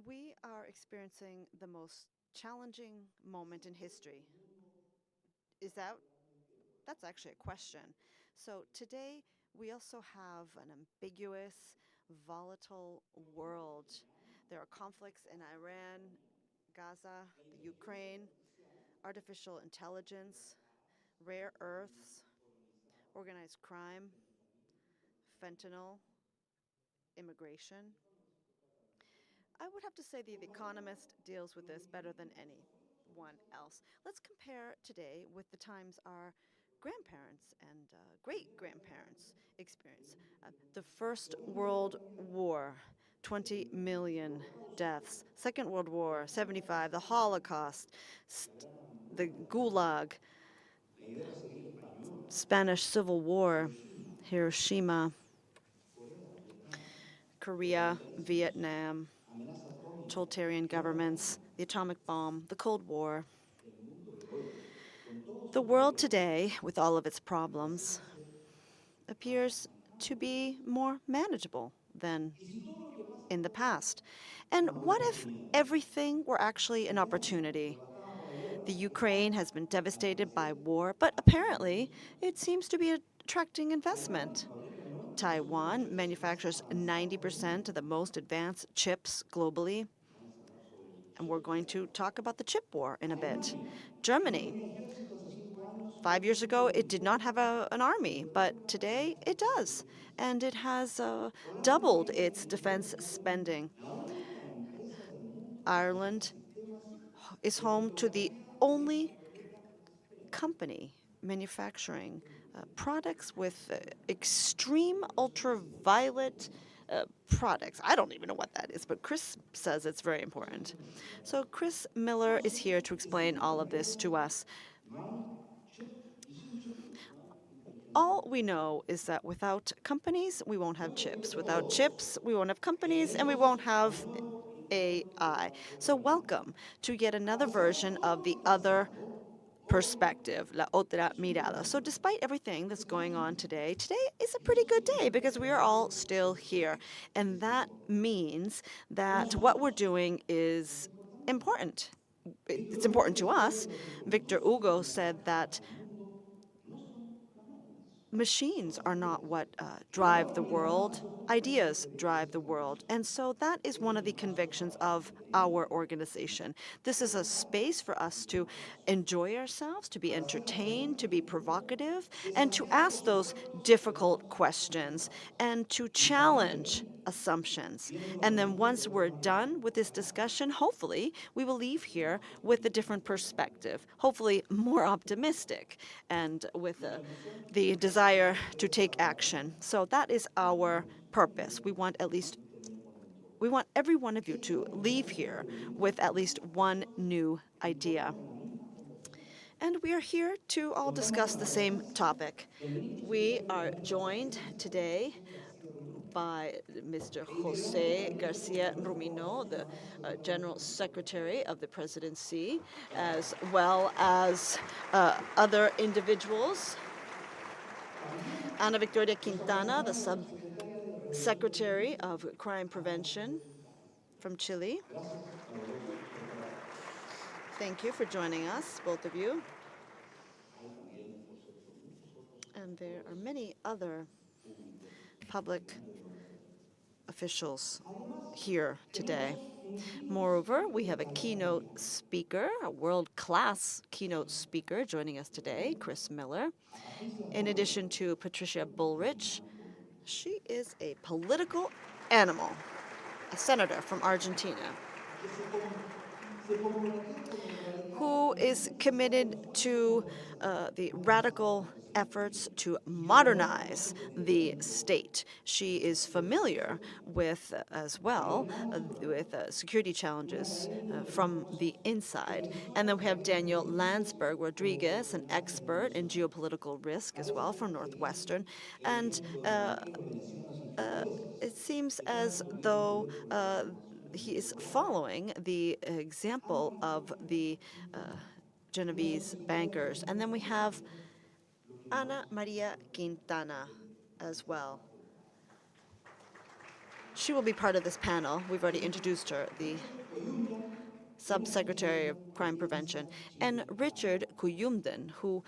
We are experiencing the most challenging moment in history. Is that? That's actually a question. So today we also have an ambiguous, volatile world. There are conflicts in Iran, Gaza, the Ukraine, artificial intelligence, rare earths, organized crime, fentanyl, immigration. I would have to say The Economist deals with this better than anyone else. Let's compare today with the times our grandparents and great-grandparents experienced. The First World War, 20 million deaths. Second World War, 75. The Holocaust, the Gulag, Spanish Civil War, Hiroshima, Korea, Vietnam, totalitarian governments, the atomic bomb, the Cold War. The world today, with all of its problems, appears to be more manageable than in the past. And what if everything were actually an opportunity? The Ukraine has been devastated by war, but apparently it seems to be attracting investment. Taiwan manufactures 90% of the most advanced chips globally. And we're going to talk about the chip war in a bit. Germany. 5 years ago, it did not have an army, but today it does. And it has doubled its defense spending. Ireland is home to the only company manufacturing products with extreme ultraviolet products. I don't even know what that is, but Chris says it's very important. So Chris Miller is here to explain all of this to us. All we know is that without companies, we won't have chips. Without chips, we won't have companies, and we won't have AI. So welcome to yet another version of the other perspective, la otra mirada. So despite everything that's going on today, today is a pretty good day because we are all still here. And that means that what we're doing is important. It's important to us. Victor Hugo said that machines are not what drive the world. Ideas drive the world. And so that is one of the convictions of our organization. This is a space for us to enjoy ourselves, to be entertained, to be provocative, and to ask those difficult questions and to challenge assumptions. And then once we're done with this discussion, hopefully we will leave here with a different perspective, hopefully more optimistic and with the desire to take action. So that is our purpose. We want every one of you to leave here with at least one new idea. And we are here to all discuss the same topic. We are joined today by Mr. Jose Garcia Rumino, the General Secretary of the Presidency, as well as other individuals. Ana Victoria Quintana, the Sub-Secretary of Crime Prevention from Chile. Thank you for joining us, both of you. And there are many other public officials here today. Moreover, we have a keynote speaker, a world-class keynote speaker joining us today, Chris Miller. In addition to Patricia Bullrich, she is a political animal, a senator from Argentina, who is committed to the radical efforts to modernize the state. She is familiar with, as well, with security challenges from the inside. And then we have Daniel Landsberg Rodriguez, an expert in geopolitical risk as well from Northwestern. And it seems as though he is following the example of the Genovese bankers. And then we have Ana Maria Quintana as well. She will be part of this panel. We've already introduced her, the Subsecretary of Crime Prevention, and Richard Cuyumden, who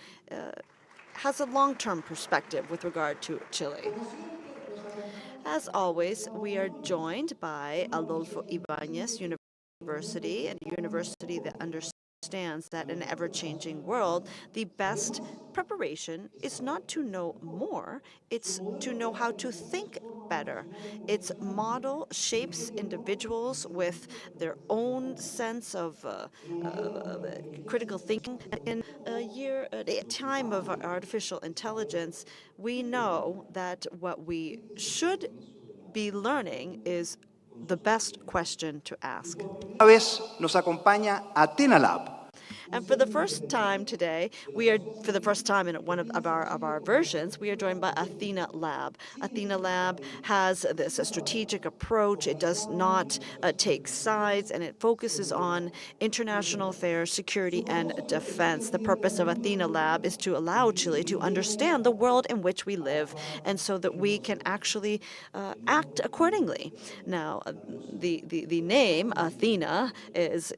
has a long-term perspective with regard to Chile. Como siempre, los argentinos As nos always, we are consideramos joined by unos Adolfo buenos Ibáñez representantes University, a que toman university that todo understands a that in an mejor ever-changing preparación del world, mundo. the Y best además preparation de is saber not to hacer know mejor, more, su it's to modelo know how trata de to imponer think su forma de better. funcionar en Its organizaciones model y en shapes gobierno y individuals ser with ejemplo their para el resto del own mundo. sense of El modelo de inteligencia critical thinking. internacional In sobre todo a lo que time of vale artificial es saber intelligence, we qué know preguntar, that what we qué es el should compromiso de la be learning Argentina is con the su best soberanía. question to Y ask. por primera vez nos acompaña Athena Lab, un And for the centro first time independiente today, de la we are, sociedad for the civil first time in que one tiene of ejercido our como versions, we are supervisión joined by académica Athena Lab. sin Athena Lab estrategia, has this sin a acuerdo, strategic approach. It does focalizado en not operaciones take sides, internacionales, and it focuses on seguridad y international defensa. affairs, Su security, and propósito es que Chile defense. The entienda el purpose of mundo Athena desde Lab fuera is to y allow Chile to distribuir como understand the world parte in which we para live, actuar and so that en we modo can seguro. actually El act mundo cambió accordingly. Now, radicalmente. the name Athena is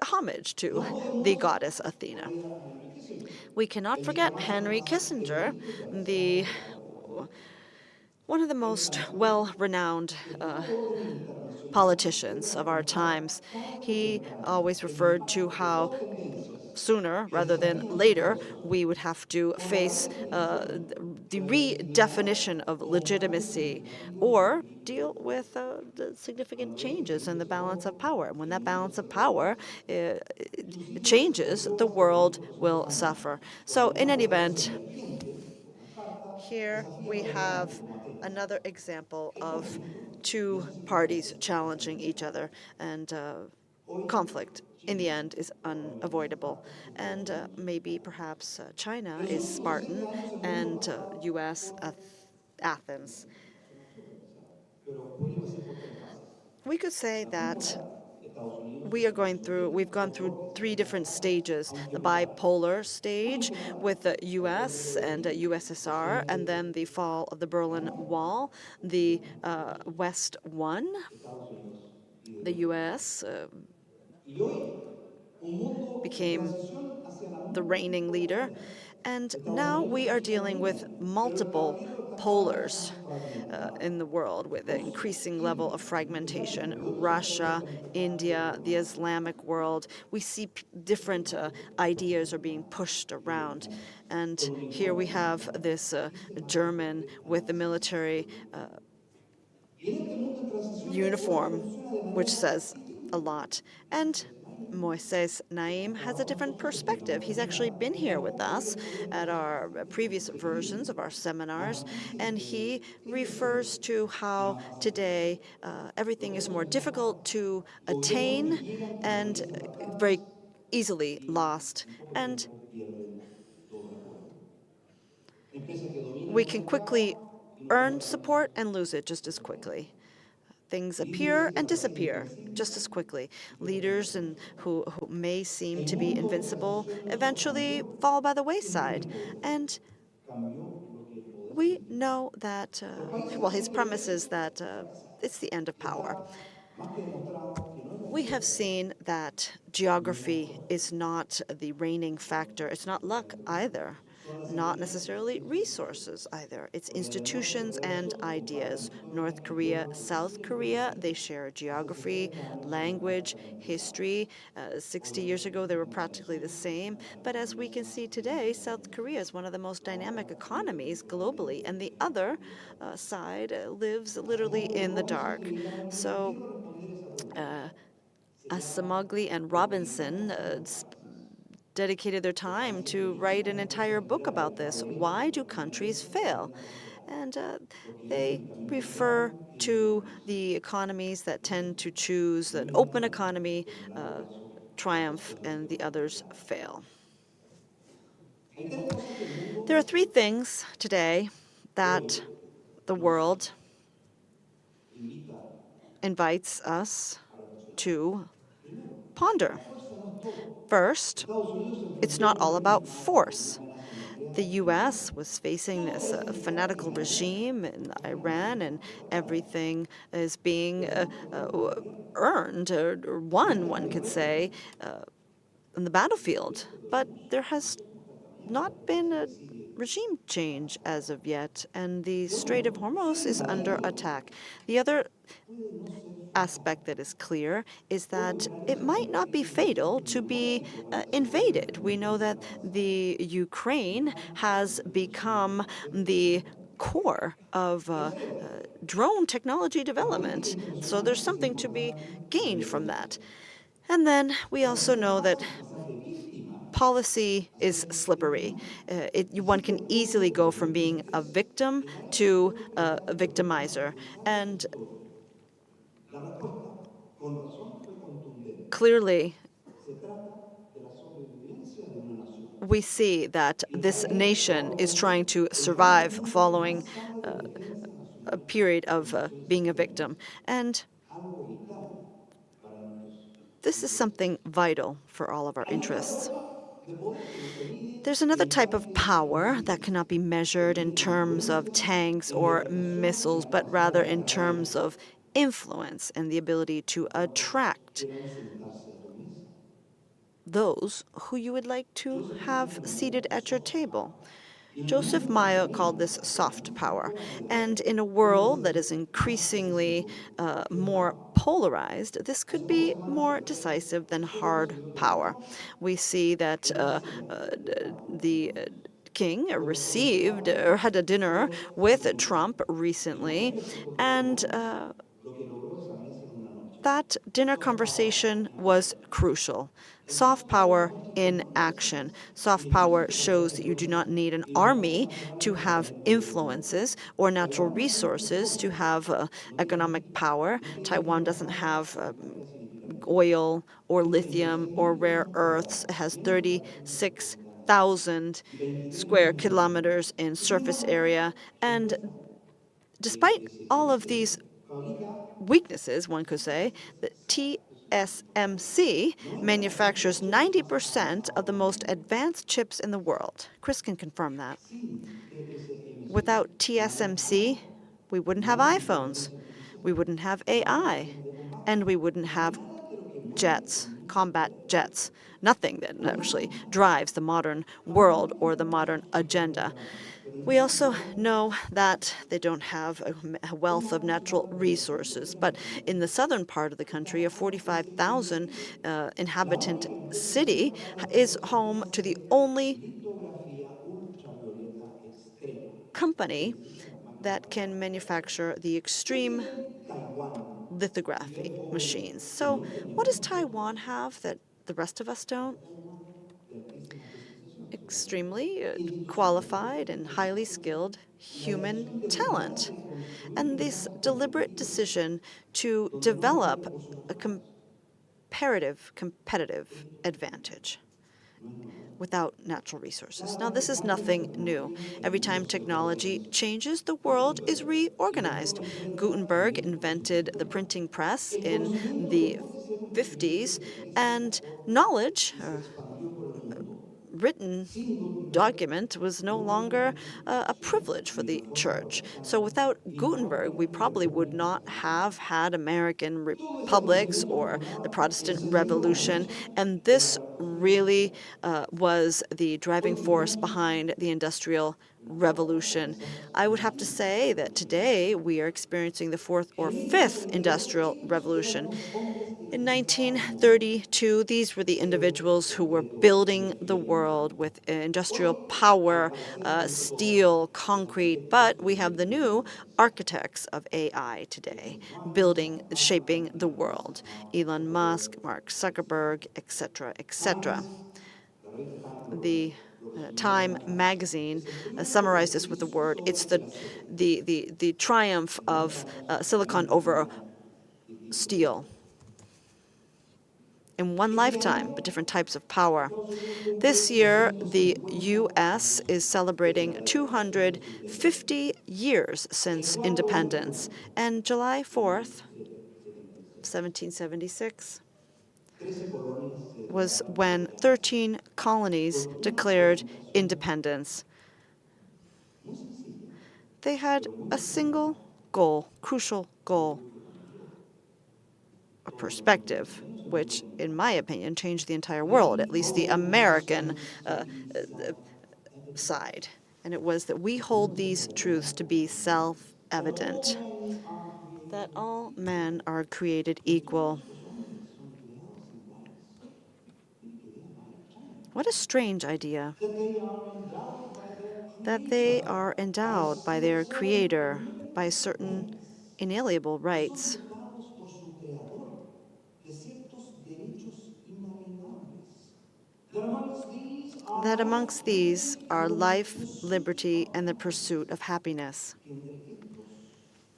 homage to No the podemos goddess Athena. olvidar a Henry Kissinger, We cannot el forget diplomático Henry más Kissinger, erudito y avisado the de la actual orden. one of the Él most planteó well-renowned que total orden internacional politicians debe of our afrontar times. cambio He temprano always e referred to impacto how precoz tendencias sooner que rather than desafían later civilización, we would have to con la face redefinición the de legitimidad redefinition of como marco legitimacy legislativo y or político deal global. with the significant Cuando este changes in equilibrio the se balance of rompe, power. And when el that mundo balance se of power reorganiza. Su sitio changes, volvió the a ser world uno de sus will campos, suffer. So, donde in una any potencia event, emergente, como Jakarta, here desafía we gobernantes have como Atenas. another example El of conflicto no two se terminó parties en esta challenging each legislatura. other, and Hoy conflict in the Chile end is probablemente es unavoidable. Esparta y Estados And Unidos. maybe perhaps China En los is últimos 7 Spartan años el mundo ha and pasado US por, Athens. suena absurdo quizá, pero podríamos decir por 3 fases. We could say La that primera, Estados Unidos we've gone through compró three una different etapa stages: the autoritaria, bipolar stage unipolar with the al caer del US muro de and Berlín, USSR, and Occidente then the fall of the Berlin ganó, Wall. The Occidente West won, Estados Unidos the lideró. US Y hoy, un mundo en became transición hacia la the reigning leader. multipolaridad. And Estados now Unidos we are es una dealing with minoría, pero el multiple partido está cada vez polars más fragmentado. in the world with an Rusia, increasing level India of y demás fragmentation. imperios son Russia, poderes conectados India, the global. Islamic world, we see different ideas are being pushed Y around. Alemania, And con un here we informe have publicado this hace 15 años German sobre with the amenazas military terroristas. Y en este mundo en transición la escuela uniform, funciona de which manera says a distinta. lot. And Moises Naim has a Trabajó con different nosotros en la perspective. He's actually oportunidad been de dar here with voz y us experiencia at our en previous versions equilibrio, of our seminars, análisis and de he qué tercer refers to how más fácil de hacer. today Lo everything que is eso more significa difficult to gobiernos que attain llegan y and realizan very vacancias easily y lost. en poco And tiempo pierden todo apoyo. Empresas que dominan we un can quickly mercado y no earn conocen support and lose it el just as mercado. quickly. Things Líderes appear que and parecen disappear just as invencibles quickly. y terminan Leaders fracasando. who may seem El to be mundo en invincible transición no solo eventually cambió fall by the quién tiene wayside. el poder, And cambió lo que el poder we significa. know that, Los países well, más his premise is envejecidos that fracasan. it's the end of Les power. ha más que demostrado que no es la We have suerte seen that ni la geography suerte, is not the reigning factor. It's not luck either, son las not alianzas necessarily institucionales. resources either. It's Porque además de institutions todo and eso, ideas. comparten históricas North e Korea, ideológicamente South siempre Korea, they distintas. share Hace geography, 60 años eran language, prácticamente iguales. history. 60 Hoy years ago, they were una de las practically the same. But as we can see superpotencias today, económicas del South mundo. Korea is one of the most La otra dynamic vive economies globally, probablemente and the en la other oscuridad. side lives literally in the Acemoglu y Robinson dark. creían que So uniendo a los poderes a buen puerto uh, sería Asamogli and como evitar Robinson catastróficas crisis. dedicated their Los time países to write emergentes an han entire book perseverado about this. Why pacientemente do en una countries época fail? llena de altibajos, And porque eligen they el camino refer cerrado y el to compromiso. the economies that Dicen, tend to choose en that mi open región, economy el milagro pasó triumph después de and the others 70 años. fail. Hay 3 cosas que el There are mundo three things today that hoy the nos world invita invites us a reflexionar. to Primero, ponder. la fuerza no es todo. First, Estados Unidos it's enfrentó not una all guerra about militar con una force. amenaza nuclear The U.S. was facing this fanatical regime in Iran, and everything is being earned or won, one could say, on the battlefield. But there has not been a regime change as of yet, and the Strait of Hormuz is under attack. The other aspect that is clear is that it might not be fatal to be invaded. We know that the Ukraine has become the core of drone technology development. So there's something to be gained from that. And then we also know that policy is slippery. One can easily go from being a victim to a victimizer. And La respuesta, con razón, fue contundente. clearly, Se trata de la sobrevivencia de una nación. we see that Y this establecer nation is ahora trying to el survive Departamento following Avanzado de Defensa a Nacional period de of Naciones being a Unidas, victim. And algo vital para nuestros this is intereses. something vital for all of our Hay otra interests. forma de poder que nos divide There's y another nos type of parte en power that mil, cannot be measured en in terms of influencia, tanks en or reputación y missiles, la but capacidad rather de in atraer terms of influence and the ability to a cuantos attract quieran sentarse a tu mesa. those who you would like to Joseph Mayo have llamó seated esto at your soft table. power. Y en el Joseph mundo Mayo called cambiante, this soft especialmente power. fuera de Europa, And in a puede world that ser is más increasingly decisivo que el hard more power. polarized, this Hace could pocas be semanas more el presidente decisive than estuvo hard recibiendo en power. Europa We see that el máximo the, diplomático de the Estados Unidos. king Donde se received conversaron or had a dinner sobre with seguridad. Trump Y no recently, cualquier tipo de and diplomacia lo que logró esa mesa en una noche. that dinner Soft power conversation en was acción. crucial. El Soft soft power power muestra que in no action. necesitas Soft power registros shows that you do not anteriores need an y reuniones army nacionales to have permanentes de gobierno. influences or natural Taiwán no tiene resources to petróleo, have no tiene economic química, power. no tiene Taiwan tierras doesn't raras have con cargas significativas. oil or Tiene lithium or 36.000 rare kilómetros earths. It cuadrados has dentro de las líneas de colindancia 36,000 y 23 square millones de habitantes. kilometers in Y tiene surface otra area. And empresa despite que se all of dice these fabrica weaknesses, one could say, dispositivos that exactos. TSMC No es la manufactures civilización más 90% of avanzada the del most mundo. advanced chips in the world. Chris can confirm that. Sin TSMC Without no habría TSMC, iPhone, we wouldn't no have habría iPhones, inteligencia artificial, we wouldn't have no habría AI, aviones de combate, and we wouldn't y have nada de lo que mueve la jets, industria combat actual. jets. Nothing that Por actually último, drives the modern Taiwán world no or tiene the modern muchos agenda. superpoderosos, pero en We su also territorio know that they don't have a es wealth más of natural musulmán que cualquier resources, gobierno but occidental. in the southern part of the country, Está a fuertemente 45,000 invertido. La inhabitant única empresa que es city capaz de is ofrecer home sorpresas to the sería only litografía ultravioleta extrema, que company significa máquina that para can matar. manufacture the ¿Qué extreme tiene Taiwán y el lithography resto machines. que So, no what tenemos does nosotros? Taiwan have that the rest of us don't? Taiwán de altísima especialización, seguramente. Extremely Instituciones qualified and de highly desarrollo skilled y la human elección de talent. operadores con And instrumentos this más deliberate competitivos, decision to donde no develop dependemos unos a por otros. competitive Esto advantage no es nuevo. without natural resources. Cada Now, vez que this is cambia la nothing new. tecnología, el Every mundo time se technology reorganiza. changes, the world is Gutenberg inventó reorganized. la imprenta en Gutenberg invented the 1850. printing press El in conocimiento the después de ser multiplicado 50s, entre tres y and 14 knowledge, y se expandió por el mundo. written Sin Gutenberg document, was no no habría longer a comunicación privilege for ni the reformas church. So protestantes without y no Gutenberg, habría we probably would not independencia. have had American Todo ese republics conocimiento or the acumulado Protestant encendió la Revolution. mecha And de la this revolución really industrial. was the Hoy driving force vivimos behind the Industrial una cuarta o Revolution. quizás I would una have to quinta say that revolución today we are experiencing the fourth or geníos fifth emprendedores Industrial chinos eran Revolution. los hombres que In conquistaban el mundo, 1932, these were the pero individuals who el were viento building the refiere el world camino. with industrial Hoy, al power, parecer, tenemos todos steel, los concrete, arquitectos but de we las have the new inteligencias. architects of AI Estos today, no building, aparecen shaping mágicamente en the la mesa, world. Mark Elon Musk, Zuckerberg, Mark etc. Zuckerberg, etc., etc. Times, la revista Times The lo resumió con Time una frase. magazine Es el triunfo de la summarized this with the civilización word, sobre la it's the operación. the triumph No es of acaso la silicon única over manera de triunfo de steel. poder. In one Este lifetime, año, but different types of power. Estados Unidos cumple This year, the 250 U.S. años is desde celebrating la declaración de su independencia. 250 years El since 4 de independence. junio And July de 4th, 1776, 1776, 13 colonias se was declararon when independientes. 13 colonies Por primera declared ocasión, independence. They had pero a nunca single jamás goal, crucial se les goal, dijo que cambió. a Todos los perspective, norteamericanos en which, Washington in my opinion, changed the entire world, at They least the all American uh, understood uh, self-evident. side. And it was that we Que hold todos these somos truths to be self that all evident, men are that created all men equal. are created Pues equal. todos los hombres son creados iguales. Qué idea más extraña. What a strange idea. That they are endowed by their That they creator are by endowed by their certain creator by inalienable certain rights. inalienable Que son rights, dotados por su creador de ciertos derechos inalienables. That amongst these are that life, amongst these liberty, are and the life, pursuit liberty, of and the happiness. pursuit of happiness. Que entre estos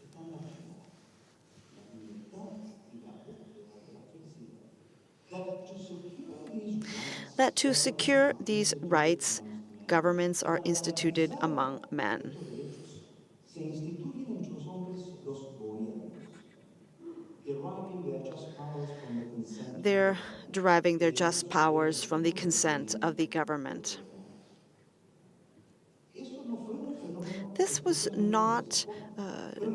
están la vida, la libertad y la búsqueda de la felicidad. That to secure these rights, That to governments secure are these instituted rights, amongst men. governments are Para instituted garantizar among men. estos derechos, se instituyen entre los hombres los gobiernos, deriving their just powers from the consent of the They're government. deriving their just Esto fue powers from the un consent of the fenómeno government. contemporáneo. Esto no fue un fenómeno This was exclusivamente not anglosajón. Fue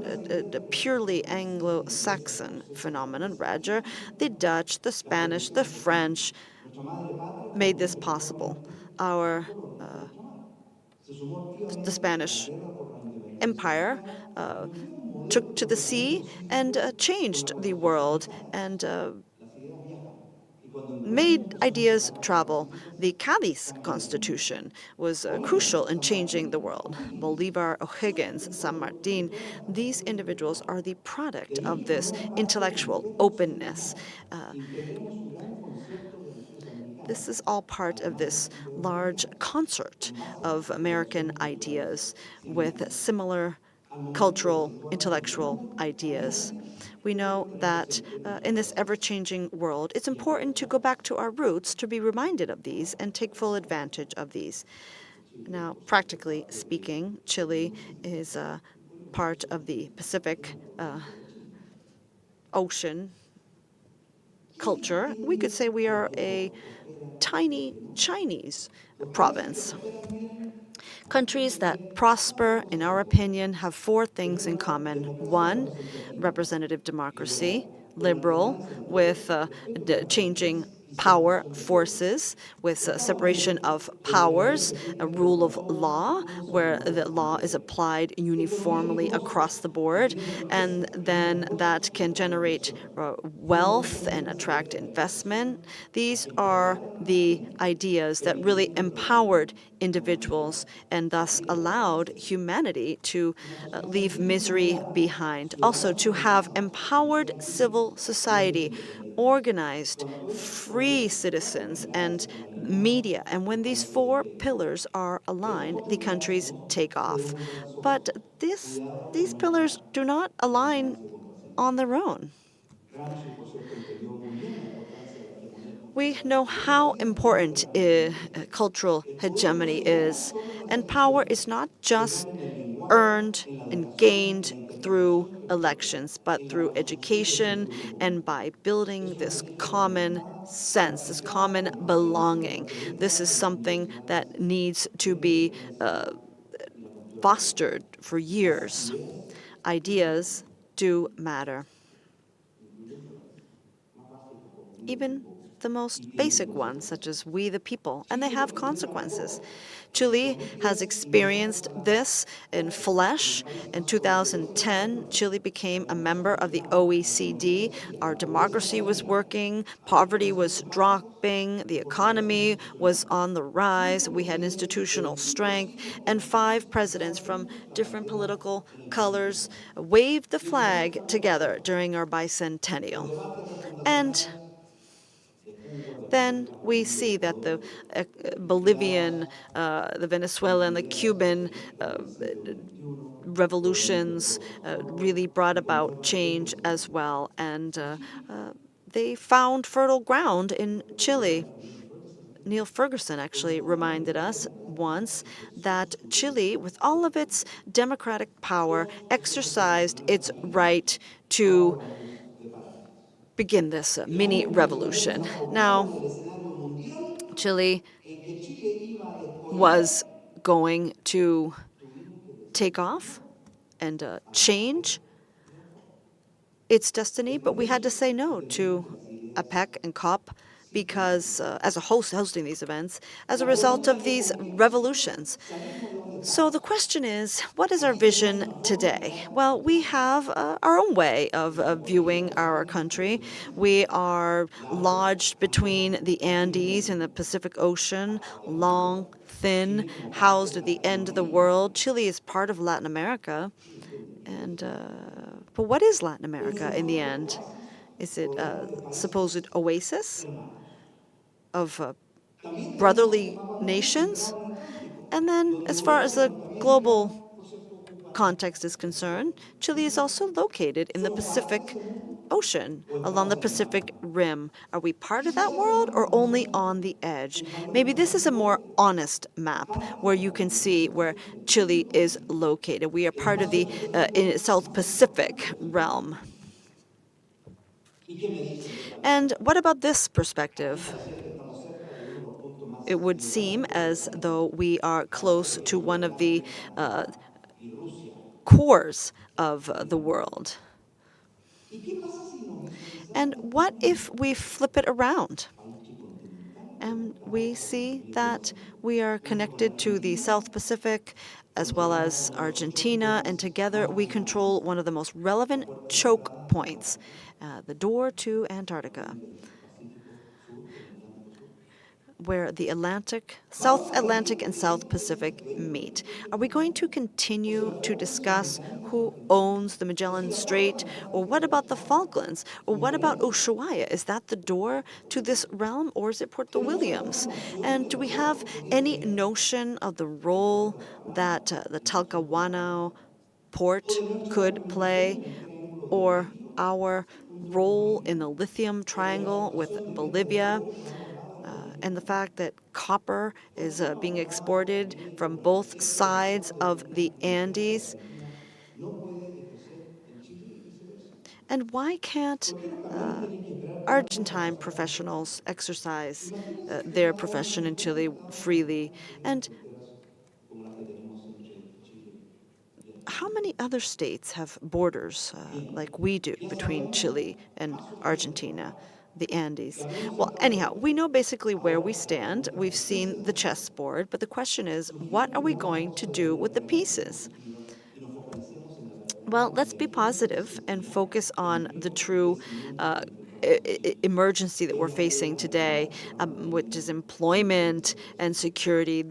a trascendente purely por más de medio Anglo-Saxon proceso phenomenon. Rather, administrativo. the Dutch, the La Spanish, the Revolución francesa. French Nuestra madre patria made también this efectivamente possible. es un Our colonista de ultramar. Se sumó the activamente a la Spanish guerra por la independencia Empire americana y ofreció un modelo took de to the ordenamiento sea and cívico con changed las the constituciones world claras. and Las ideas viajan y cuando en Colombia made empezó a ideas instalar las travel. pacíficas, The Cadiz cambió el mundo. Constitution was Bolívar, crucial in San changing the Martín, world. O'Higgins Bolivar, son O'Higgins, San hijos de Martin, todas estas these revoluciones individuals are culturales. the product De of ahí this formó parte el intellectual decreto openness. centenario. Integremos un gran concierto de naciones This americanas, is all part of alemanas this y large europeas, concert con bases of en American relaciones culturales ideas with similares. similar Al momento de cultural, situar nuestro intellectual mundo, había ideas. que, We creo know yo, that reconocer in estas this ever raíces changing world, it's y important to go aprovecharlas. back to our roots to be reminded of these Ahora, and take full advantage of these. Chile, Now, por cierto, es practically parte speaking, del Chile Pacífico is a y podemos part decir of the que es Pacific una provincia de Chile. Ocean ¿Qué culture. We could say we are a territorios prosperan de tiny pleno? Chinese Los países que province. prosperan bien parten Countries de that tener prosper, estados in our opinion, políticos have four de things in common. democracia One, representativa, representative democracy, liberal, con liberal, alternancia de poder, with respeto por las changing mayorías y power separación de poderes. forces, with Estados separation libres, of donde la ley powers, se aplica a igual rule para of todos y law, todos son where iguales the ante law la is ley. applied Economía uniformly vigorosa, across the board, ingresos and riqueza que genera then votos that y can atrae generate inversión. wealth and Fundamentalmente attract acerca de la educación, investment. la These are temporalidad y la the justa, ideas that really permitiendo el empowered retorno a la individuals humanidad, and la thus vida a la allowed base. humanity to Una sociedad con leave civil misery sociedad, behind. Also, ciudadanos to have organizados, empowered industrial libre, civil medios society, independientes. organized, Cuando estos free valores fueron citizens, and generados y alineados, media. And when el these país four prospera. pillars are Estas aligned, cuatro the countries unidades no take se off. derrumban solas. But these Cuidado con pillars la do not align redundancia contrasentido. on their own. Gramsci, por cierto, entendió muy bien la importancia de la hegemonía We cultural know y el how mecanismo de important gobernabilidad. cultural El poder no hegemony se gana is, solo en las and power is elecciones. not Se just gana en el lenguaje, earned en la and educación, en gained la through interpretación recíproca, elections, but en la through construcción del education sentido and común. by building Es una this lógica common determinada a sense, this aplicar common con paciencia belonging. para que This venza is a las something identidades that needs y to la be independencia y la cultura popular. fostered for Las years. ideas sí Ideas importan, do matter, incluyendo las más básicas como un libre even tiempo the most y tienen basic ones, such consecuencias. as we the people, and they Chile lo have experimenta consequences. todo. En el Chile has 2010 ingresamos experienced a la this in OCDE, el flesh. país In más progreso de la 2010, región. Chile became a member Avanzamos of the ya a la OECD. economía social. Our La pobreza democracy was caía, working, había poverty was procedimientos básicos dropping, y the fortaleza economy was institucional. on the rise, 5 we had presidentes de institutional distintos strength, signos and políticos five y presidents cada from uno la different bandeó political en el colors bicentenario. waved the Y el poder flag estaba together repartido. during our Los bicentennial. debates And refundacionales de Cuba, then Venezuela, we Bolivia y see that the Ecuador Bolivian, inspiradas the en las Venezuelan, the ideas Cuban sociológicas del siglo XXI, provienen de revolutions El Salvador really brought y about conforman el change bloque as well. And pacífico. they found fertile ground in Recuerdo que Chile. decía Neil Ferguson, Neil Ferguson con actually toda la reminded libertad us democrática once y that ejercicio de Chile, derecho with all of its constitucional, democratic power, todos esos exercised its constitucionalistas right to ahora luz de paradigmas. begin this El año mini 2010 revolution. nos colocaba Now, en el escenario mundial Chile en que Chile iba a was exponer. going to Tuvimos que take off. desafiar and change its destiny, but we had to say no to APEC and COP because, as a host hosting these events, as a result of these revolutions. So the question is, what is our vision today? Well, we have our own way of viewing our country. We are lodged between the Andes and the Pacific Ocean, long, thin, housed at the end of the world. Chile is part of Latin America. And but what is Latin America in the end? Is it a supposed oasis of brotherly nations? And then, as far as the global context is concerned, Chile is also located in the Pacific Ocean, along the Pacific Rim. Are we part of that world or only on the edge? Maybe this is a more honest map where you can see where Chile is located. We are part of the South Pacific realm. And what about this perspective? It would seem as though we are close to one of the uh, cores of the world. And what if we flip it around? And we see that we are connected to the South Pacific as well as Argentina, and together we control one of the most relevant choke points, the door to Antarctica, where the South Atlantic and South Pacific meet. Are we going to continue to discuss who owns the Magellan Strait? Or what about the Falklands? Or what about Ushuaia? Is that the door to this realm, or is it Puerto Williams? And do we have any notion of the role that the Talcahuano port could play, or our role in the lithium triangle with Bolivia? And the fact that copper is being exported from both sides of the Andes. And why can't Argentine professionals exercise their profession in Chile freely? And how many other states have borders like we do between Chile and Argentina, the Andes? Well, anyhow, we know basically where we stand. We've seen the chessboard, but the question is, what are we going to do with the pieces? Well, let's be positive and focus on the true emergency that we're facing today, which is employment and security.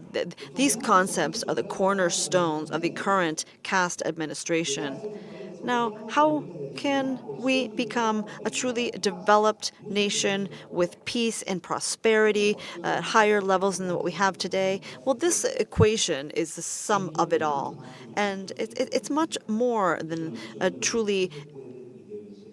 These concepts are the cornerstones of the current caste administration. Now, how can we become a truly developed nation with peace and prosperity at higher levels than what we have today? Well, this equation is the sum of it all. And it's much more than a truly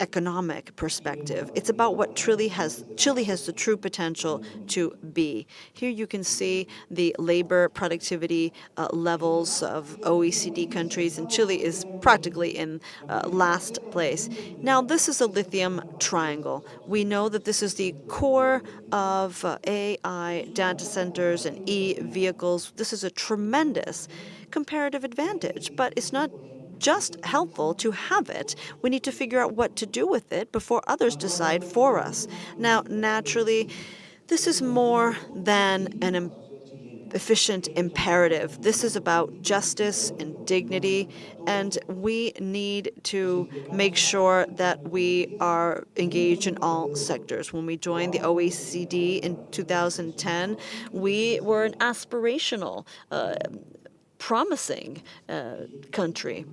economic perspective. It's about what Chile has the true potential to be. Here you can see the labor productivity levels of OECD countries, and Chile is practically in last place. Now, this is a lithium triangle. We know that this is the core of AI data centers and e-vehicles. This is a tremendous comparative advantage, but it's not just helpful to have it. We need to figure out what to do with it before others decide for us. Now, naturally, this is more than an efficient imperative. This is about justice and dignity, and we need to make sure that we are engaged in all sectors. When we joined the OECD in 2010, we were an aspirational, promising country.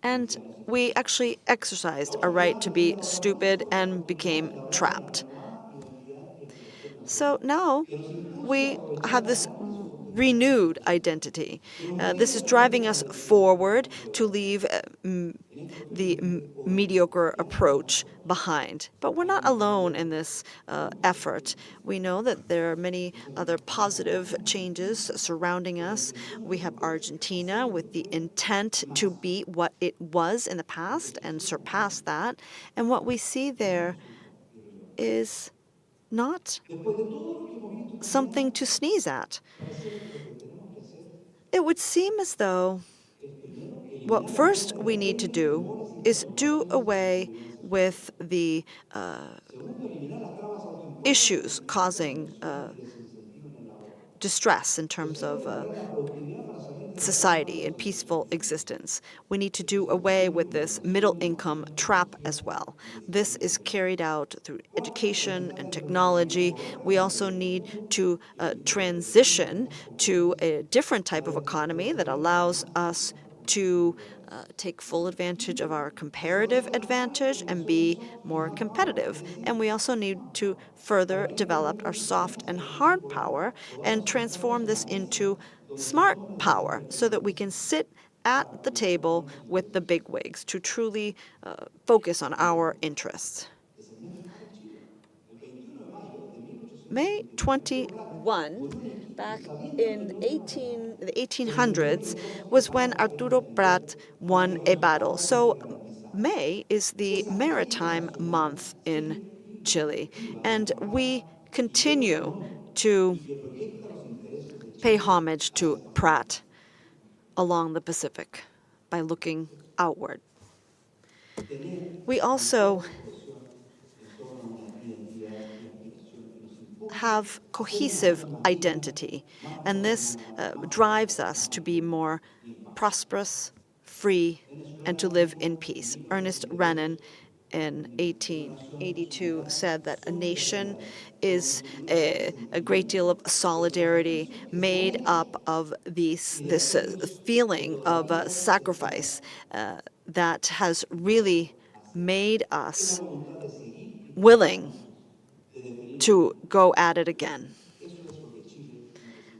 And we actually exercised our right to be stupid and became trapped. So now we have this renewed identity. This is driving us forward to leave the mediocre approach behind. But we're not alone in this effort. We know that there are many other positive changes surrounding us. We have Argentina with the intent to be what it was in the past and surpass that. And what we see there is not something to sneeze at. It would seem as though What first we need to do mejores is do indicadores de away supervivencia. with the Segundo, eliminar las trabas autoimpuestas que issues limitan la causing inversión y desincentivan el ahorro. distress in terms Tercero, of recuperar la productividad para salir de la espiral de society la and peaceful sobreexplotación. existence. We need to do away Educación, with this middle innovación, income máquinas de trap proteger as well. y This desarrollo is social. carried out through Cuarto, education rescatar and el conocimiento technology. correcto We para also entender el need mundo to y resolver los problemas transition más to complejos. a different type of economy that Tercero, allows más us prácticas para construir to un mejor país. take full advantage of our Se va a comparative trabajar advantage en la and be solución y more manpower, es competitive. And decir, we also need to manpower. further Para que este develop our grupo de soft and empresarios hard power and podamos sentarnos transform en la this mesa into donde se smart tomen las power decisiones so that we can políticas sit at para the nuestros table buenos with the intereses. bigwigs to truly focus on our interests. Es el mes de paz de Chile. El 21 de mayo de May 1859, Arturo Prat, 21, con un equipo back sabiendo que in no iban a ganar, the defendió 1800s, territorios was when ocupados por Arturo España inglés Prat para won que los a battle. estados no So fueran pisados. May is the Esa ética maritime nacional month in sigue Chile, viva and en paz we y guerra continue económica to y que proyecta los intereses de pay Chile homage hacia to esta frontera. Pratt along the Pacific by looking outward. Tener We cultura also de cohesión en torno a una identidad y aspiración que nos impulsa have a ser una cohesive región latina identity, más and this desarrollada, más drives próspera, us más to be justa more y en paz. prosperous, free, Ernest and to Renan live in dijo en peace. Ernest 1882 Renan in en declaración de su 1882 unidad, said that a nation solidaridad is constituye el a great deal sentimiento of de solidarity sacrificio que se ha made hecho up of y de this aquellos que feeling of todavía esperan sacrifice that has really hacer. made Una us voluntad de seguir y trabajar willing juntos, de definir el to futuro. go at it again. Eso es lo que Chile necesita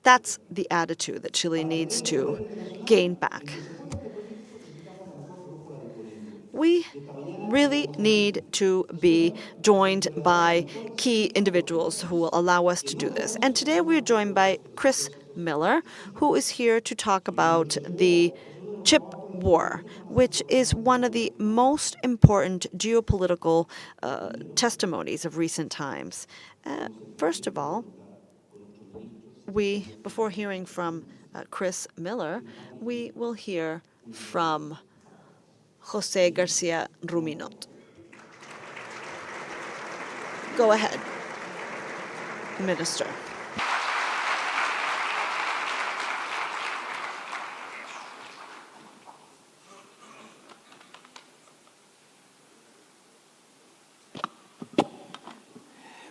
That's recuperar. the attitude that Chile Para needs tener poder to gain internacional, el back. desenfoque político necesitamos la mejor brújula de equilibrio. We Y esta mañana really tenemos aquí need to a su be par joined el verdadero by mentor key espiritual de nuestro individuals who will país, allow us que to no do this. And conoce today we're aún joined by los Chris propósitos Miller, de Chile. who is here to talk El about chip the war es uno de los chip trabajos war, diplomáticos más which is importantes one del of the momento. most important geopolitical Primero, testimonies of recent times. vamos a escuchar First y of all, preguntar con nuestro ministro de we, Secretaría before de hearing from Relaciones Chris Miller, que nos van a we hacer will hear una breve from aportación. Jose Ministro, Garcia le damos la Ruminot. palabra. Go ahead, Minister.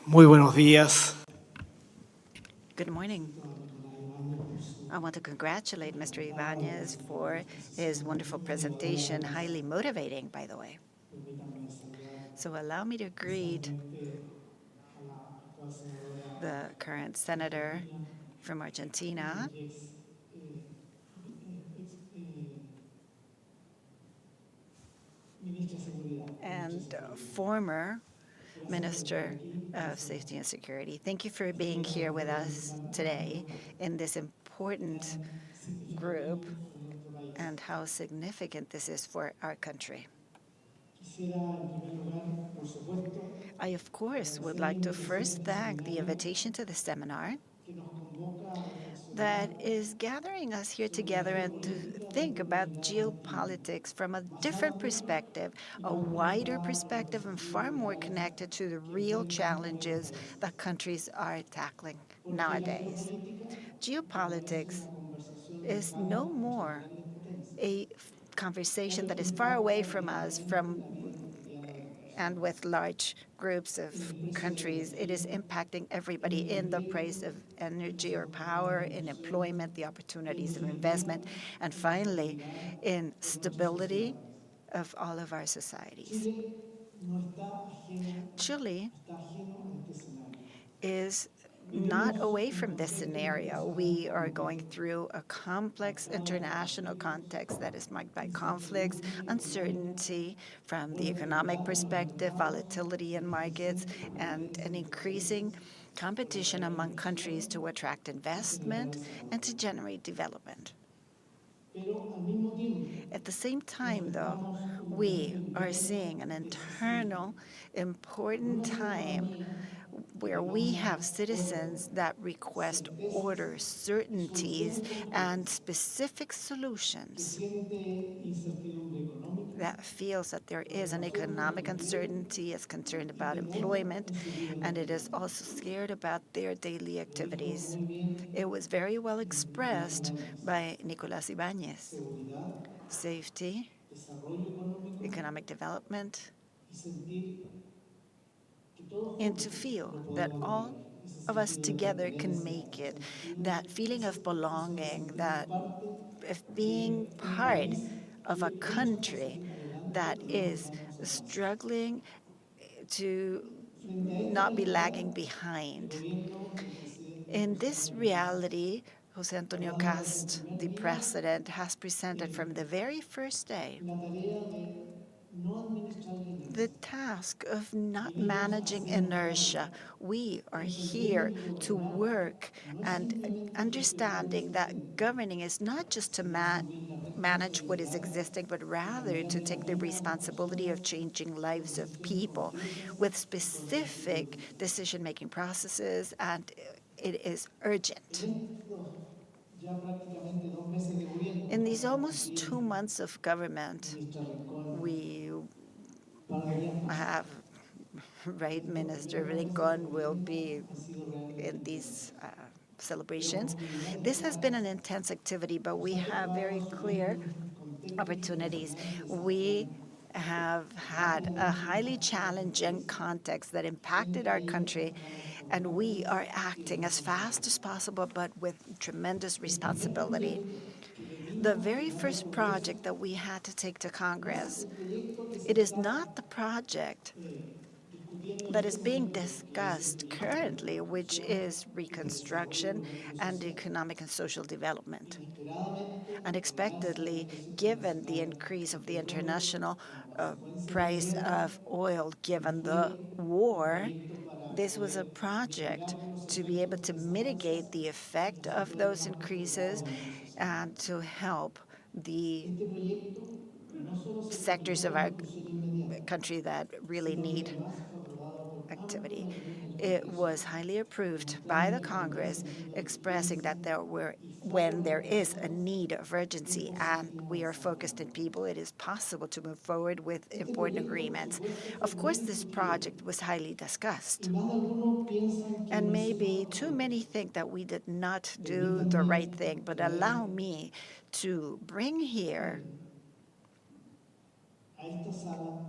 Muy buenos días. Good morning. I want to congratulate Mr. Ibanez for his wonderful presentation, highly motivating, by the way. So allow me to greet the current senator from Argentina and former Minister of Safety and Security. Thank you for being here with us today in this important group and how significant this is for our country. I, of course, would like to first thank the invitation to the seminar that is gathering us here together and to think about geopolitics from a different perspective, a wider perspective, and far more connected to the real challenges that countries are tackling nowadays. Geopolitics is no more a conversation that is far away from us, and with large groups of countries, it is impacting everybody in the price of energy or power, in employment, the opportunities of investment, and finally, in stability of all of our societies. Chile is not away from this scenario. We are going through a complex international context that is marked by conflicts, uncertainty from the economic perspective, volatility in markets, and an increasing competition among countries to attract investment and to generate development. At the same time, though, we are seeing an internal important time where we have citizens that request order, certainties, and specific que solutions, siente incertidumbre económica, that feels that there is an razones de economic empleo uncertainty, is concerned y about temor employment, en su vida and it is cotidiana. also scared about their daily Lo dijo activities. muy bien It was very well Nicolás expressed Ibáñez. by Nicolás Ibáñez. Seguridad, Safety, desarrollo económico economic development, y sentir que todos and to juntos feel lo that podemos lograr. all Ese of us sentido de together can pertenencia, make ese it. sentido, That feeling of eso de belonging, sentirnos that parte of de being un part país of a que hoy nos toca country salir adelante y that otros nos is están hacia atrás. struggling to Frente a esta not be realidad, lagging el behind. gobierno del presidente In José this Antonio Cast, reality, Jose Antonio hablando desde el Cast, primer the día, president, has presented from the very first day la tarea de no administrar la the inercia. task of not Venimos a managing hacer un cambio, inertia. We are here entendiendo que to gobernar work no es and simplemente gestionar lo understanding that existente, governing is not just to sino asumir la manage what is responsabilidad existing, but de rather cambiar to la take the vida de las responsibility of personas changing con lives of decisiones people concretas with y con sentido de specific urgencia. decision-making processes, and it is urgent. En estos ya prácticamente 2 meses de gobierno In que these pasamos almost aquí 2 months of en government, nuestra rincón, we un par de días más, have, right, estos Minister primeros 2 meses de Rincon will gobierno be han sido realmente in intensos. these Tenemos celebrations. oportunidades This has been claras. an intense activity, but Nos we ha have tocado very asumir clear un contexto opportunities. internacional We desafiante, have had rápido a y highly impactante para nuestro challenging país, context that impacted frente a our ello country, estamos con and gran we are prisa y acting as fast responsabilidad. as possible, but with tremendous El primer responsibility. proyecto que The venimos a very llevar al first Congreso project that we had to take to no es Congress, el proyecto que se it is está not the project discutiendo en that is estos being momentos, que es el discussed proyecto de currently, which reconstrucción is y desarrollo reconstruction económico y and social. economic and social development. Inesperadamente, al alza del Unexpectedly, precio given the internacional increase del of the petróleo international como uh, consecuencia de la price guerra, of oil, y given the fue un war, proyecto para this was a poder project mitigar los to be able efectos to de esas mitigate alzas the y effect hacer of frente those más equilibrado increases a nuestra sociedad. and to help the Este proyecto no solo se sectors presentó of con our discusión inmediata, country that really sino que need además fue aprobado por amplios activity. mayorías del It Congreso, was highly approved by demostrando the que ante un Congress, sentido de expressing urgencia that y foco when en there is a personas, need of es urgency and posible we are avanzar con focused in acuerdos. people, it is possible to move forward with Este important proyecto, por agreements. supuesto, fue Of muy course, this discutido project was highly discussed. y más de algunos piensan que And no hicimos maybe lo too correcto. many think that we did not do the right Permítanme thing, but traer allow me to bring here a esta sala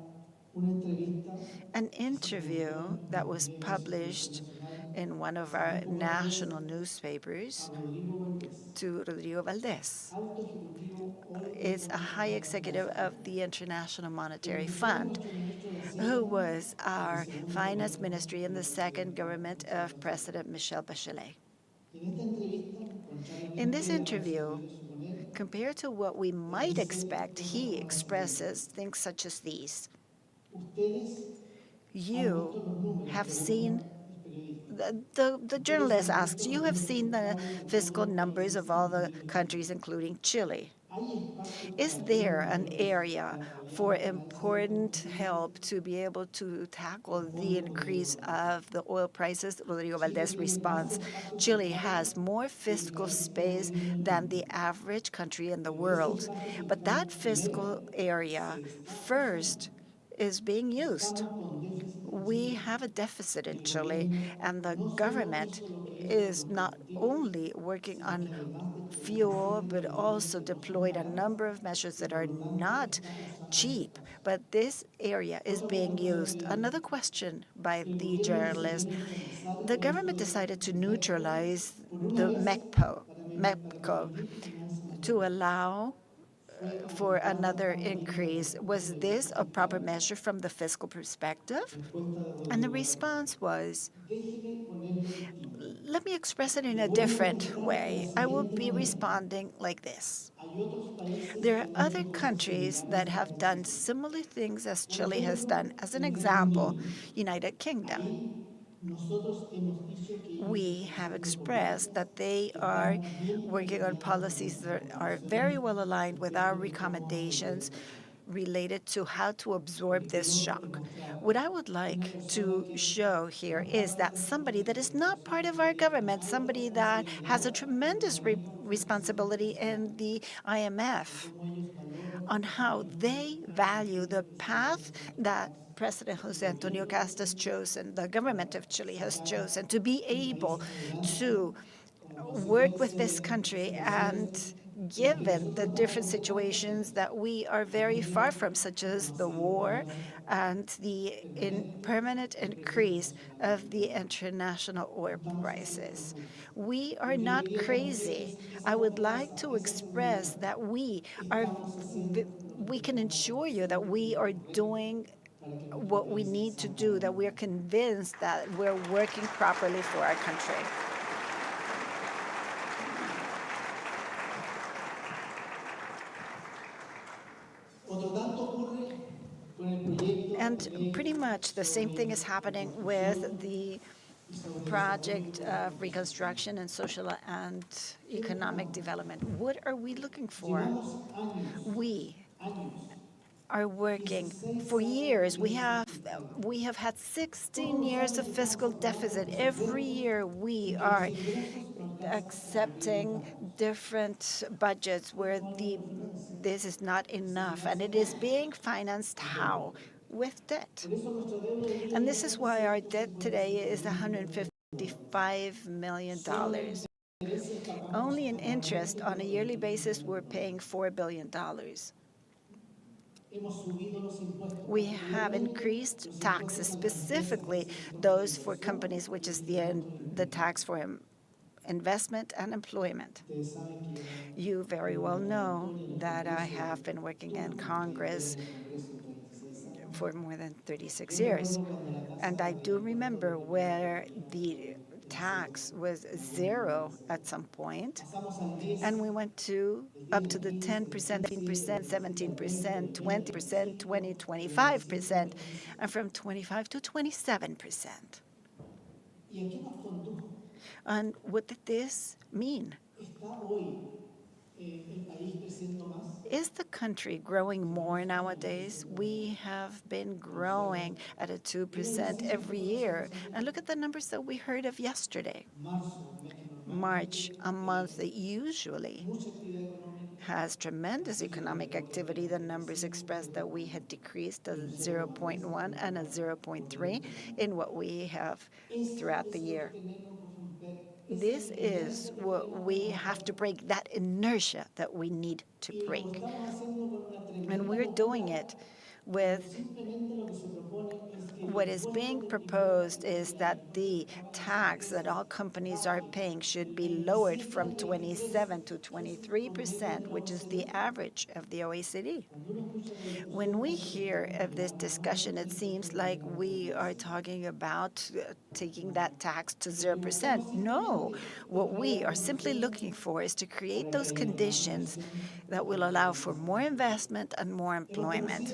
una entrevista an que se interview publicó en that el was diario Circulación published Nacional in one of hace our muy pocos días national a newspapers Rodrigo Valdés, to Rodrigo Valdez. alto ejecutivo hoy del Is a Fondo high Monetario executive Internacional, of the International quien Monetary fue Fund, nuestro ministro de who Hacienda was en el our segundo finance gobierno ministry in del the second presidenta government Michelle of Bachelet. President Michelle Bachelet. En esta entrevista, In this contrariamente a lo que se interview, pudiera suponer, compared to what we él might dice expect, unas he palabras siguientes: expresses things such as these. ustedes han You visto los números, have pregunta seen, el periodista. the Ustedes journalist han asks, visto you los have números seen the fiscales de todos fiscal los numbers of países, all the incluyendo Chile. countries, including Chile. ¿Hay espacio para Is ayudas there an mayores area para apoyar for el alza del important combustible? help to be able to tackle the Responde Rodrigo increase Valdés. of the oil prices? Rodrigo Chile Valdez tiene más responds, espacio Chile fiscal has more que el fiscal país promedio space en el than mundo, the average country in the pero ese world. espacio But that fiscal fiscal primero area se está first usando. is being used. Estamos con déficit en We Chile have a deficit y in el Chile, gobierno and the no solo government hizo lo que hizo con is los not combustibles, only working sino on que además desplegó fuel, decenas de but medidas also que no son deployed a baratas number of measures y that por are lo tanto not está usando ese cheap. espacio. But this area is Otra being pregunta del used. Another periodista: question by el the gobierno decidió journalist. neutralizar el The precio government decided to del metco neutralize por una the vez para que MEPCO permita finanzas to mayores. allow ¿Fue for acertada another esta medida desde el increase. punto Was de vista this a proper fiscal? measure from the fiscal perspective? Respuesta de And the Rodrigo Valdés: response was, déjeme ponerlo distinto. let me express it in Le a voy a different contestar de la way. I will siguiente be manera. responding like this. Hay otros países There que are han other hecho cosas countries similares that a lo have que hizo done Chile. similar things as Por Chile has done. ejemplo, As an el Reino example, Unido. United Kingdom. Ahí nosotros hemos dicho que ellos We están have haciendo expressed políticas that they que are están bien working on alineadas con policies nuestras that are recomendaciones very well aligned en with our términos de cómo vamos a resolver recommendations esta crisis. related to how to absorb this shock. What I would like to show here is that somebody that is not part of our government, somebody that has a tremendous responsibility in the IMF, on how they value the path that President Jose Antonio Cast has chosen, the government of Chile has chosen, to be able to work with this country, and given the different situations that we are very far from, such as the war and the permanent increase of the international oil prices. We are not crazy. I would like to express that we can assure you that we are doing what we need to do, that we are convinced that we're working properly for our country. And pretty much the same thing is happening with the project of reconstruction and social and economic development. What are we looking for? We are working for years. We have had 16 years of fiscal deficit. Every year we are accepting different budgets where this is not enough, and it is being financed how? With debt. And this is why our debt today is $155 million. Only in interest on a yearly basis, we're paying $4 billion. We have increased taxes, specifically those for companies, which is the tax for investment and employment. You very well know that I have been working in Congress for more than 36 years. And I do remember where the tax was zero at some point, and we went up to the 10%, 15%, 17%, 20%, 20, 25%, and from 25 to 27%. And what did this mean? Is the country growing more nowadays? We have been growing at a 2% every year. And look at the numbers that we heard of yesterday. March, a month that usually has tremendous economic activity. The numbers expressed that we had decreased a 0.1 and a 0.3 in what we have throughout the year. This is what we have to break, that inertia that we need to break. And we're doing it with what is being proposed is that the tax that all companies are paying should be lowered from 27 to 23%, which is the average of the OECD. When we hear of this discussion, it seems like we are talking about taking that tax to 0%. No, what we are simply looking for is to create those conditions that will allow for more investment and more employment.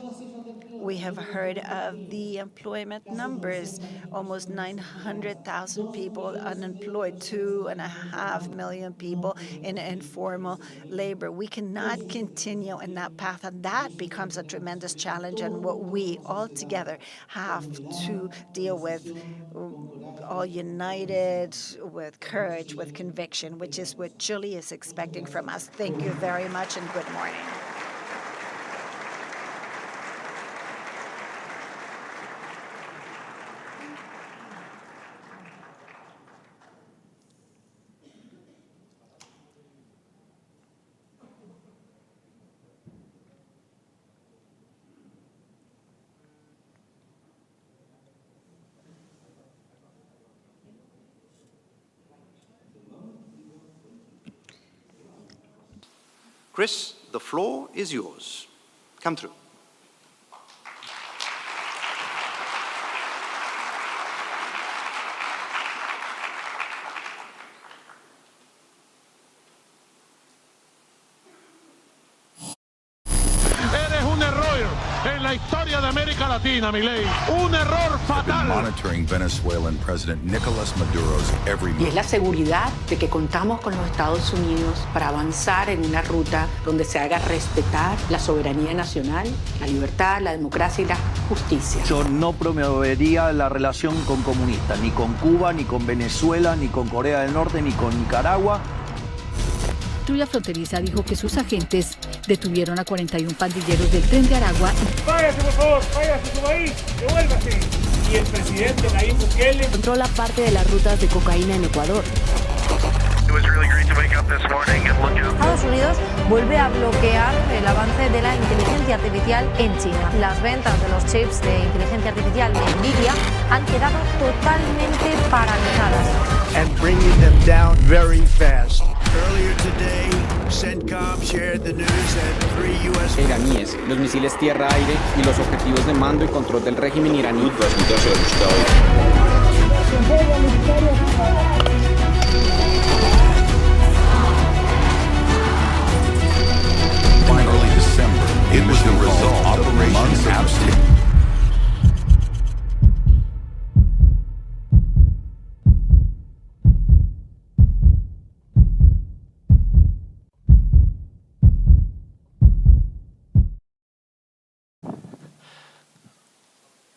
We have heard of the employment numbers, almost 900,000 people unemployed, 2.5 million people in informal labor. We cannot continue in that path, and that becomes a tremendous challenge, and what we all together have to deal with, all united, with courage, with conviction, which is what Chile is expecting from us. Thank you very much, and good morning. Chris, the floor is yours. Come through. Eres un error en la la historia de América Latina, Milei. Un error fatal. Monitoring Venezuelan President Nicolas Maduro's every Y move. es la seguridad de que contamos con los Estados Unidos para avanzar en una ruta donde se haga respetar la soberanía nacional, la libertad, la democracia y la justicia. Yo no promovería la relación con comunistas, ni con Cuba, ni con Venezuela, ni con Corea del Norte, ni con Nicaragua. Patrulla Fronteriza dijo que sus agentes detuvieron a 41 pandilleros del Tren de Aragua. Váyase, por favor, váyase a su país, devuélvase. Y el presidente Nayib Bukele Controla parte de las rutas de cocaína en Ecuador. Estados Unidos vuelve a bloquear el avance de la inteligencia artificial en China. Las ventas de los chips de inteligencia artificial de Nvidia han quedado totalmente paralizadas. And bringing them down very fast. Earlier today, CENTCOM shared the news that 3 U.S. iraníes, los misiles tierra-aire y los objetivos de mando y control del régimen iraní. In early December, it was the result of months of abstinence.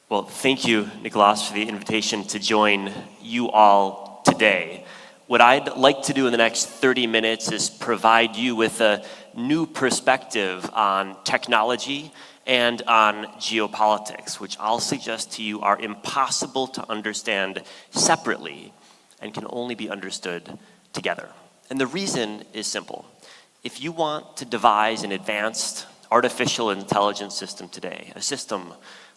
Well, thank you, Nicolas, for the invitation to join you all today. What I'd like to do in the next 30 minutes is provide you with a new perspective on technology and on geopolitics, which I'll suggest to you are impossible to understand separately and can only be understood together. And the reason is simple. If you want to devise an advanced artificial intelligence system today, a system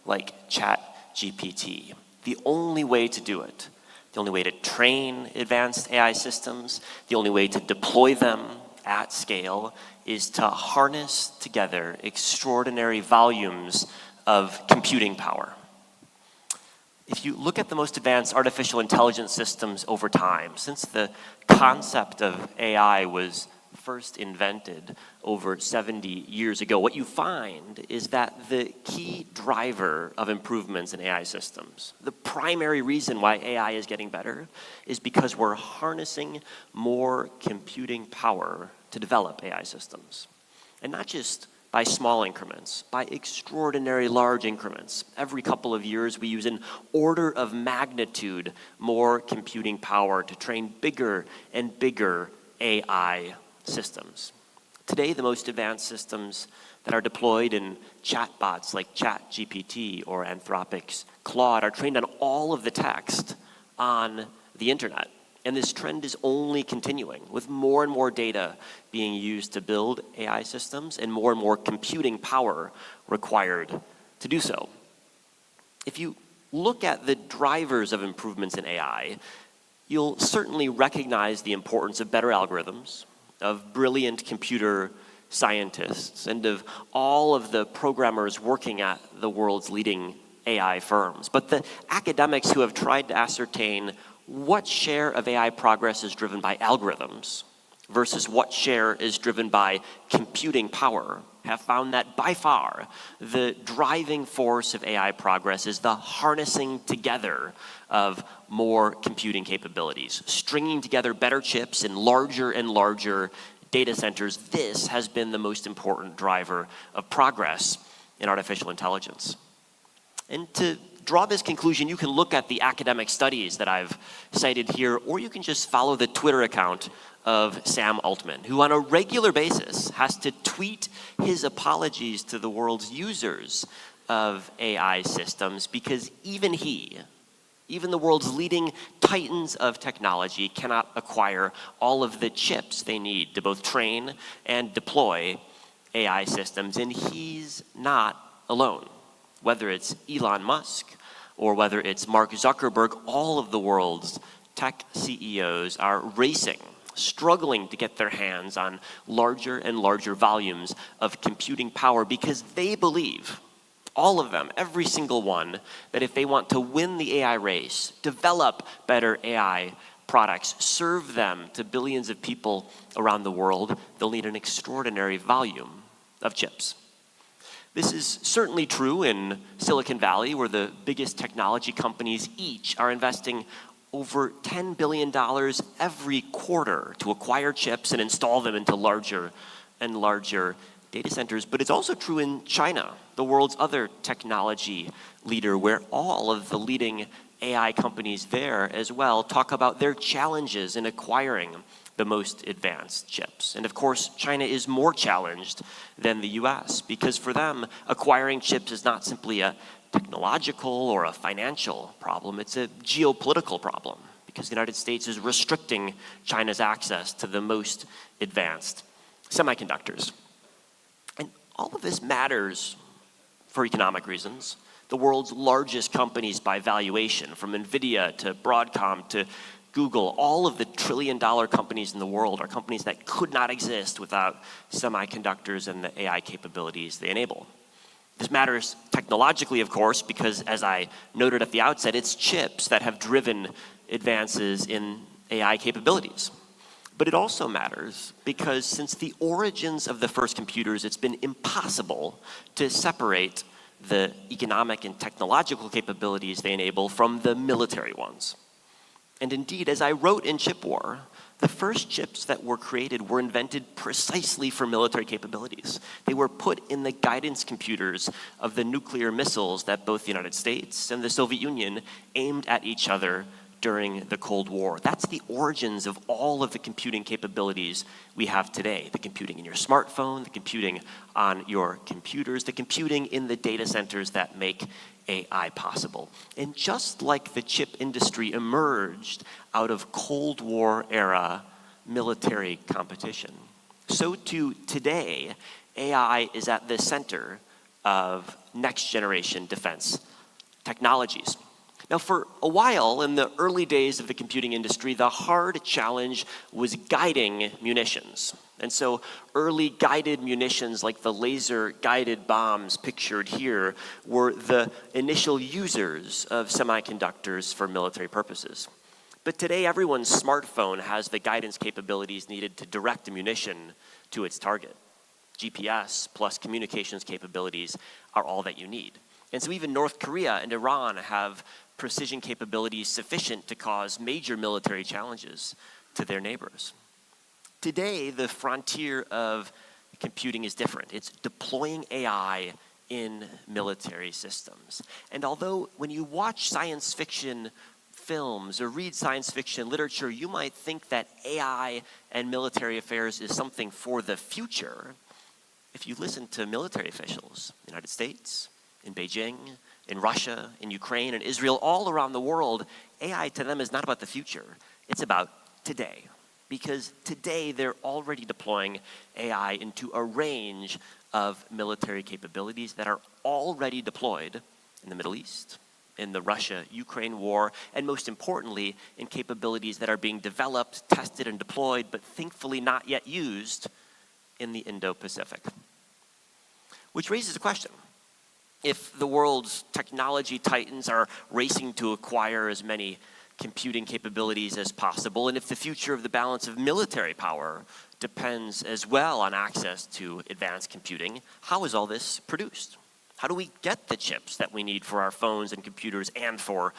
like ChatGPT, the only way to do it, the only way to train advanced AI systems, the only way to deploy them at scale is to harness together extraordinary volumes of computing power. If you look at the most advanced artificial intelligence systems over time, since the concept of AI was first invented over 70 years ago, what you find is that the key driver of improvements in AI systems, the primary reason why AI is getting better, is because we're harnessing more computing power to develop AI systems. And not just by small increments, by extraordinary large increments. Every couple of years we use an order of magnitude more computing power to train bigger and bigger AI systems. Today, the most advanced systems that are deployed in chatbots like ChatGPT or Anthropic's Claude are trained on all of the text on the internet. And this trend is only continuing, with more and more data being used to build AI systems and more computing power required to do so. If you look at the drivers of improvements in AI, you'll certainly recognize the importance of better algorithms, of brilliant computer scientists, and of all of the programmers working at the world's leading AI firms. But the academics who have tried to ascertain what share of AI progress is driven by algorithms versus what share is driven by computing power have found that by far the driving force of AI progress is the harnessing together of more computing capabilities, stringing together better chips in larger and larger data centers. This has been the most important driver of progress in artificial intelligence. And to draw this conclusion, you can look at the academic studies that I've cited here, or you can just follow the Twitter account of Sam Altman, who on a regular basis has to tweet his apologies to the world's users of AI systems because even the world's leading titans of technology cannot acquire all of the chips they need to both train and deploy AI systems, and he's not alone. Whether it's Elon Musk or whether it's Mark Zuckerberg, all of the world's tech CEOs are racing, struggling to get their hands on larger and larger volumes of computing power because they believe, all of them, every single one, that if they want to win the AI race, develop better AI products, serve them to billions of people around the world, they'll need an extraordinary volume of chips. This is certainly true in Silicon Valley, where the biggest technology companies each are investing over $10 billion every quarter to acquire chips and install them into larger and larger data centers. But it's also true in China, the world's other technology leader, where all of the leading AI companies there as well talk about their challenges in acquiring the most advanced chips. And of course, China is more challenged than the US, because for them, acquiring chips is not simply a technological or a financial problem, it's a geopolitical problem, because the United States is restricting China's access to the most advanced semiconductors. And all of this matters for economic reasons. The world's largest companies by valuation, from NVIDIA to Broadcom to Google, all of the trillion-dollar companies in the world are companies that could not exist without semiconductors and the AI capabilities they enable. This matters technologically, of course, because as I noted at the outset, it's chips that have driven advances in AI capabilities. But it also matters because since the origins of the first computers, it's been impossible to separate the economic and technological capabilities they enable from the military ones. And indeed, as I wrote in Chip War, the first chips that were created were invented precisely for military capabilities. They were put in the guidance computers of the nuclear missiles that both the United States and the Soviet Union aimed at each other during the Cold War. That's the origins of all of the computing capabilities we have today. The computing in your smartphone, the computing on your computers, the computing in the data centers that make AI possible. And just like the chip industry emerged out of Cold War era military competition, so too today, AI is at the center of next generation defense technologies. Now, for a while, in the early days of the computing industry, the hard challenge was guiding munitions. And so early guided munitions like the laser-guided bombs pictured here were the initial users of semiconductors for military purposes. But today, everyone's smartphone has the guidance capabilities needed to direct a munition to its target. GPS plus communications capabilities are all that you need. And so even North Korea and Iran have precision capabilities sufficient to cause major military challenges to their neighbors. Today, the frontier of computing is different. It's deploying AI in military systems. And although when you watch science fiction films or read science fiction literature, you might think that AI and military affairs is something for the future, if you listen to military officials in the United States, in Beijing, in Russia, in Ukraine, and Israel, all around the world, AI to them is not about the future. It's about today. Because today they're already deploying AI into a range of military capabilities that are already deployed in the Middle East, in the Russia-Ukraine war, and most importantly, in capabilities that are being developed, tested, and deployed, but thankfully not yet used in the Indo-Pacific. Which raises a question. If the world's technology titans are racing to acquire as many computing capabilities as possible, and if the future of the balance of military power depends as well on access to advanced computing, how is all this produced? How do we get the chips that we need for our phones and computers and for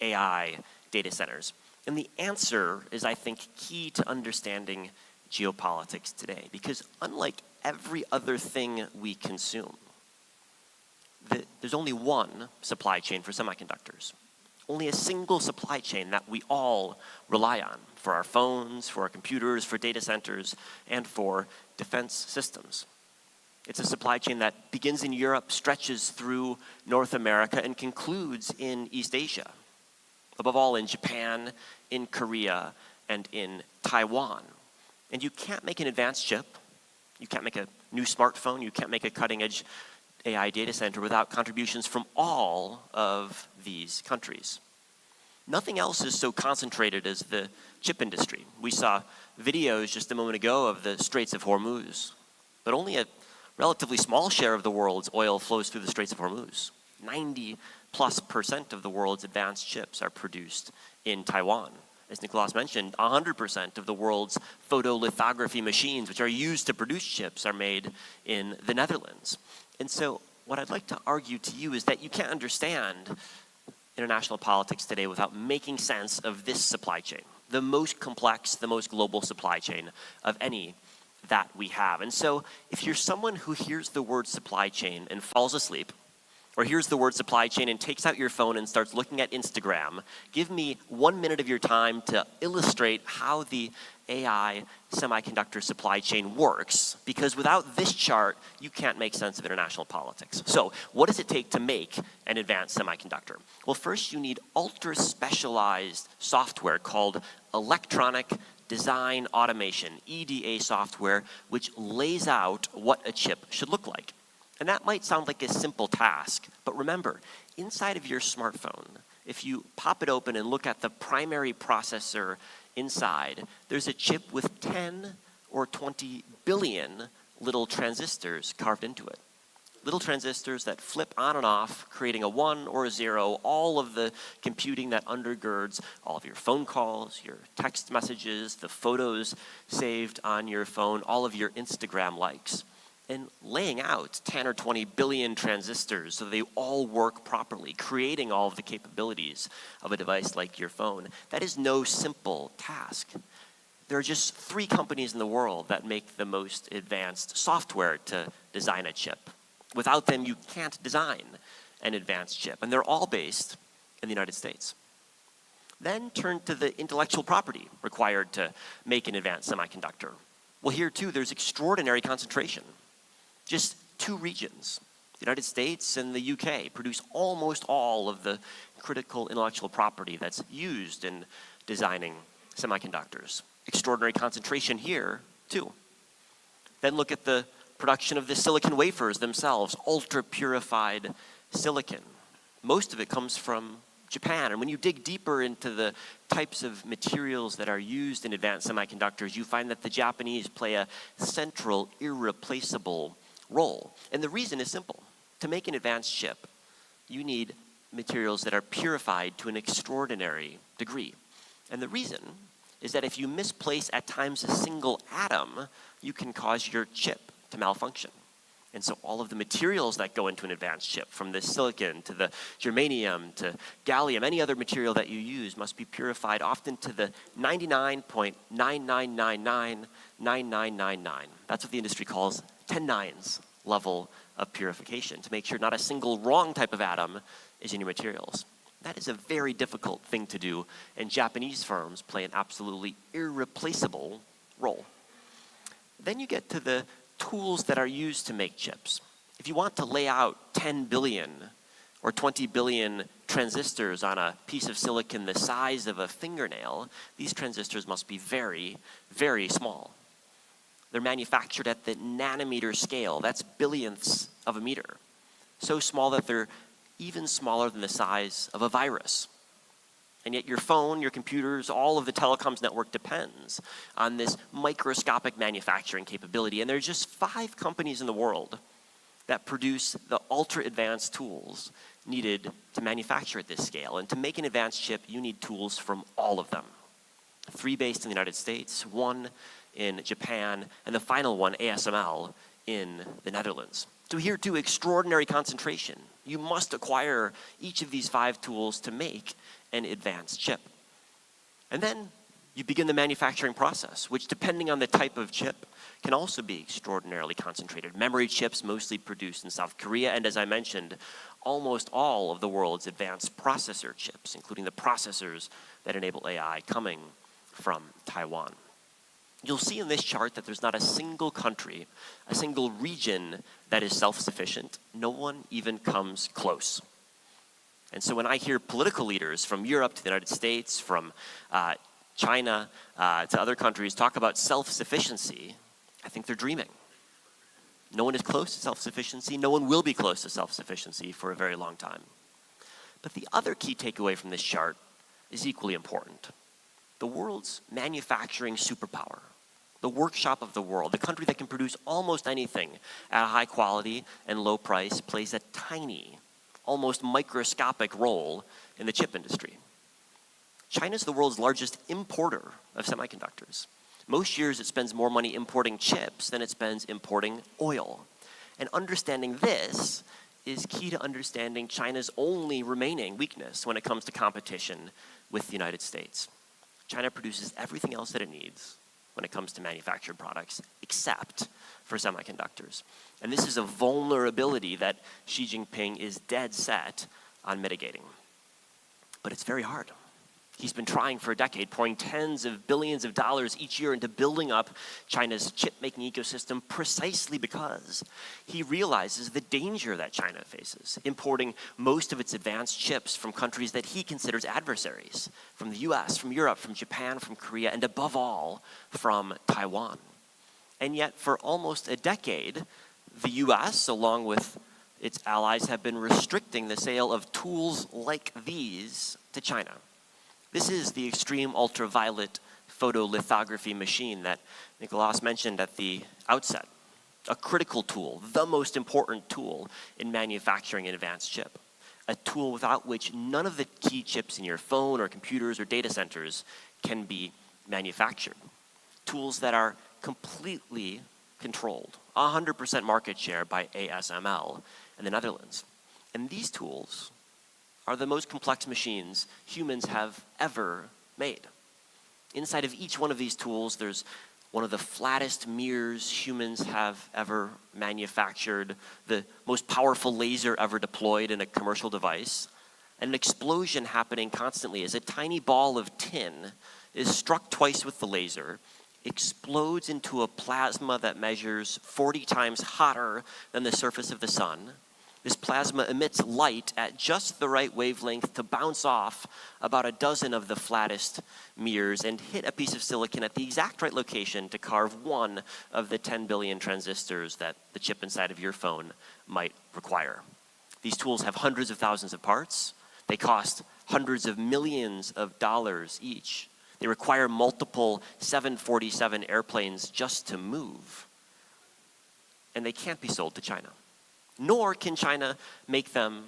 AI data centers? And the answer is, I think, key to understanding geopolitics today, because unlike every other thing we consume, there's only one supply chain for semiconductors. Only a single supply chain that we all rely on for our phones, for our computers, for data centers, and for defense systems. It's a supply chain that begins in Europe, stretches through North America, and concludes in East Asia. Above all, in Japan, in Korea, and in Taiwan. And you can't make an advanced chip, you can't make a new smartphone, you can't make a cutting-edge AI data center without contributions from all of these countries. Nothing else is so concentrated as the chip industry. We saw videos just a moment ago of the Straits of Hormuz, but only a relatively small share of the world's oil flows through the Straits of Hormuz. 90+% of the world's advanced chips are produced in Taiwan. As Nicolas mentioned, 100% of the world's photolithography machines, which are used to produce chips, are made in the Netherlands. And so what I'd like to argue to you is that you can't understand international politics today without making sense of this supply chain, the most complex, the most global supply chain of any that we have. And so if you're someone who hears the word supply chain and falls asleep, or hears the word supply chain and takes out your phone and starts looking at Instagram, give me 1 minute of your time to illustrate how the AI semiconductor supply chain works, because without this chart, you can't make sense of international politics. So what does it take to make an advanced semiconductor? Well, first you need ultra-specialized software called electronic design automation, EDA software, which lays out what a chip should look like. And that might sound like a simple task, but remember, inside of your smartphone, if you pop it open and look at the primary processor inside, there's a chip with 10 or 20 billion little transistors carved into it. Little transistors that flip on and off, creating a 1 or a 0, all of the computing that undergirds all of your phone calls, your text messages, the photos saved on your phone, all of your Instagram likes. And laying out 10 or 20 billion transistors so they all work properly, creating all of the capabilities of a device like your phone, that is no simple task. There are just 3 companies in the world that make the most advanced software to design a chip. Without them, you can't design an advanced chip, and they're all based in the United States. Then turn to the intellectual property required to make an advanced semiconductor. Well, here too, there's extraordinary concentration. Just 2 regions, the United States and the UK, produce almost all of the critical intellectual property that's used in designing semiconductors. Extraordinary concentration here, too. Then look at the production of the silicon wafers themselves, ultra-purified silicon. Most of it comes from Japan. And when you dig deeper into the types of materials that are used in advanced semiconductors, you find that the Japanese play a central, irreplaceable role. And the reason is simple. To make an advanced chip, you need materials that are purified to an extraordinary degree. And the reason is that if you misplace at times a single atom, you can cause your chip to malfunction. And so all of the materials that go into an advanced chip, from the silicon to the germanium to gallium, any other material that you use must be purified often to the 99.99999999. That's what the industry calls 10 nines level of purification, to make sure not a single wrong type of atom is in your materials. That is a very difficult thing to do, and Japanese firms play an absolutely irreplaceable role. Then you get to the tools that are used to make chips. If you want to lay out 10 billion or 20 billion transistors on a piece of silicon the size of a fingernail, these transistors must be very, very small. They're manufactured at the nanometer scale. That's billionths of a meter. So small that they're even smaller than the size of a virus. And yet your phone, your computers, all of the telecoms network depends on this microscopic manufacturing capability. And there are just 5 companies in the world that produce the ultra-advanced tools needed to manufacture at this scale. And to make an advanced chip, you need tools from all of them. 3 based in the United States, 1 in Japan, and the final one, ASML, in the Netherlands. So here too, extraordinary concentration. You must acquire each of these 5 tools to make an advanced chip. And then you begin the manufacturing process, which depending on the type of chip can also be extraordinarily concentrated. Memory chips mostly produced in South Korea, and as I mentioned, almost all of the world's advanced processor chips, including the processors that enable AI, coming from Taiwan. You'll see in this chart that there's not a single country, a single region that is self-sufficient. No one even comes close. And so when I hear political leaders from Europe to the United States, from China to other countries talk about self-sufficiency, I think they're dreaming. No one is close to self-sufficiency. No one will be close to self-sufficiency for a very long time. But the other key takeaway from this chart is equally important. The world's manufacturing superpower, the workshop of the world, the country that can produce almost anything at a high quality and low price, plays a tiny, almost microscopic role in the chip industry. China's the world's largest importer of semiconductors. Most years it spends more money importing chips than it spends importing oil. And understanding this is key to understanding China's only remaining weakness when it comes to competition with the United States. China produces everything else that it needs when it comes to manufactured products, except for semiconductors. And this is a vulnerability that Xi Jinping is dead set on mitigating. But it's very hard. He's been trying for a decade, pouring tens of billions of dollars each year into building up China's chip-making ecosystem precisely because he realizes the danger that China faces, importing most of its advanced chips from countries that he considers adversaries, from the US, from Europe, from Japan, from Korea, and above all, from Taiwan. And yet, for almost a decade, the US, along with its allies, have been restricting the sale of tools like these to China. This is the extreme ultraviolet photolithography machine that Nicolas mentioned at the outset. A critical tool, the most important tool in manufacturing an advanced chip. A tool without which none of the key chips in your phone or computers or data centers can be manufactured. Tools that are completely controlled, 100% market share by ASML in the Netherlands. And these tools are the most complex machines humans have ever made. Inside of each one of these tools, there's one of the flattest mirrors humans have ever manufactured, the most powerful laser ever deployed in a commercial device, and an explosion happening constantly as a tiny ball of tin is struck twice with the laser, explodes into a plasma that measures 40 times hotter than the surface of the sun. This plasma emits light at just the right wavelength to bounce off about a dozen of the flattest mirrors and hit a piece of silicon at the exact right location to carve one of the 10 billion transistors that the chip inside of your phone might require. These tools have hundreds of thousands of parts. They cost hundreds of millions of dollars each. They require multiple 747 airplanes just to move. And they can't be sold to China. Nor can China make them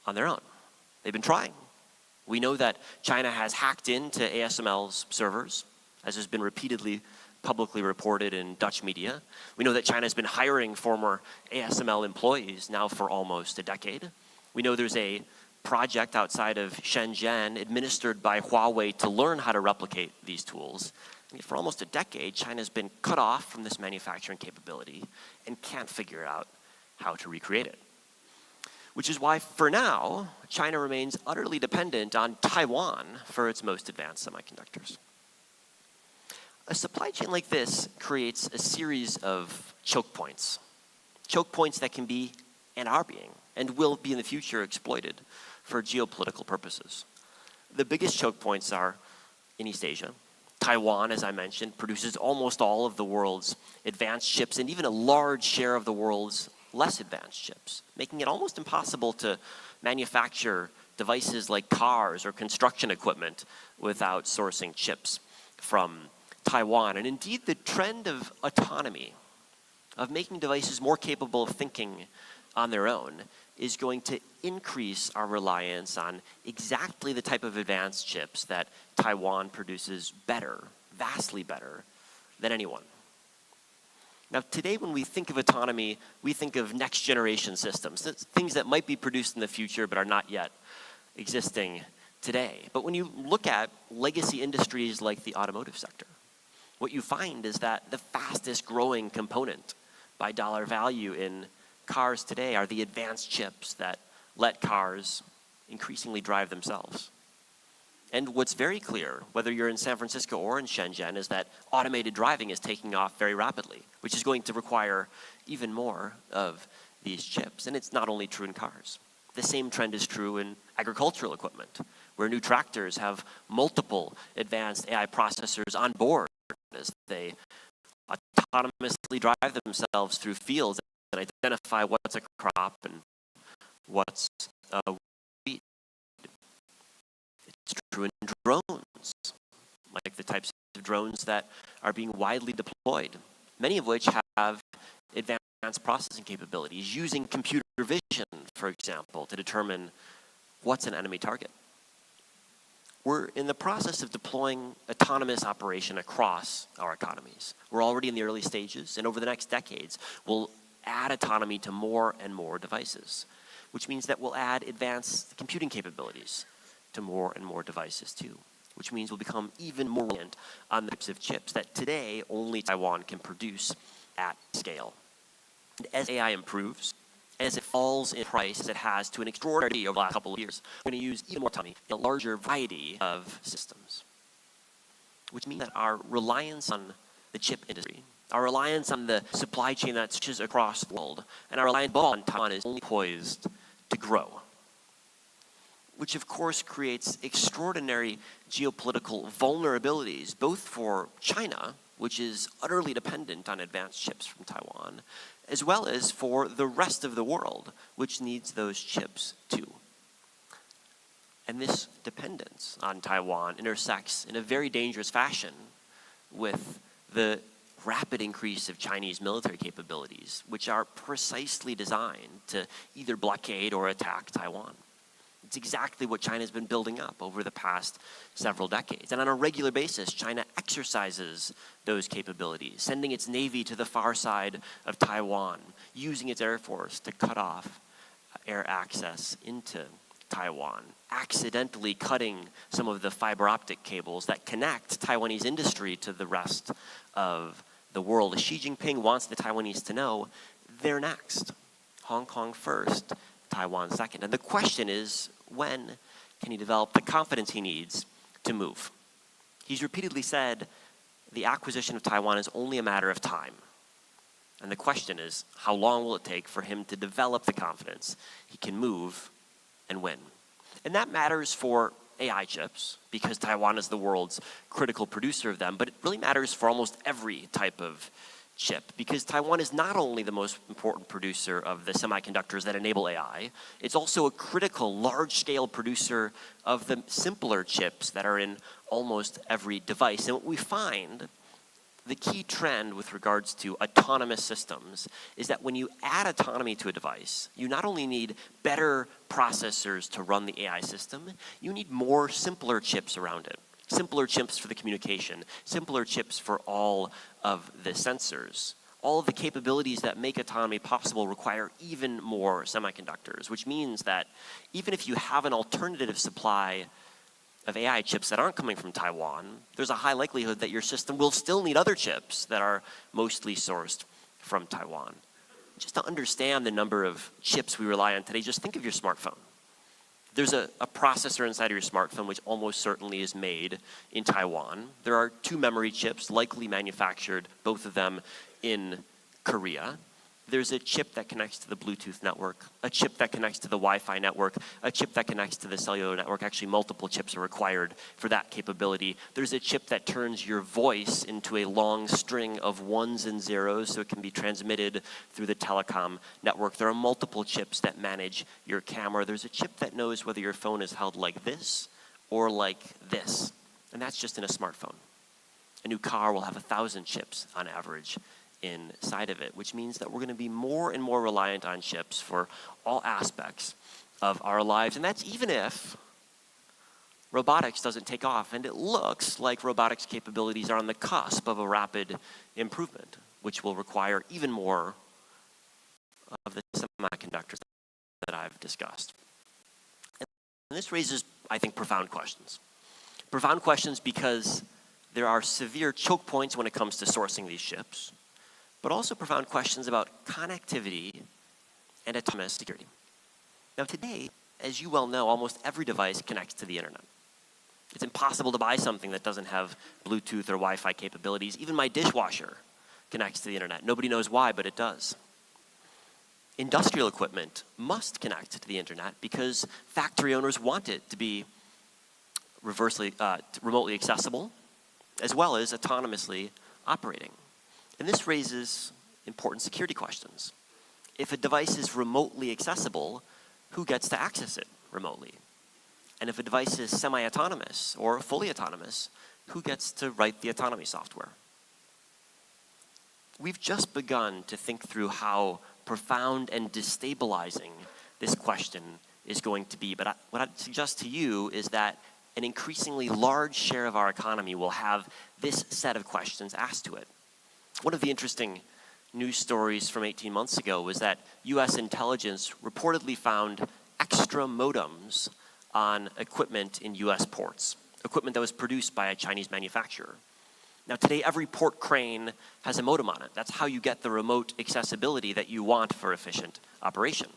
on their own. They've been trying. We know that China has hacked into ASML's servers, as has been repeatedly publicly reported in Dutch media. We know that China has been hiring former ASML employees now for almost a decade. We know there's a project outside of Shenzhen administered by Huawei to learn how to replicate these tools. And for almost a decade, China's been cut off from this manufacturing capability and can't figure out how to recreate it. Which is why, for now, China remains utterly dependent on Taiwan for its most advanced semiconductors. A supply chain like this creates a series of choke points. Choke points that can be, and are being, and will be in the future exploited for geopolitical purposes. The biggest choke points are in East Asia. Taiwan, as I mentioned, produces almost all of the world's advanced chips and even a large share of the world's less advanced chips, making it almost impossible to manufacture devices like cars or construction equipment without sourcing chips from Taiwan. And indeed, the trend of autonomy, of making devices more capable of thinking on their own, is going to increase our reliance on exactly the type of advanced chips that Taiwan produces better, vastly better, than anyone. Now, today when we think of autonomy, we think of next generation systems, things that might be produced in the future but are not yet existing today. But when you look at legacy industries like the automotive sector, what you find is that the fastest growing component by dollar value in cars today are the advanced chips that let cars increasingly drive themselves. And what's very clear, whether you're in San Francisco or in Shenzhen, is that automated driving is taking off very rapidly, which is going to require even more of these chips. And it's not only true in cars. The same trend is true in agricultural equipment, where new tractors have multiple advanced AI processors on board as they autonomously drive themselves through fields and identify what's a crop and what's a weed. It's true in drones, like the types of drones that are being widely deployed, many of which have advanced processing capabilities, using computer vision, for example, to determine what's an enemy target. We're in the process of deploying autonomous operation across our economies. We're already in the early stages, and over the next decades, we'll add autonomy to more and more devices, which means that we'll add advanced computing capabilities to more and more devices too, which means we'll become even more reliant on the types of chips that today only Taiwan can produce at scale. And as AI improves, as it falls in price as it has to an extraordinary degree over the last couple of years, we're going to use even more autonomy in a larger variety of systems, which means that our reliance on the chip industry, our reliance on the supply chain that stretches across the world, and our reliance on Taiwan is only poised to grow, which of course creates extraordinary geopolitical vulnerabilities, both for China, which is utterly dependent on advanced chips from Taiwan, as well as for the rest of the world, which needs those chips too. And this dependence on Taiwan intersects in a very dangerous fashion with the rapid increase of Chinese military capabilities, which are precisely designed to either blockade or attack Taiwan. It's exactly what China's been building up over the past several decades. And on a regular basis, China exercises those capabilities, sending its navy to the far side of Taiwan, using its air force to cut off air access into Taiwan, accidentally cutting some of the fiber optic cables that connect Taiwanese industry to the rest of the world. Xi Jinping wants the Taiwanese to know they're next. Hong Kong first, Taiwan second. And the question is, when can he develop the confidence he needs to move? He's repeatedly said the acquisition of Taiwan is only a matter of time. And the question is, how long will it take for him to develop the confidence he can move and win? And that matters for AI chips, because Taiwan is the world's critical producer of them, but it really matters for almost every type of chip, because Taiwan is not only the most important producer of the semiconductors that enable AI, it's also a critical, large-scale producer of the simpler chips that are in almost every device. And what we find, the key trend with regards to autonomous systems, is that when you add autonomy to a device, you not only need better processors to run the AI system, you need more simpler chips around it. Simpler chips for the communication, simpler chips for all of the sensors. All of the capabilities that make autonomy possible require even more semiconductors, which means that even if you have an alternative supply of AI chips that aren't coming from Taiwan, there's a high likelihood that your system will still need other chips that are mostly sourced from Taiwan. Just to understand the number of chips we rely on today, just think of your smartphone. There's a processor inside of your smartphone which almost certainly is made in Taiwan. There are 2 memory chips likely manufactured, both of them in Korea. There's a chip that connects to the Bluetooth network, a chip that connects to the Wi-Fi network, a chip that connects to the cellular network. Actually, multiple chips are required for that capability. There's a chip that turns your voice into a long string of ones and zeros so it can be transmitted through the telecom network. There are multiple chips that manage your camera. There's a chip that knows whether your phone is held like this or like this. And that's just in a smartphone. A new car will have 1,000 chips on average inside of it, which means that we're going to be more and more reliant on chips for all aspects of our lives. And that's even if robotics doesn't take off. And it looks like robotics capabilities are on the cusp of a rapid improvement, which will require even more of the semiconductors that I've discussed. And this raises, I think, profound questions. Profound questions because there are severe choke points when it comes to sourcing these chips, but also profound questions about connectivity and autonomous security. Now today, as you well know, almost every device connects to the internet. It's impossible to buy something that doesn't have Bluetooth or Wi-Fi capabilities. Even my dishwasher connects to the internet. Nobody knows why, but it does. Industrial equipment must connect to the internet because factory owners want it to be remotely accessible, as well as autonomously operating. And this raises important security questions. If a device is remotely accessible, who gets to access it remotely? And if a device is semi-autonomous or fully autonomous, who gets to write the autonomy software? We've just begun to think through how profound and destabilizing this question is going to be. But what I'd suggest to you is that an increasingly large share of our economy will have this set of questions asked to it. One of the interesting news stories from 18 months ago was that US intelligence reportedly found extra modems on equipment in US ports, equipment that was produced by a Chinese manufacturer. Now today, every port crane has a modem on it. That's how you get the remote accessibility that you want for efficient operation.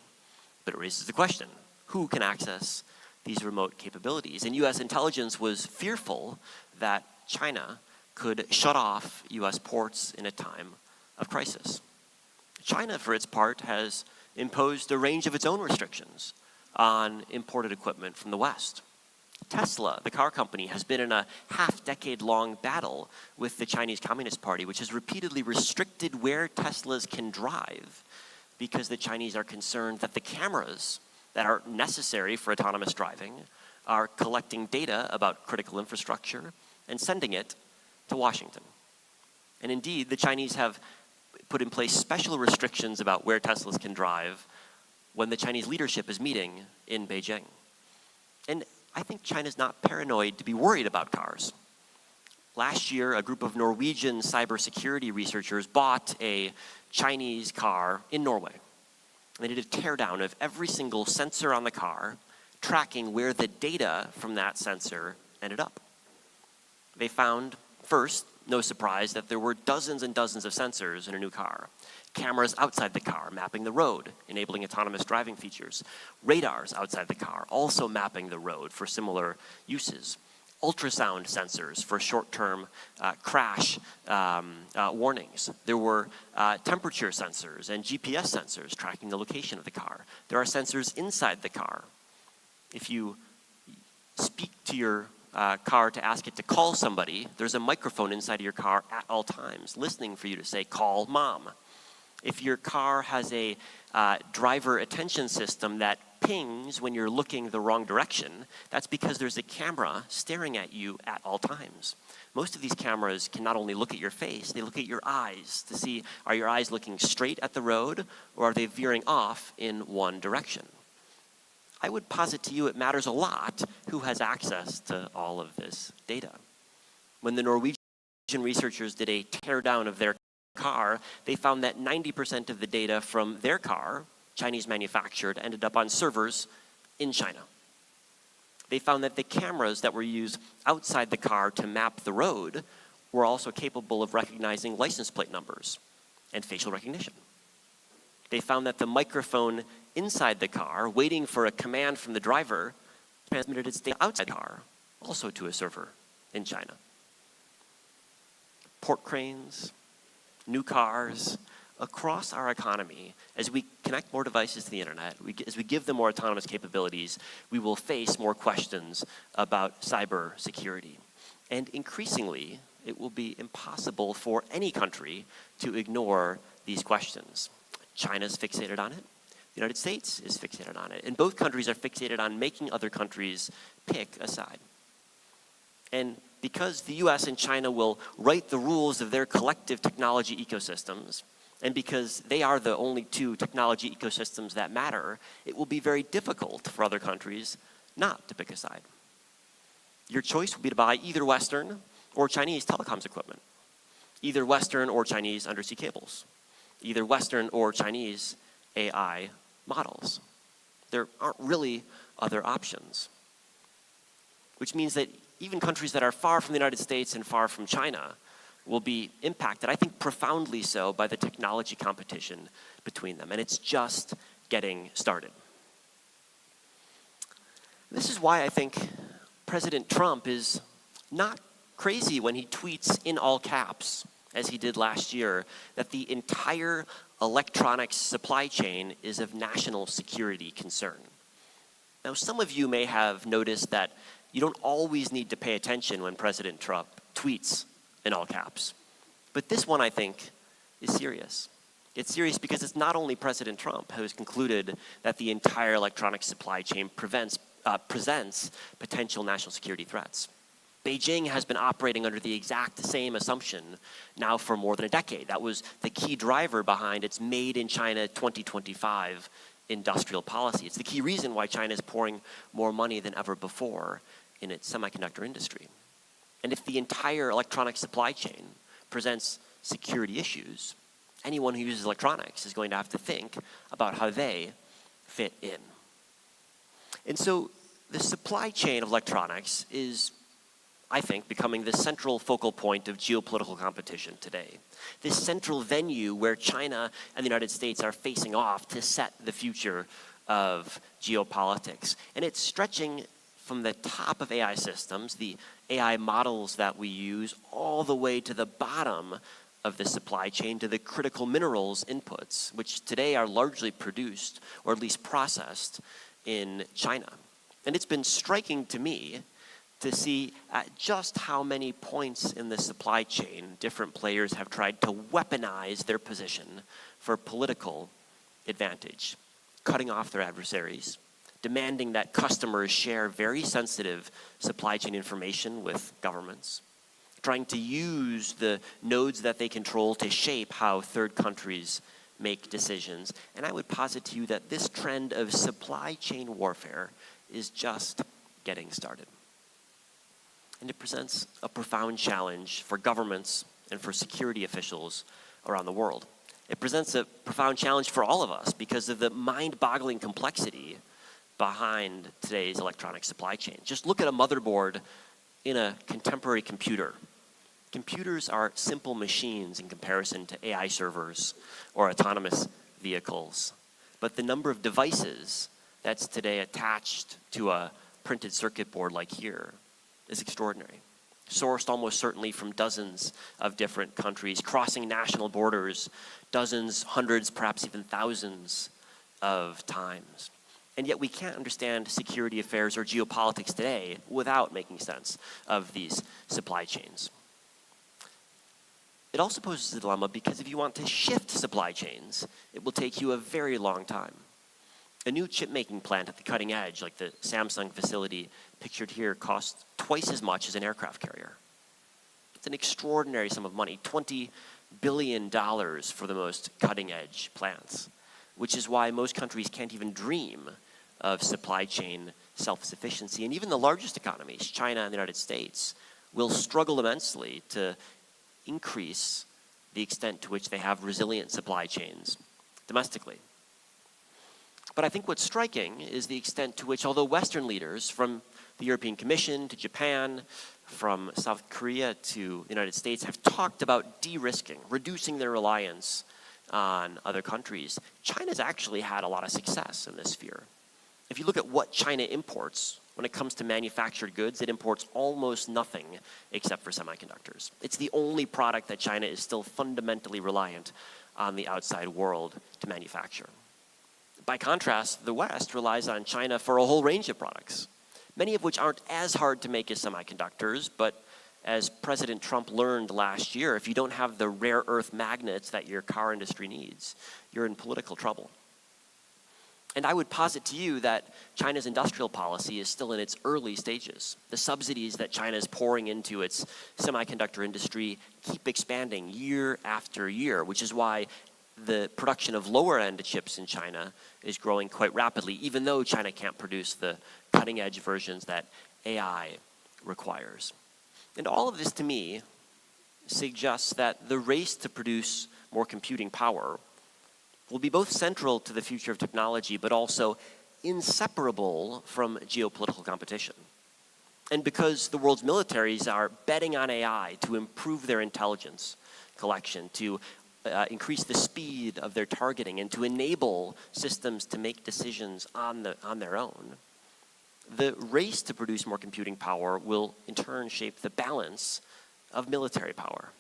But it raises the question, who can access these remote capabilities? And US intelligence was fearful that China could shut off US ports in a time of crisis. China, for its part, has imposed a range of its own restrictions on imported equipment from the West. Tesla, the car company, has been in a half-decade-long battle with the Chinese Communist Party, which has repeatedly restricted where Teslas can drive because the Chinese are concerned that the cameras that are necessary for autonomous driving are collecting data about critical infrastructure and sending it to Washington. And indeed, the Chinese have put in place special restrictions about where Teslas can drive when the Chinese leadership is meeting in Beijing. And I think China's not paranoid to be worried about cars. Last year, a group of Norwegian cybersecurity researchers bought a Chinese car in Norway. They did a teardown of every single sensor on the car, tracking where the data from that sensor ended up. They found, first, no surprise, that there were dozens and dozens of sensors in a new car. Cameras outside the car, mapping the road, enabling autonomous driving features. Radars outside the car, also mapping the road for similar uses. Ultrasound sensors for short-term crash warnings. There were temperature sensors and GPS sensors tracking the location of the car. There are sensors inside the car. If you speak to your car to ask it to call somebody, there's a microphone inside of your car at all times, listening for you to say, "Call mom." If your car has a driver attention system that pings when you're looking the wrong direction, that's because there's a camera staring at you at all times. Most of these cameras can not only look at your face, they look at your eyes to see, are your eyes looking straight at the road or are they veering off in one direction? I would posit to you it matters a lot who has access to all of this data. When the Norwegian researchers did a teardown of their car, they found that 90% of the data from their car, Chinese manufactured, ended up on servers in China. They found that the cameras that were used outside the car to map the road were also capable of recognizing license plate numbers and facial recognition. They found that the microphone inside the car, waiting for a command from the driver, transmitted its data outside the car, also to a server in China. Port cranes, new cars, across our economy, as we connect more devices to the internet, as we give them more autonomous capabilities, we will face more questions about cyber security. And increasingly, it will be impossible for any country to ignore these questions. China's fixated on it. The United States is fixated on it. And both countries are fixated on making other countries pick a side. And because the US and China will write the rules of their collective technology ecosystems, and because they are the only two technology ecosystems that matter, it will be very difficult for other countries not to pick a side. Your choice will be to buy either Western or Chinese telecoms equipment, either Western or Chinese undersea cables, either Western or Chinese AI models. There aren't really other options, which means that even countries that are far from the United States and far from China will be impacted, I think profoundly so, by the technology competition between them. And it's just getting started. This is why I think President Trump is not crazy when he tweets in all caps, as he did last year, that the entire electronics supply chain is of national security concern. Now, some of you may have noticed that you don't always need to pay attention when President Trump tweets in all caps. But this one, I think, is serious. It's serious because it's not only President Trump who has concluded that the entire electronic supply chain presents potential national security threats. Beijing has been operating under the exact same assumption now for more than a decade. That was the key driver behind its Made in China 2025 industrial policy. It's the key reason why China is pouring more money than ever before in its semiconductor industry. And if the entire electronic supply chain presents security issues, anyone who uses electronics is going to have to think about how they fit in. And so the supply chain of electronics is, I think, becoming the central focal point of geopolitical competition today. This central venue where China and the United States are facing off to set the future of geopolitics. And it's stretching from the top of AI systems, the AI models that we use, all the way to the bottom of the supply chain, to the critical minerals inputs, which today are largely produced or at least processed in China. And it's been striking to me to see at just how many points in the supply chain different players have tried to weaponize their position for political advantage, cutting off their adversaries, demanding that customers share very sensitive supply chain information with governments, trying to use the nodes that they control to shape how third countries make decisions. And I would posit to you that this trend of supply chain warfare is just getting started. And it presents a profound challenge for governments and for security officials around the world. It presents a profound challenge for all of us because of the mind-boggling complexity behind today's electronic supply chain. Just look at a motherboard in a contemporary computer. Computers are simple machines in comparison to AI servers or autonomous vehicles. But the number of devices that's today attached to a printed circuit board like here is extraordinary. Sourced almost certainly from dozens of different countries, crossing national borders, dozens, hundreds, perhaps even thousands of times. And yet we can't understand security affairs or geopolitics today without making sense of these supply chains. It also poses a dilemma because if you want to shift supply chains, it will take you a very long time. A new chip-making plant at the cutting edge, like the Samsung facility pictured here, costs twice as much as an aircraft carrier. It's an extraordinary sum of money, $20 billion for the most cutting-edge plants, which is why most countries can't even dream of supply chain self-sufficiency. And even the largest economies, China and the United States, will struggle immensely to increase the extent to which they have resilient supply chains domestically. But I think what's striking is the extent to which, although Western leaders, from the European Commission to Japan, from South Korea to the United States, have talked about de-risking, reducing their reliance on other countries, China's actually had a lot of success in this sphere. If you look at what China imports, when it comes to manufactured goods, it imports almost nothing except for semiconductors. It's the only product that China is still fundamentally reliant on the outside world to manufacture. By contrast, the West relies on China for a whole range of products, many of which aren't as hard to make as semiconductors, but as President Trump learned last year, if you don't have the rare earth magnets that your car industry needs, you're in political trouble. And I would posit to you that China's industrial policy is still in its early stages. The subsidies that China is pouring into its semiconductor industry keep expanding year after year, which is why the production of lower-end chips in China is growing quite rapidly, even though China can't produce the cutting-edge versions that AI requires. And all of this, to me, suggests that the race to produce more computing power will be both central to the future of technology, but also inseparable from geopolitical competition. And because the world's militaries are betting on AI to improve their intelligence collection, to increase the speed of their targeting, and to enable systems to make decisions on their own, the race to produce more computing power will in turn shape the balance of military power.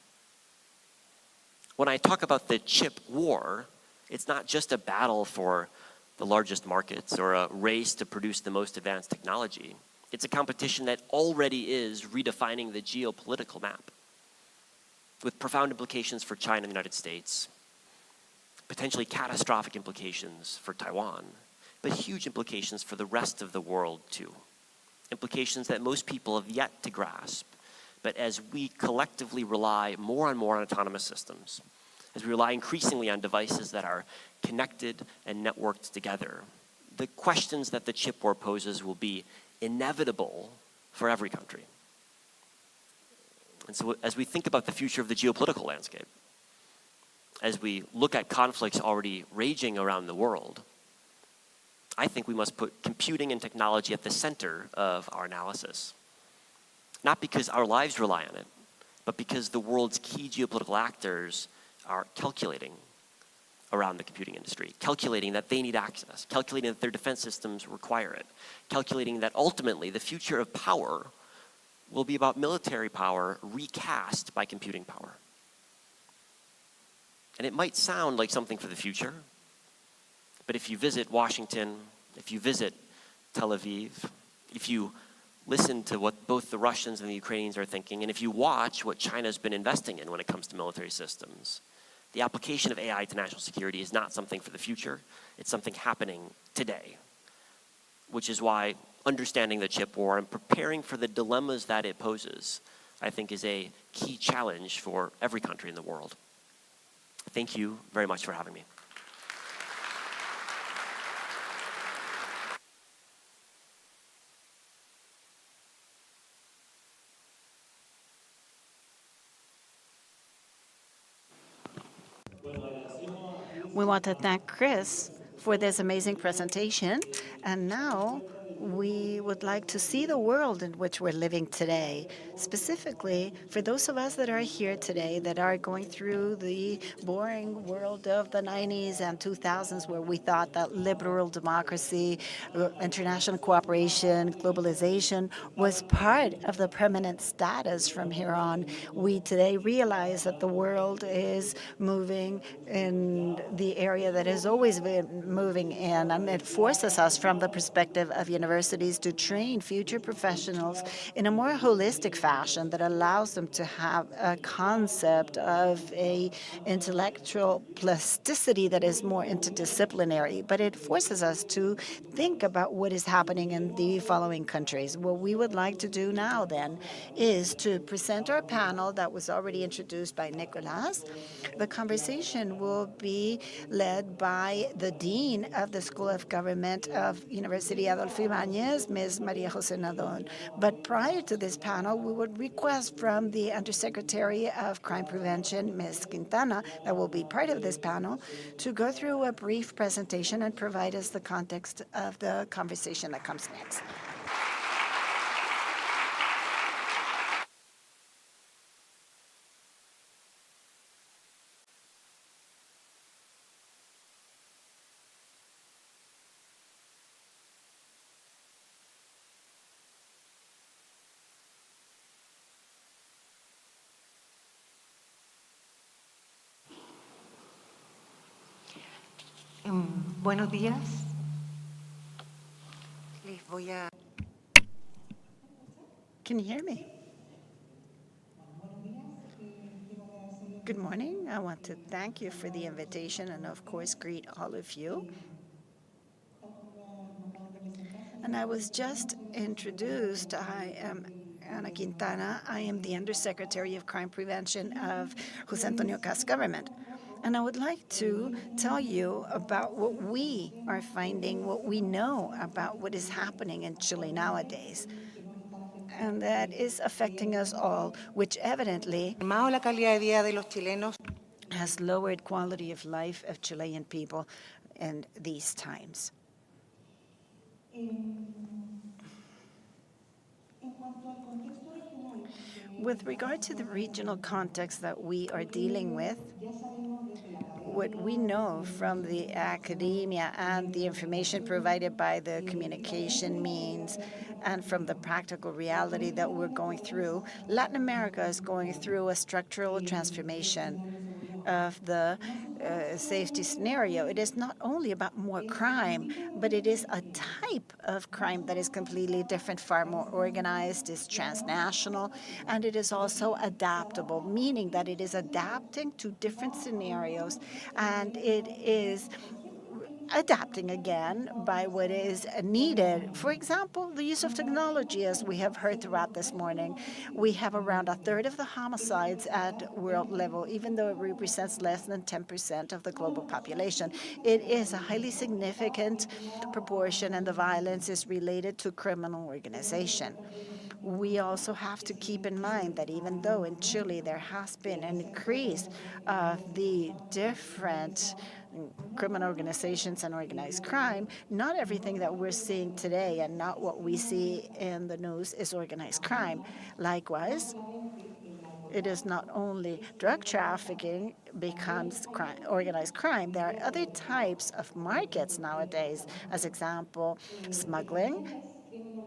When I talk about the chip war, it's not just a battle for the largest markets or a race to produce the most advanced technology. It's a competition that already is redefining the geopolitical map, with profound implications for China and the United States, potentially catastrophic implications for Taiwan, but huge implications for the rest of the world too. Implications that most people have yet to grasp, but as we collectively rely more and more on autonomous systems, as we rely increasingly on devices that are connected and networked together, the questions that the chip war poses will be inevitable for every country. And so as we think about the future of the geopolitical landscape, as we look at conflicts already raging around the world, I think we must put computing and technology at the center of our analysis. Not because our lives rely on it, but because the world's key geopolitical actors are calculating around the computing industry, calculating that they need access, calculating that their defense systems require it, calculating that ultimately the future of power will be about military power recast by computing power. And it might sound like something for the future, but if you visit Washington, if you visit Tel Aviv, if you listen to what both the Russians and the Ukrainians are thinking, and if you watch what China's been investing in when it comes to military systems, the application of AI to national security is not something for the future, it's something happening today, which is why understanding the chip war and preparing for the dilemmas that it poses, I think is a key challenge for every country in the world. Thank you very much for having me. We want to thank Chris for this amazing presentation. And now we would like to see the world in which we're living today. Specifically, for those of us that are here today that are going through the boring world of the 90s and 2000s, where we thought that liberal democracy, international cooperation, globalization was part of the permanent status from here on. We today realize that the world is moving in the area that has always been moving in, and it forces us from the perspective of universities to train future professionals in a more holistic fashion that allows them to have a concept of a intellectual plasticity that is more interdisciplinary. But it forces us to think about what is happening in the following countries. What we would like to do now then is to present our panel that was already introduced by Nicolas. The conversation will be led by the Dean of the School of Government of University Adolfo Ibáñez, Ms. Maria José Nadón. But prior to this panel, we would request from the Undersecretary of Crime Prevention, Ms. Quintana, that will be part of this panel, to go through a brief presentation and provide us the context of the conversation that comes next. Buenos días. Les voy a... Can you hear me? Good morning. I want to thank you for the invitation and, of course, greet all of you. And I was just introduced. I am Ana Quintana. I am the Undersecretary of Crime Prevention of José Antonio Cast's government. And I would like to tell you about what we are finding, what we know about what is happening in Chile nowadays. And that is affecting us all, which evidently has lowered quality of life of Chilean people in these times. With regard to the regional context that we are dealing with, what we know from the academia and the information provided by the communication means and from the practical reality that we're going through, Latin America is going through a structural transformation of the safety scenario. It is not only about more crime, but it is a type of crime that is completely different, far more organized, is transnational, and it is also adaptable, meaning that it is adapting to different scenarios, and it is adapting again by what is needed. For example, the use of technology, as we have heard throughout this morning. We have around a third of the homicides at world level, even though it represents less than 10% of the global population. It is a highly significant proportion, and the violence is related to criminal organization. We also have to keep in mind that even though in Chile there has been an increase of the different criminal organizations and organized crime, not everything that we're seeing today and not what we see in the news is organized crime. Likewise, it is not only drug trafficking becomes crime, organized crime. There are other types of markets nowadays. As example, smuggling,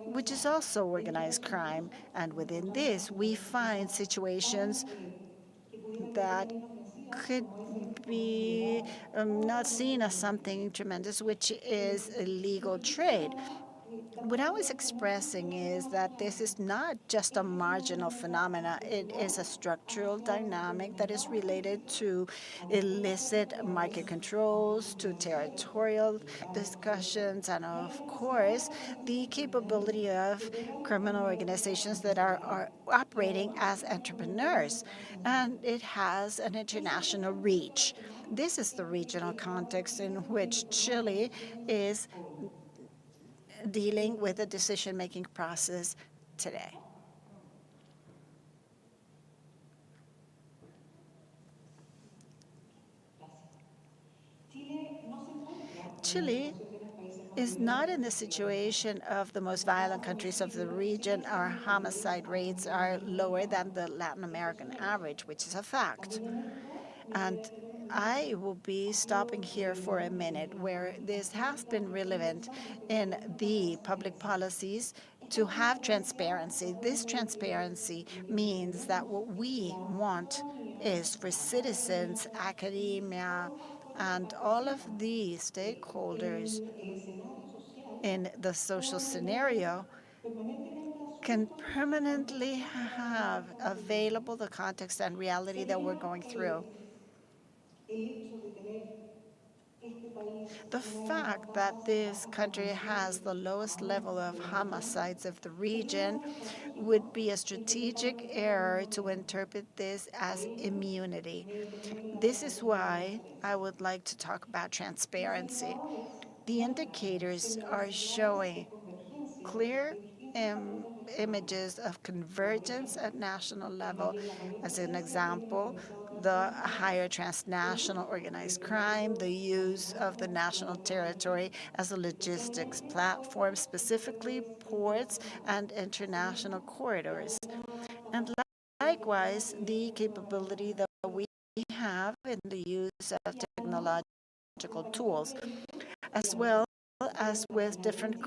which is also organized crime. And within this, we find situations that could be not seen as something tremendous, which is illegal trade. What I was expressing is that this is not just a marginal phenomena. It is a structural dynamic that is related to illicit market controls, to territorial discussions, and of course, the capability of criminal organizations that are operating as entrepreneurs. And it has an international reach. This is the regional context in which Chile is dealing with the decision-making process today. Chile is not in the situation of the most violent countries of the region. Our homicide rates are lower than the Latin American average, which is a fact. And I will be stopping here for a minute, where this has been relevant in the public policies to have transparency. This transparency means that what we want is for citizens, academia, and all of the stakeholders in the social scenario can permanently have available the context and reality that we're going through. The fact that this country has the lowest level of homicides of the region would be a strategic error to interpret this as immunity. This is why I would like to talk about transparency. The indicators are showing clear images of convergence at national level. As an example, the higher transnational organized crime, the use of the national territory as a logistics platform, specifically ports and international corridors. And likewise, the capability that we have in the use of technological tools, as well as with different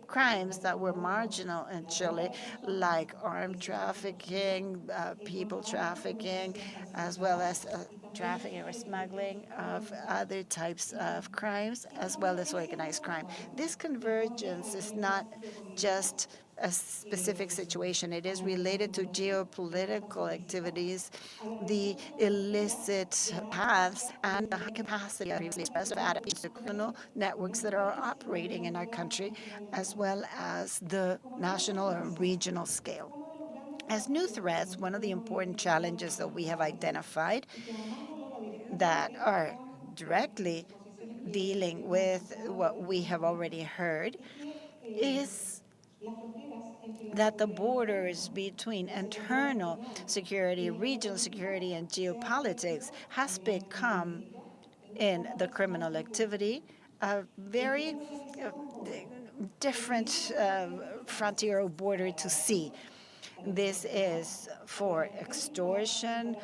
crimes that were marginal in Chile, like armed trafficking, people trafficking, as well as trafficking or smuggling of other types of crimes, as well as organized crime. This convergence is not just a specific situation. It is related to geopolitical activities, the illicit paths, and the high capacity of adaptation to criminal networks that are operating in our country, as well as the national or regional scale. As new threats, one of the important challenges that we have identified that are directly dealing with what we have already heard is that the borders between internal security, regional security, and geopolitics has become, in the criminal activity, a very different frontier or border to see. This is for extortion,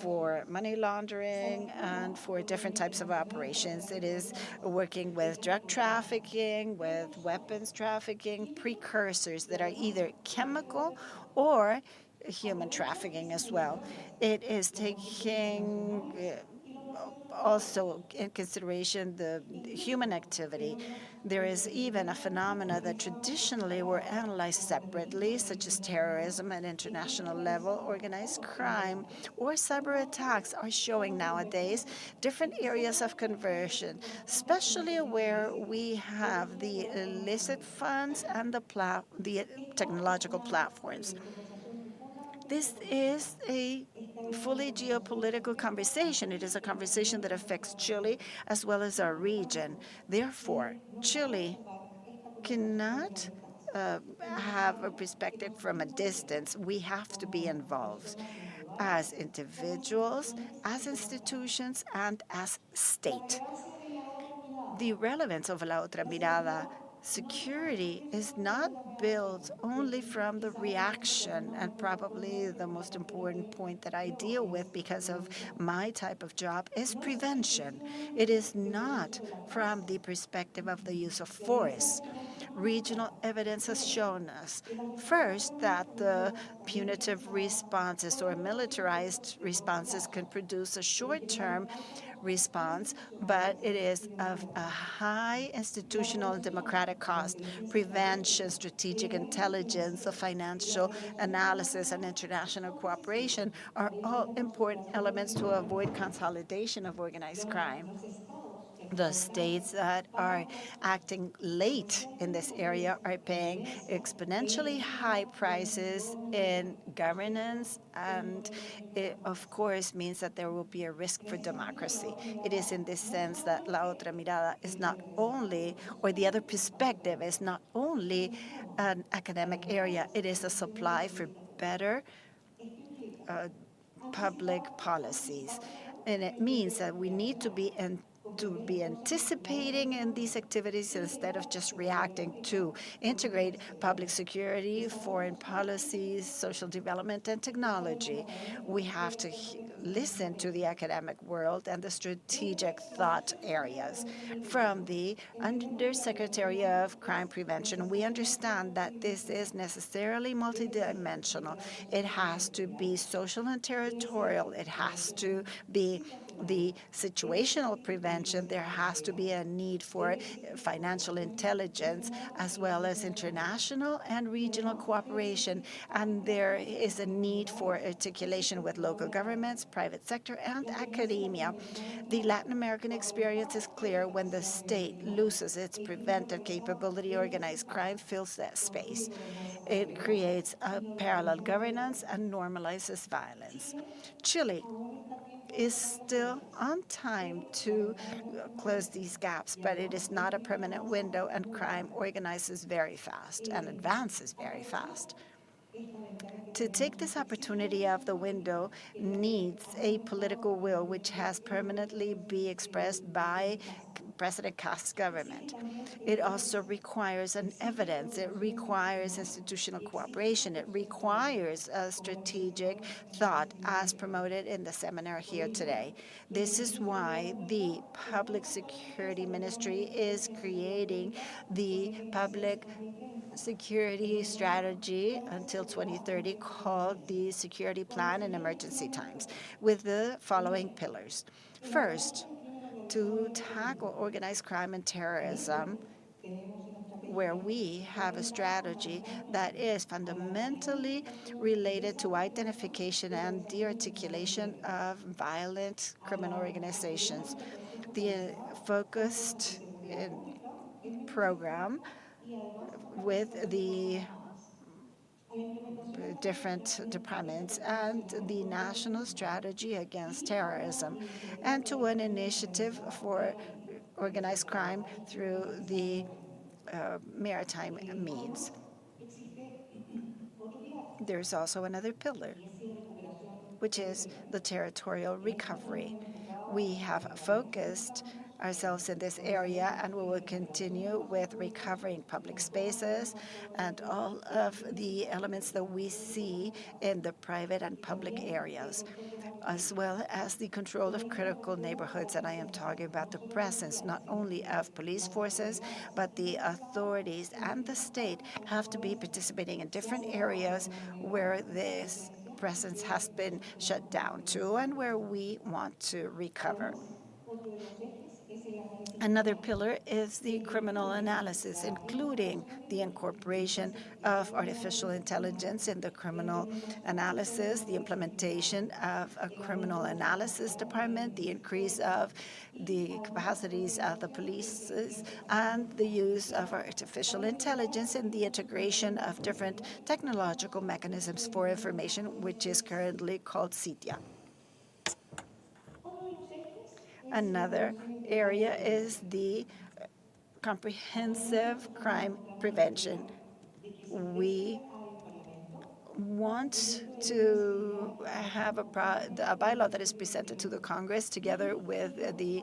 for money laundering, and for different types of operations. It is working with drug trafficking, with weapons trafficking, precursors that are either chemical or human trafficking as well. It is taking also in consideration the human activity. There is even a phenomena that traditionally were analyzed separately, such as terrorism at international level, organized crime, or cyber attacks are showing nowadays different areas of conversion, especially where we have the illicit funds and the technological platforms. This is a fully geopolitical conversation. It is a conversation that affects Chile as well as our region. Therefore, Chile cannot have a perspective from a distance. We have to be involved as individuals, as institutions, and as state. The relevance of La Otra Mirada security is not built only from the reaction, and probably the most important point that I deal with because of my type of job is prevention. It is not from the perspective of the use of force. Regional evidence has shown us, first, that the punitive responses or militarized responses can produce a short-term response, but it is of a high institutional and democratic cost. Prevention, strategic intelligence, the financial analysis, and international cooperation are all important elements to avoid consolidation of organized crime. The states that are acting late in this area are paying exponentially high prices in governance, and it, of course, means that there will be a risk for democracy. It is in this sense that La Otra Mirada is not only, or the other perspective is not only an academic area, it is a supply for better public policies. And it means that we need to be anticipating in these activities instead of just reacting, to integrate public security, foreign policies, social development, and technology. We have to listen to the academic world and the strategic thought areas. From the Undersecretary of Crime Prevention, we understand that this is necessarily multidimensional. It has to be social and territorial. It has to be the situational prevention. There has to be a need for financial intelligence as well as international and regional cooperation. And there is a need for articulation with local governments, private sector, and academia. The Latin American experience is clear: when the state loses its preventive capability, organized crime fills that space. It creates a parallel governance and normalizes violence. Chile is still on time to close these gaps, but it is not a permanent window, and crime organizes very fast and advances very fast. To take this opportunity of the window needs a political will which has permanently be expressed by President Kast's government. It also requires an evidence. It requires institutional cooperation. It requires a strategic thought as promoted in the seminar here today. This is why the Public Security Ministry is creating the Public Security Strategy until 2030, called the Security Plan in Emergency Times, with the following pillars. First, to tackle organized crime and terrorism, where we have a strategy that is fundamentally related to identification and de-articulation of violent criminal organizations. The focused program with the different departments and the national strategy against terrorism, and to an initiative for organized crime through the maritime means. There's also another pillar, which is the territorial recovery. We have focused ourselves in this area, and we will continue with recovering public spaces and all of the elements that we see in the private and public areas, as well as the control of critical neighborhoods. And I am talking about the presence not only of police forces, but the authorities and the state have to be participating in different areas where this presence has been shut down to and where we want to recover. Another pillar is the criminal analysis, including the incorporation of artificial intelligence in the criminal analysis, the implementation of a criminal analysis department, the increase of the capacities of the police, and the use of artificial intelligence in the integration of different technological mechanisms for information, which is currently called CITIA. Another area is the comprehensive crime prevention. we want to have a bylaw that is presented to the Congress together with the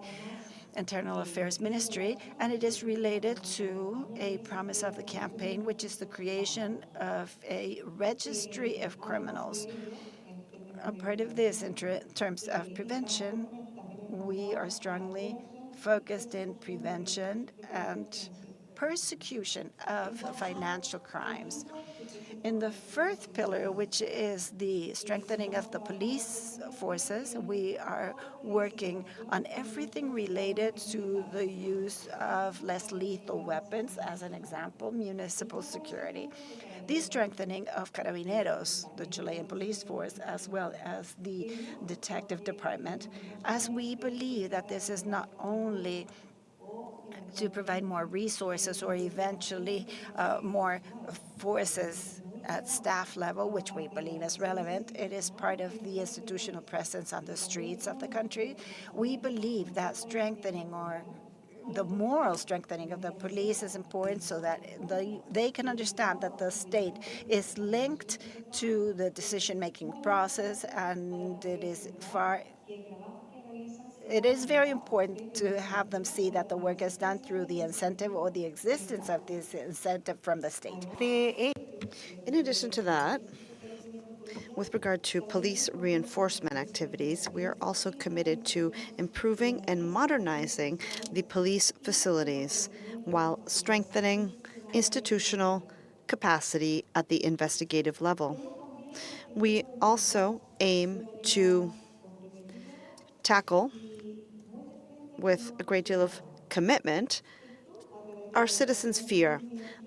Internal Affairs Ministry, and it is related to a promise of the campaign, which is the creation of a registry of criminals. A part of this, in terms of prevention, we are strongly focused in prevention and persecution of financial crimes. In the first pillar, which is the strengthening of the police forces, we are working on everything related to the use of less lethal weapons, as an example, municipal security. The strengthening of Carabineros, the Chilean police force, as well as the detective department, as we believe that this is not only to provide more resources or eventually more forces at staff level, which we believe is relevant. It is part of the institutional presence on the streets of the country. We believe that strengthening or the moral strengthening of the police is important so that they can understand that the state is linked to the decision-making process, and it is very important to have them see that the work is done through the incentive or the existence of this incentive from the state. In addition to that, with regard to police reinforcement activities, we are also committed to improving and modernizing the police facilities while strengthening institutional capacity at the investigative level. We also aim to tackle, with a great deal of commitment, our citizens' fear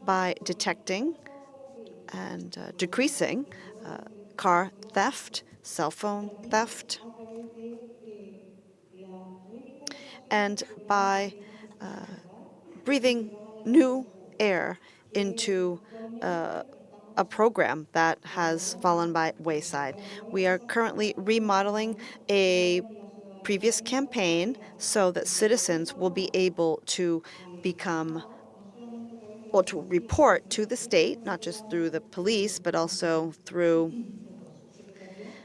by detecting and decreasing car theft, cell phone theft, and by breathing new air into a program that has fallen by wayside. We are currently remodeling a previous campaign so that citizens will be able to to report to the state, not just through the police, but also through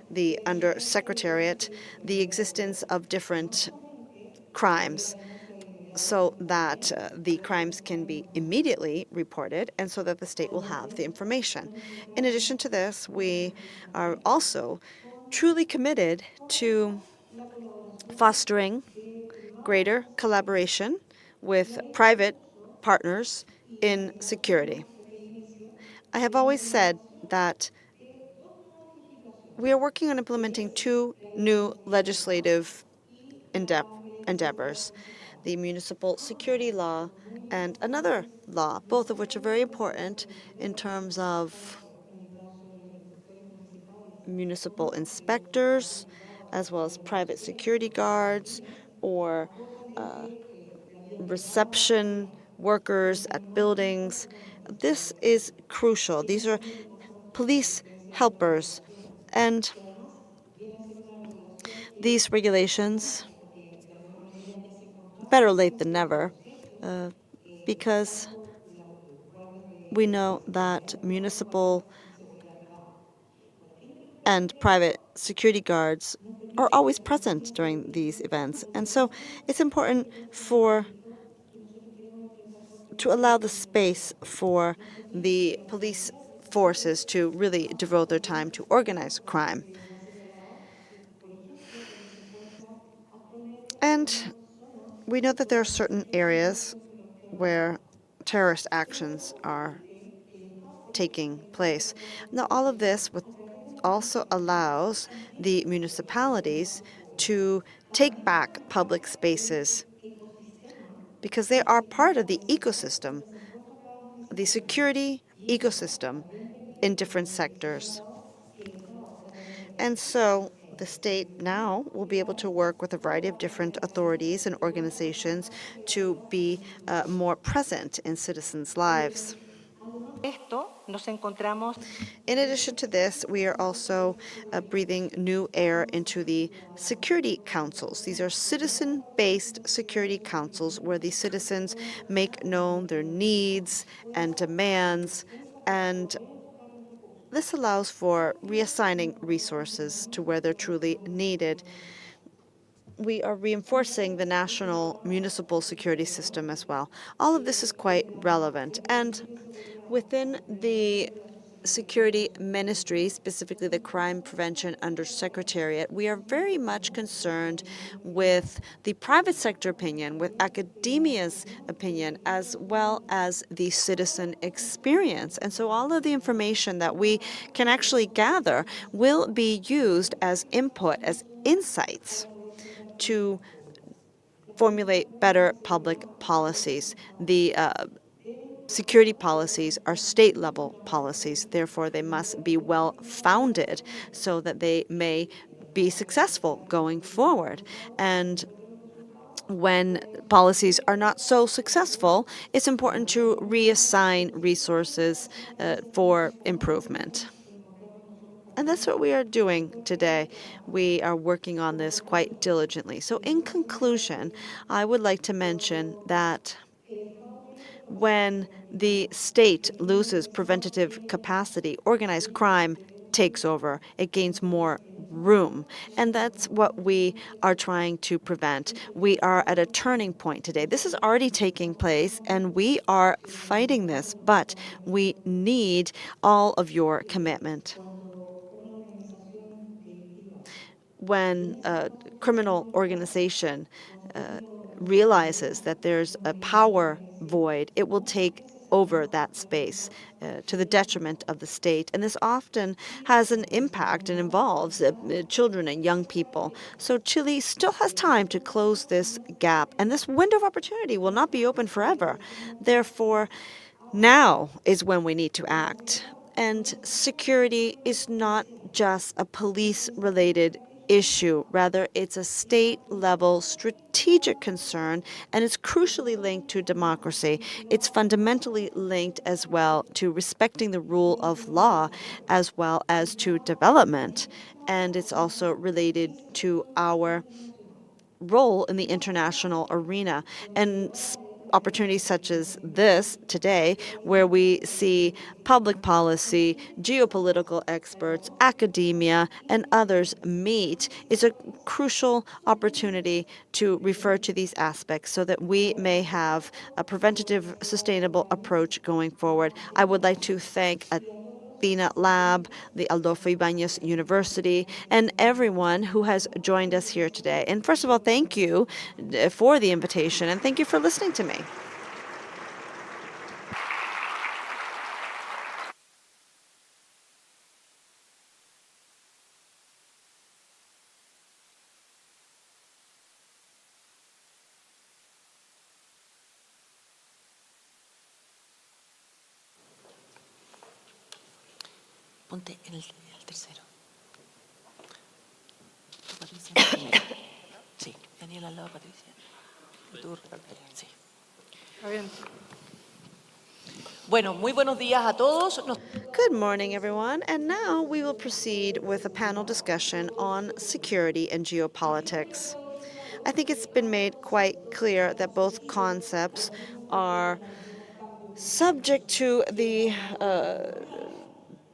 the Undersecretariat, the existence of different crimes so that the crimes can be immediately reported and so that the state will have the information. In addition to this, we are also truly committed to fostering greater collaboration with private partners in security. I have always said that we are working on implementing two new legislative endeavors, the municipal security law and another law, both of which are very important in terms of municipal inspectors, as well as private security guards or reception workers at buildings. This is crucial. These are police helpers, and these regulations, better late than never, because we know that municipal and private security guards are always present during these events. And so it's important to allow the space for the police forces to really devote their time to organized crime. And we know that there are certain areas where terrorist actions are taking place. Now, all of this also allows the municipalities to take back public spaces because they are part of the ecosystem, the security ecosystem in different sectors. And so the state now will be able to work with a variety of different authorities and organizations to be more present in citizens' lives. In addition to this, we are also breathing new air into the security councils. These are citizen-based security councils where the citizens make known their needs and demands And this allows for reassigning resources to where they're truly needed. We are reinforcing the national municipal security system as well. All of this is quite relevant. And within the security ministry, specifically the crime prevention undersecretariat, we are very much concerned with the private sector opinion, with academia's opinion, as well as the citizen experience. And so all of the information that we can actually gather will be used as input, as insights to formulate better public policies. The security policies are state-level policies. Therefore, they must be well-founded so that they may be successful going forward. And when policies are not so successful, it's important to reassign resources for improvement. And that's what we are doing today. We are working on this quite diligently. So in conclusion, I would like to mention that when the state loses preventative capacity, organized crime takes over. It gains more room. And that's what we are trying to prevent. We are at a turning point today. This is already taking place, and we are fighting this, but we need all of your commitment. When a criminal organization realizes that there's a power void, it will take over that space to the detriment of the state. And this often has an impact and involves children and young people. So Chile still has time to close this gap, and this window of opportunity will not be open forever. Therefore, now is when we need to act. And security is not just a police-related issue. Rather, it's a state-level strategic concern, and it's crucially linked to democracy. It's fundamentally linked as well to respecting the rule of law, as well as to development. And it's also related to our role in the international arena. And opportunities such as this today, where we see public policy, geopolitical experts, academia, and others meet, is a crucial opportunity to refer to these aspects so that we may have a preventative, sustainable approach going forward. I would like to thank Athena Lab, the Adolfo Ibáñez University, and everyone who has joined us here today. And first of all, thank you for the invitation, and thank you for listening to me. Ponte en el tercero. Tú, Patricia, primero. Sí, Daniel al lado de Patricia. Y tú, sí. Está bien. Bueno, muy buenos días a todos. Good morning, everyone. And now we will proceed with a panel discussion on security and geopolitics. I think it's been made quite clear that both concepts are subject to the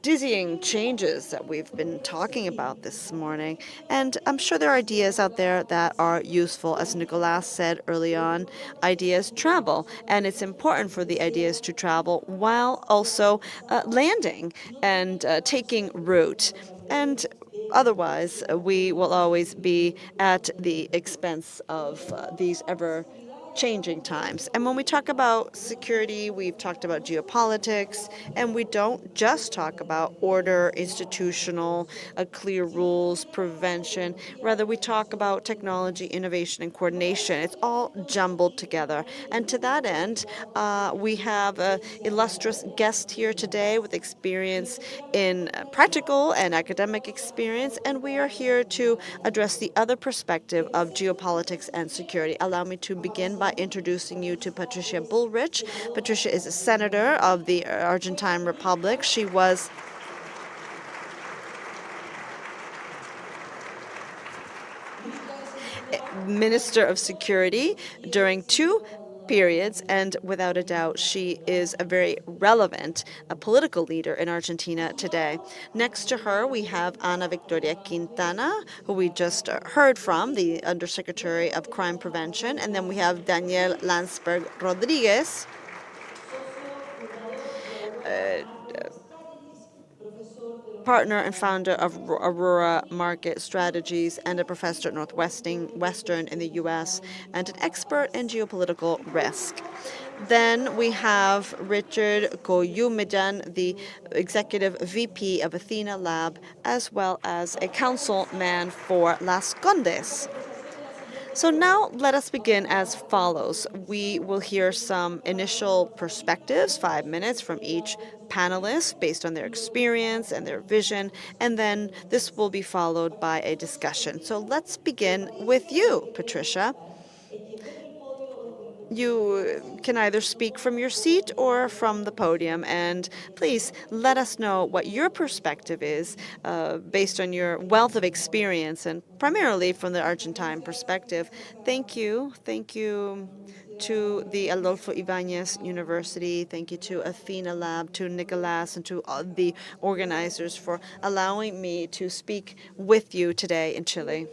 dizzying changes that we've been talking about this morning. And I'm sure there are ideas out there that are useful. As Nicolas said early on, ideas travel. And it's important for the ideas to travel while also landing and taking root. And otherwise, we will always be at the expense of these ever-changing times. And when we talk about security, we've talked about geopolitics, and we don't just talk about order, institutional, clear rules, prevention. Rather, we talk about technology, innovation, and coordination. It's all jumbled together. And to that end, we have an illustrious guest here today with experience in practical and academic experience, and we are here to address the other perspective of geopolitics and security. Allow me to begin by introducing you to Patricia Bullrich. Patricia is a senator of the Argentine Republic. She was Minister of Security during two periods, and without a doubt, she is a very relevant political leader in Argentina today. Next to her, we have Ana Victoria Quintana, who we just heard from, the Undersecretary of Crime Prevention, and then we have Daniel Landsberg Rodriguez, partner and founder of Aurora Market Strategies and a professor at Northwestern in the U.S. and an expert in geopolitical risk. Then we have Richard Koyumejan, the executive VP of Athena Lab, as well as a councilman for Las Condes. So now let us begin as follows. We will hear some initial perspectives, 5 minutes from each panelist based on their experience and their vision, and then this will be followed by a discussion. So let's begin with you, Patricia. You can either speak from your seat or from the podium, and please let us know what your perspective is based on your wealth of experience and primarily from the Argentine perspective. Thank you. Thank you to the Adolfo Ibáñez University. Thank you to Athena Lab, to Nicolas, and to all the organizers for allowing me to speak with you today in Chile.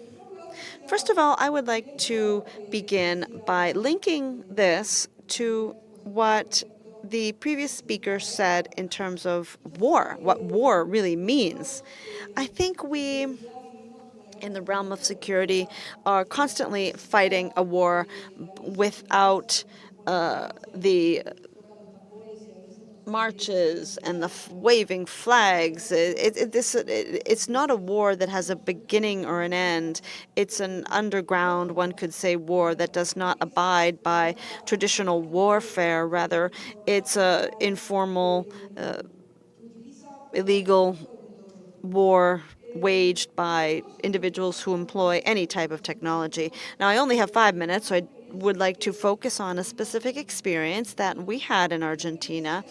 First of all, I would like to begin by linking this to what the previous speaker said in terms of war, what war really means. I think we, in the realm of security, are constantly fighting a war without the marches and the waving flags. It's not a war that has a beginning or an end. It's an underground, one could say, war that does not abide by traditional warfare. Rather, it's a informal, illegal war waged by individuals who employ any type of technology. Now, I only have 5 minutes, so I would like to focus on a specific experience that we had in Argentina.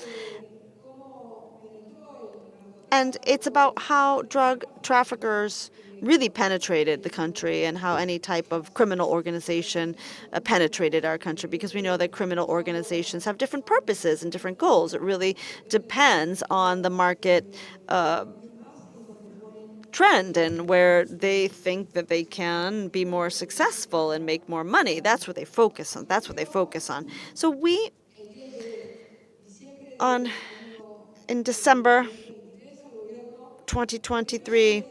And it's about how drug traffickers really penetrated the country and how any type of criminal organization penetrated our country, because we know that criminal organizations have different purposes and different goals. It really depends on the market trend and where they think that they can be more successful and make more money. That's what they focus on. So we, in December 2023,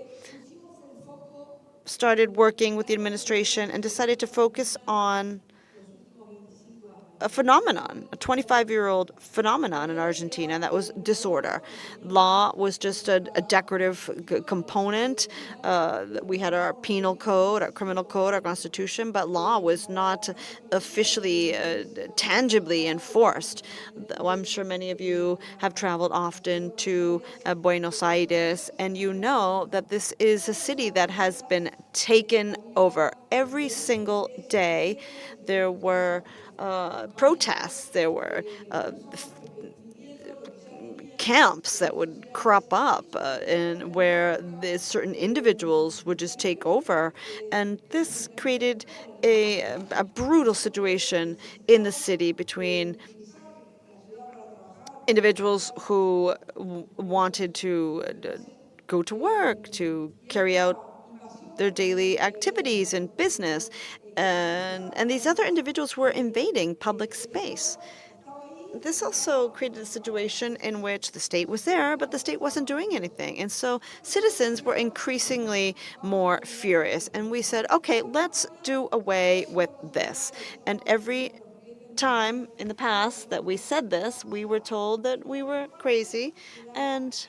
started working with the administration and decided to focus on a phenomenon, a 25-year-old phenomenon in Argentina, and that was disorder. Law was just a decorative component. We had our penal code, our criminal code, our constitution, but law was not officially, tangibly enforced. I'm sure many of you have traveled often to Buenos Aires, and you know that this is a city that has been taken over. Every single day there were protests, there were camps that would crop up and where certain individuals would just take over. And this created a brutal situation in the city between individuals who wanted to go to work, to carry out their daily activities and business, and these other individuals were invading public space. This also created a situation in which the state was there, but the state wasn't doing anything. And so citizens were increasingly more furious. And we said, okay, let's do away with this. And every time in the past that we said this, we were told that we were crazy, and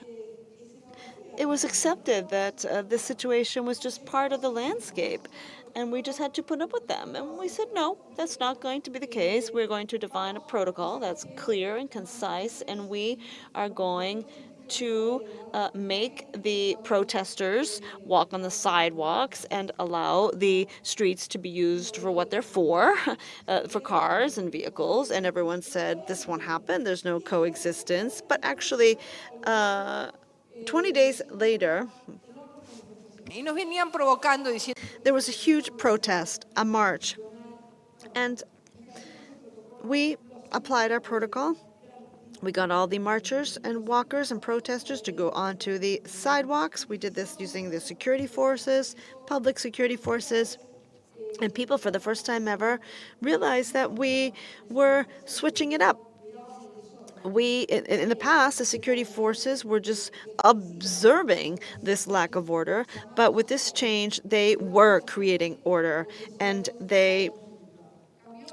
it was accepted that this situation was just part of the landscape, and we just had to put up with them. And we said, no, that's not going to be the case. We're going to define a protocol that's clear and concise, and we are going to make the protesters walk on the sidewalks and allow the streets to be used for what they're for cars and vehicles. And everyone said, this won't happen. There's no coexistence. But actually, 20 days later, there was a huge protest, a march. And we applied our protocol. We got all the marchers and walkers and protesters to go onto the sidewalks. We did this using the security forces, public security forces, and people for the first time ever realized that we were switching it up. In the past, the security forces were just observing this lack of order, but with this change, they were creating order, and they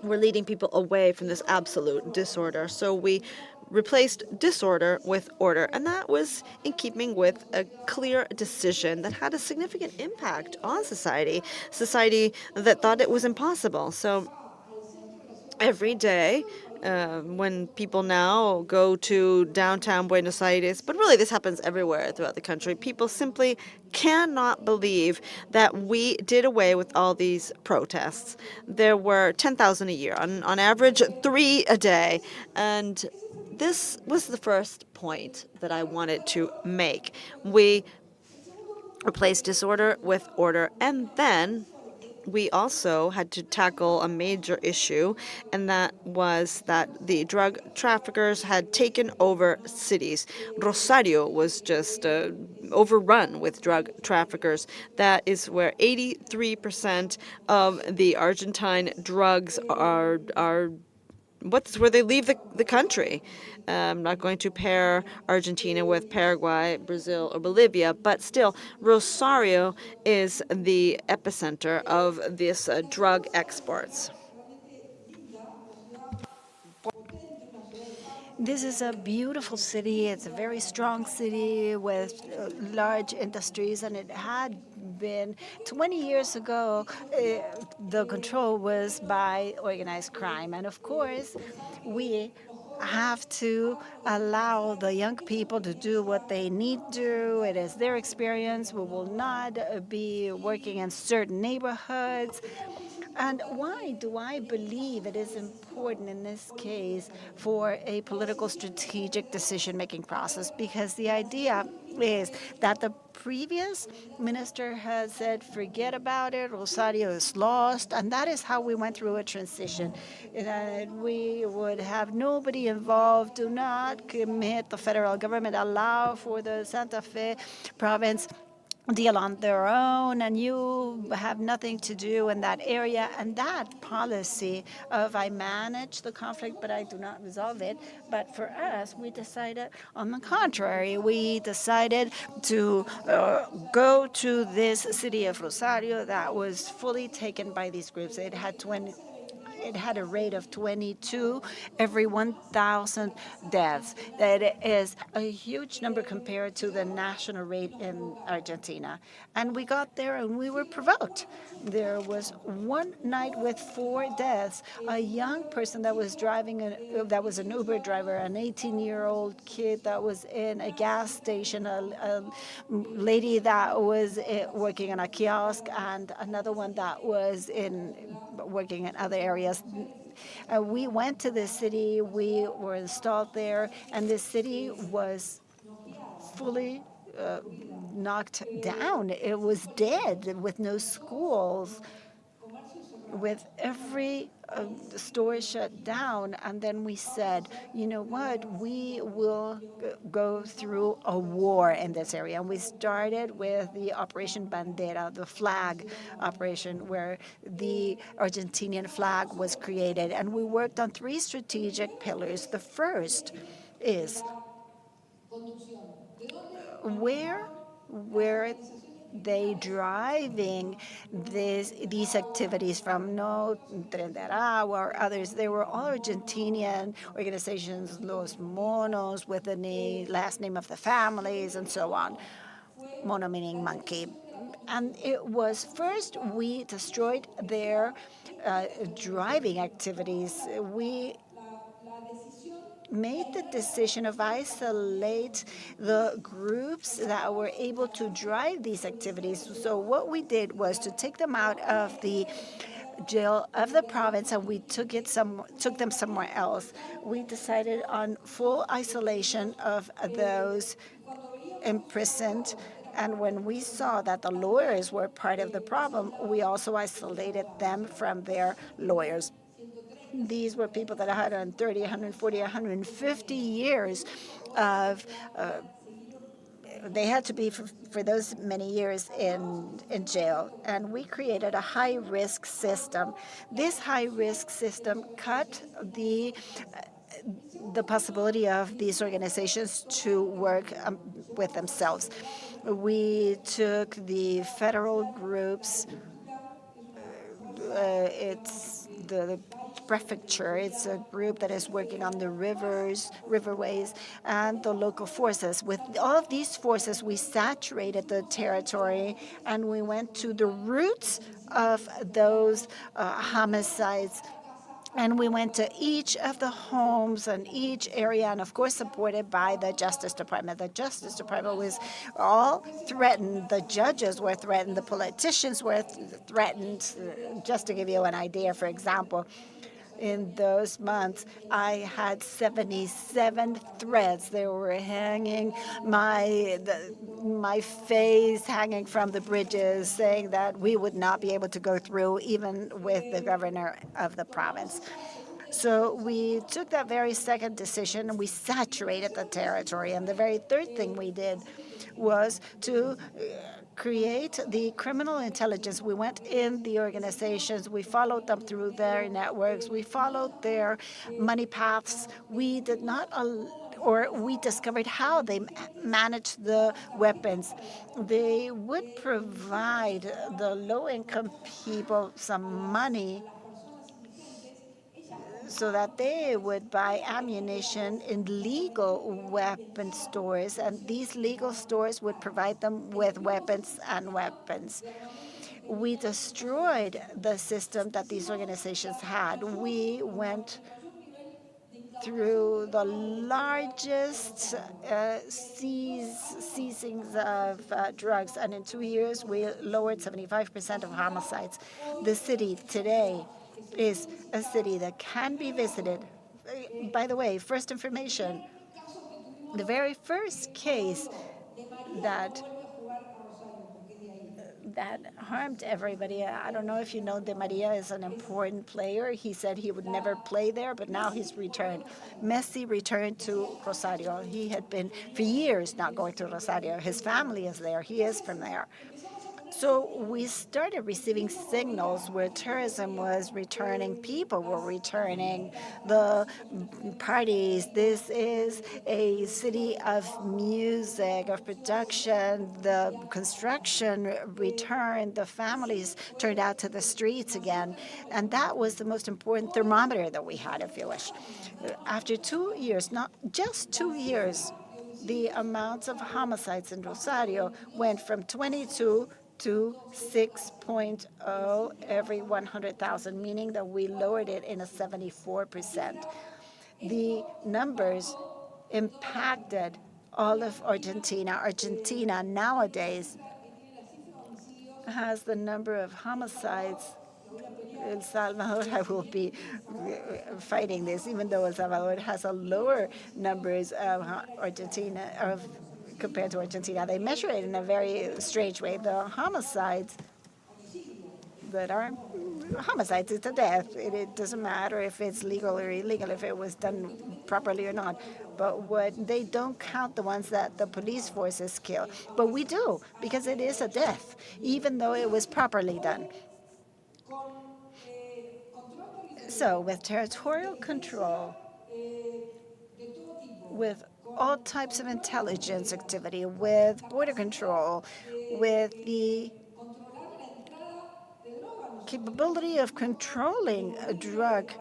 were leading people away from this absolute disorder. So we replaced disorder with order, and that was in keeping with a clear decision that had a significant impact on society that thought it was impossible. So every day, when people now go to downtown Buenos Aires, but really this happens everywhere throughout the country, people simply cannot believe that we did away with all these protests. There were 10,000 a year, on average 3 a day, and this was the first point that I wanted to make. We replaced disorder with order, and then we also had to tackle a major issue, and that was that the drug traffickers had taken over cities. Rosario was just overrun with drug traffickers. That is where 83% of the Argentine drugs are what's where they leave the country. I'm not going to pair Argentina with Paraguay, Brazil, or Bolivia, but still, Rosario is the epicenter of this drug exports. This is a beautiful city. It's a very strong city with large industries, and it had been 20 years ago, the control was by organized crime. And of course, we have to allow the young people to do what they need to do. It is their experience. We will not be working in certain neighborhoods. And why do I believe it is important in this case for a political strategic decision-making process? Because the idea is that the previous minister has said, forget about it, Rosario is lost, and that is how we went through a transition. We would have nobody involved, do not commit the federal government, allow for the Santa Fe province deal on their own, and you have nothing to do in that area. And that policy of I manage the conflict, but I do not resolve it. But for us, we decided on the contrary. We decided to go to this city of Rosario that was fully taken by these groups. It had a rate of 22 every 1,000 deaths. That is a huge number compared to the national rate in Argentina. And we got there and we were provoked. There was one night with 4 deaths. A young person that was that was an Uber driver, an 18-year-old kid that was in a gas station, a lady that was working in a kiosk, and another one that was working in other areas. We went to the city, we were installed there, and the city was fully knocked down. It was dead, with no schools, with every store shut down. And then we said, you know what, we will go through a war in this area. And we started with the Operation Bandera, the flag operation, where the Argentinian flag was created. And we worked on 3 strategic pillars. The first is where were they driving these activities from? No Tren de Aragua or others. They were all Argentinian organizations, Los Monos, with the last name of the families, and so on. Mono meaning monkey. And it was first we destroyed their driving activities. We made the decision of isolate the groups that were able to drive these activities. So what we did was to take them out of the jail of the province, and we took them somewhere else. We decided on full isolation of those imprisoned. And when we saw that the lawyers were part of the problem, we also isolated them from their lawyers. These were people that had 130, 140, 150 years of they had to be for those many years in jail. And we created a high-risk system. This high-risk system cut the possibility of these organizations to work with themselves. We took the federal groups, it's the prefecture. It's a group that is working on the rivers, riverways, and the local forces. With all of these forces, we saturated the territory and we went to the roots of those homicides. And we went to each of the homes and each area, and of course supported by the Justice Department. The Justice Department was all threatened. The judges were threatened. The politicians were threatened. Just to give you an idea, for example, in those months, I had 77 threads. They were hanging my face hanging from the bridges, saying that we would not be able to go through, even with the governor of the province. So we took that very second decision and we saturated the territory. And the very third thing we did was to create the criminal intelligence. We went in the organizations, we followed them through their networks, we followed their money paths. We did not, or we discovered how they managed the weapons. They would provide the low-income people some money so that they would buy ammunition in legal weapon stores, and these legal stores would provide them with weapons and weapons. We destroyed the system that these organizations had. We went through the largest seizings of drugs, and in 2 years, we lowered 75% of homicides. The city today is a city that can be visited. By the way, first information, the very first case that harmed everybody. I don't know if you know, De Maria is an important player. He said he would never play there, but now he's returned. Messi returned to Rosario. He had been for years not going to Rosario. His family is there. He is from there. So we started receiving signals where tourism was returning, people were returning, the parties. This is a city of music, of production. The construction returned, the families turned out to the streets again. And that was the most important thermometer that we had, if you wish. After 2 years, not just 2 years, the amounts of homicides in Rosario went from 22 to 6.0 every 100,000, meaning that we lowered it in a 74%. The numbers impacted all of Argentina. Argentina nowadays has the number of homicides. El Salvador, I will be fighting this, even though El Salvador has a lower numbers of Argentina compared to Argentina. They measure it in a very strange way. The homicides that are homicides, it's a death. It doesn't matter if it's legal or illegal, if it was done properly or not. But they don't count the ones that the police forces kill. But we do, because it is a death, even though it was properly done. So with territorial control, with all types of intelligence activity, with border control, with the capability of controlling drug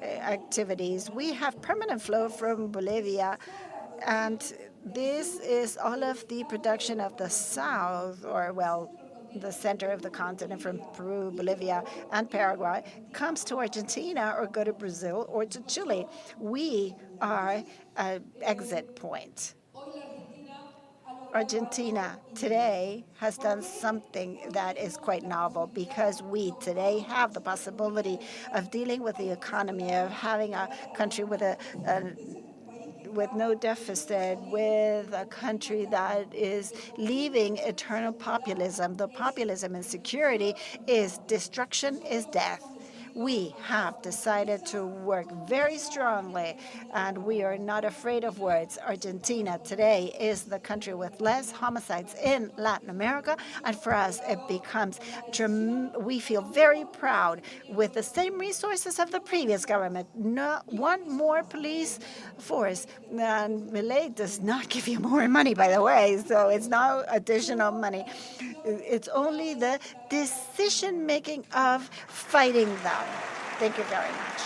activities, we have permanent flow from Bolivia, and this is all of the production of the south, or well, the center of the continent from Peru, Bolivia, and Paraguay, comes to Argentina or go to Brazil or to Chile. We are an exit point. Argentina today has done something that is quite novel, because we today have the possibility of dealing with the economy, of having a country with with no deficit, with a country that is leaving eternal populism. The populism and security is destruction, is death. We have decided to work very strongly, and we are not afraid of words. Argentina today is the country with less homicides in Latin America, and for us, it becomes, we feel very proud with the same resources of the previous government. Not one more police force. And Milei does not give you more money, by the way, so it's no additional money. It's only the decision-making of fighting them. Thank you very much.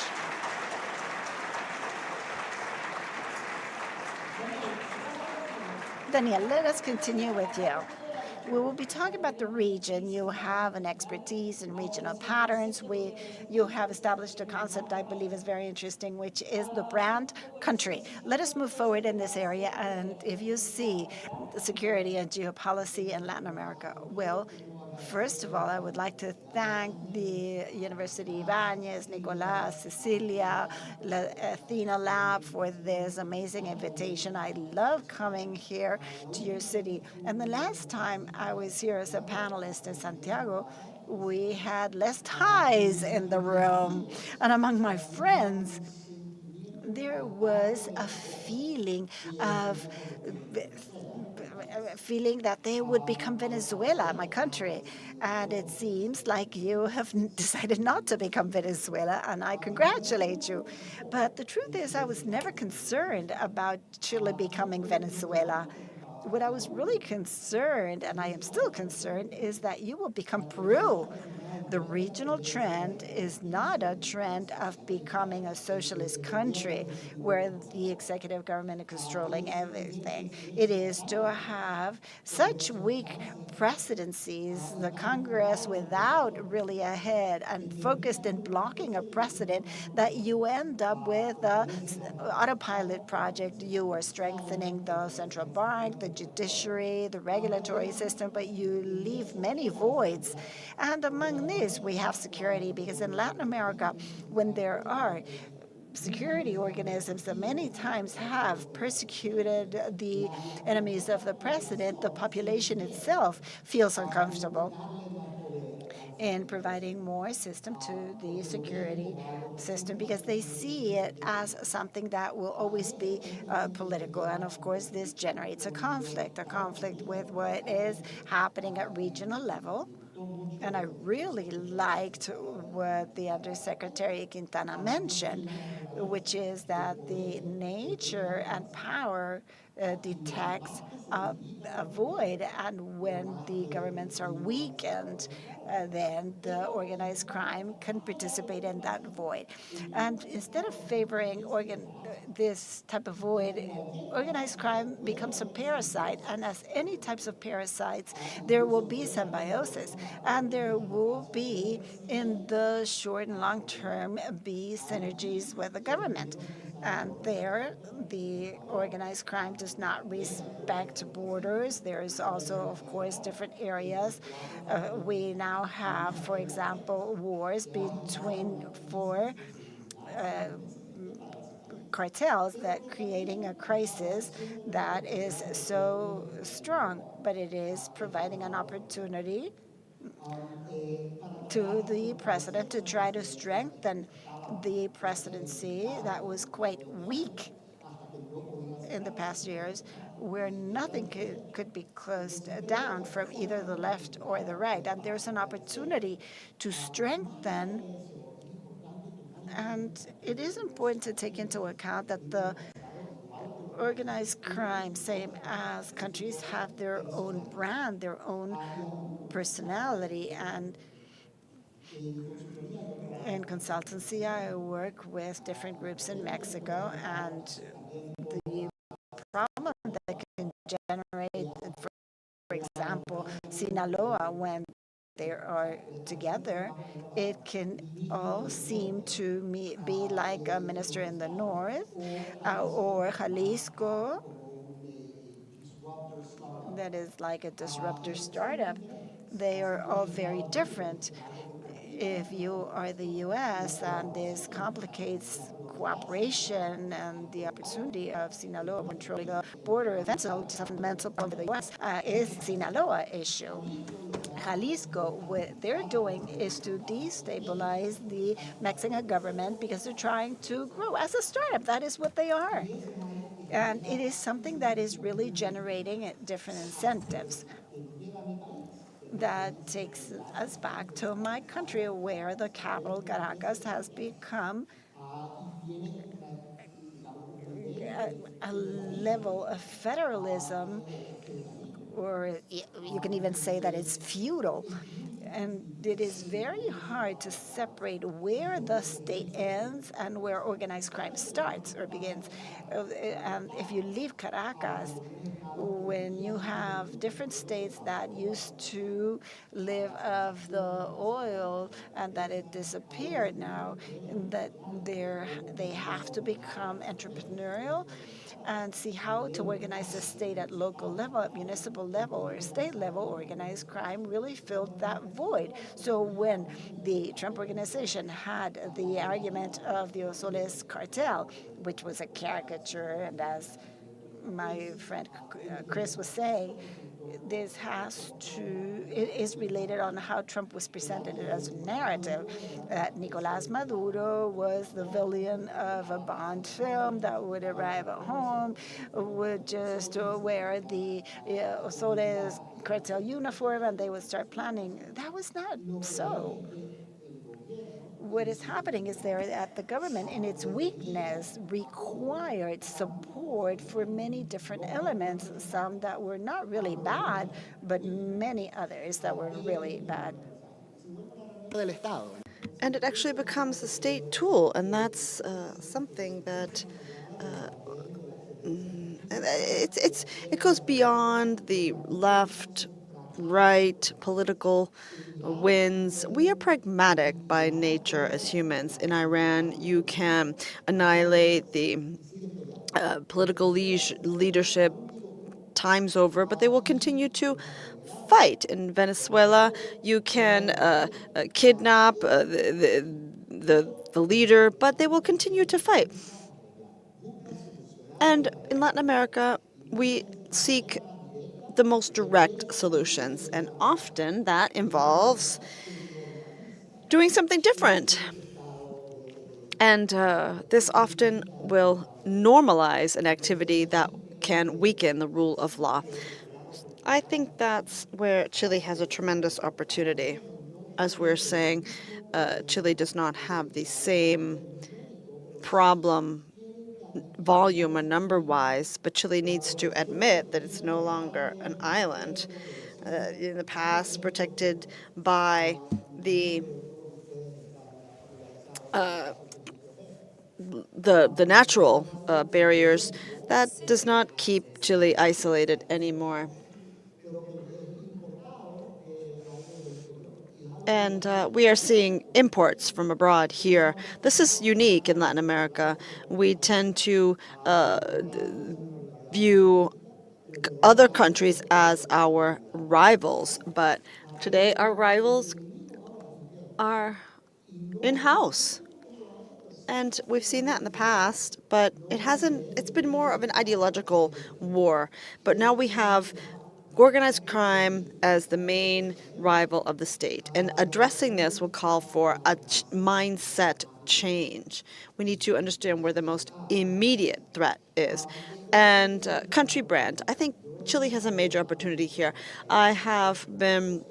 Daniel, let us continue with you. We will be talking about the region. You have an expertise in regional patterns. You have established a concept I believe is very interesting, which is the brand country. Let us move forward in this area. And if you see security and geopolicy in Latin America, well, first of all, I would like to thank the University Ibáñez, Nicolás, Cecilia, Athena Lab for this amazing invitation. I love coming here to your city. And the last time I was here as a panelist in Santiago, we had less ties in the room. And among my friends, there was a feeling that they would become Venezuela, my country. And it seems like you have decided not to become Venezuela, and I congratulate you. But the truth is, I was never concerned about Chile becoming Venezuela. What I was really concerned, and I am still concerned, is that you will become Peru. The regional trend is not a trend of becoming a socialist country where the executive government is controlling everything. It is to have such weak presidencies, the Congress without really a head and focused in blocking a precedent, that you end up with a autopilot project. You are strengthening the central bank, the judiciary, the regulatory system, but you leave many voids. And among these, we have security, because in Latin America, when there are security organisms that many times have persecuted the enemies of the president, the population itself feels uncomfortable in providing more system to the security system, because they see it as something that will always be political. And of course, this generates a conflict with what is happening at regional level. And I really liked what the Undersecretary Quintana mentioned, which is that the nature and power detects a void, and when the governments are weakened, then the organized crime can participate in that void. And instead of favoring this type of void, organized crime becomes a parasite. And as any types of parasites, there will be symbiosis. And there will be, in the short and long term, be synergies with the government. And there, the organized crime does not respect borders. There is also, of course, different areas. We now have, for example, wars between four cartels, that creating a crisis that is so strong, but it is providing an opportunity to the president to try to strengthen the presidency that was quite weak in the past years, where nothing could be closed down from either the left or the right. And there's an opportunity to strengthen. And it is important to take into account that the organized crime, same as countries, have their own brand, their own personality. And in consultancy, I work with different groups in Mexico, and the problem that can generate, for example, Sinaloa, when they are together, it can all seem to me be like a minister in the north, or Jalisco, that is like a disruptor startup. They are all very different. if you are the U.S., and this complicates cooperation and the opportunity of Sinaloa controlling the border, that's a fundamental point for the U.S. Is Sinaloa issue. Jalisco, what they're doing is to destabilize the Mexican government because they're trying to grow as a startup. That is what they are. And it is something that is really generating different incentives. That takes us back to my country, where the capital, Caracas, has become a level of federalism, or you can even say that it's feudal. And it is very hard to separate where the state ends and where organized crime starts or begins. And if you leave Caracas, when you have different states that used to live of the oil and that it disappeared now, that they have to become entrepreneurial and see how to organize the state at local level, at municipal level, or state level. Organized crime really filled that void. So when the Trump organization had the argument of the Ozoles cartel, which was a caricature, and as my friend Chris was saying, this it is related on how Trump was presented as a narrative. That Nicolás Maduro was the villain of a Bond film that would arrive at home, would just wear the Ozoles cartel uniform, and they would start planning. That was not so. What is happening is that the government, in its weakness, required support for many different elements, some that were not really bad, but many others that were really bad. And it actually becomes a state tool, and that's something that it goes beyond the left, right, political wins. We are pragmatic by nature as humans. In Iran, you can annihilate the political leadership times over, but they will continue to fight. In Venezuela, you can kidnap the leader, but they will continue to fight. And in Latin America, we seek the most direct solutions, and often that involves doing something different. And this often will normalize an activity that can weaken the rule of law. I think that's where Chile has a tremendous opportunity. As we're saying, Chile does not have the same problem volume and number-wise, but Chile needs to admit that it's no longer an island. In the past, protected by the natural barriers, that does not keep Chile isolated anymore. And we are seeing imports from abroad here. This is unique in Latin America. We tend to view other countries as our rivals, but today our rivals are in-house. And we've seen that in the past, but it's been more of an ideological war. But now we have organized crime as the main rival of the state. And addressing this will call for a mindset change. We need to understand where the most immediate threat is. And country brand. I think Chile has a major opportunity here. I have been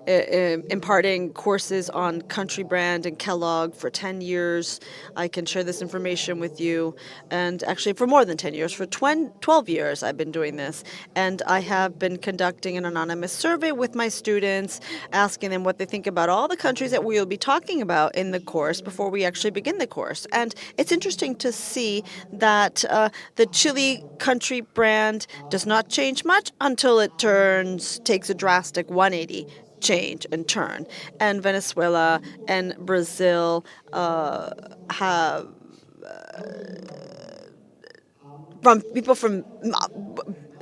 imparting courses on country brand and Kellogg for 10 years. I can share this information with you. And actually, for more than 10 years, for 12 years, I've been doing this. And I have been conducting an anonymous survey with my students, asking them what they think about all the countries that we will be talking about in the course before we actually begin the course. And it's interesting to see that the Chile country brand does not change much until it takes a drastic 180 change and turn. And Venezuela and Brazil from people from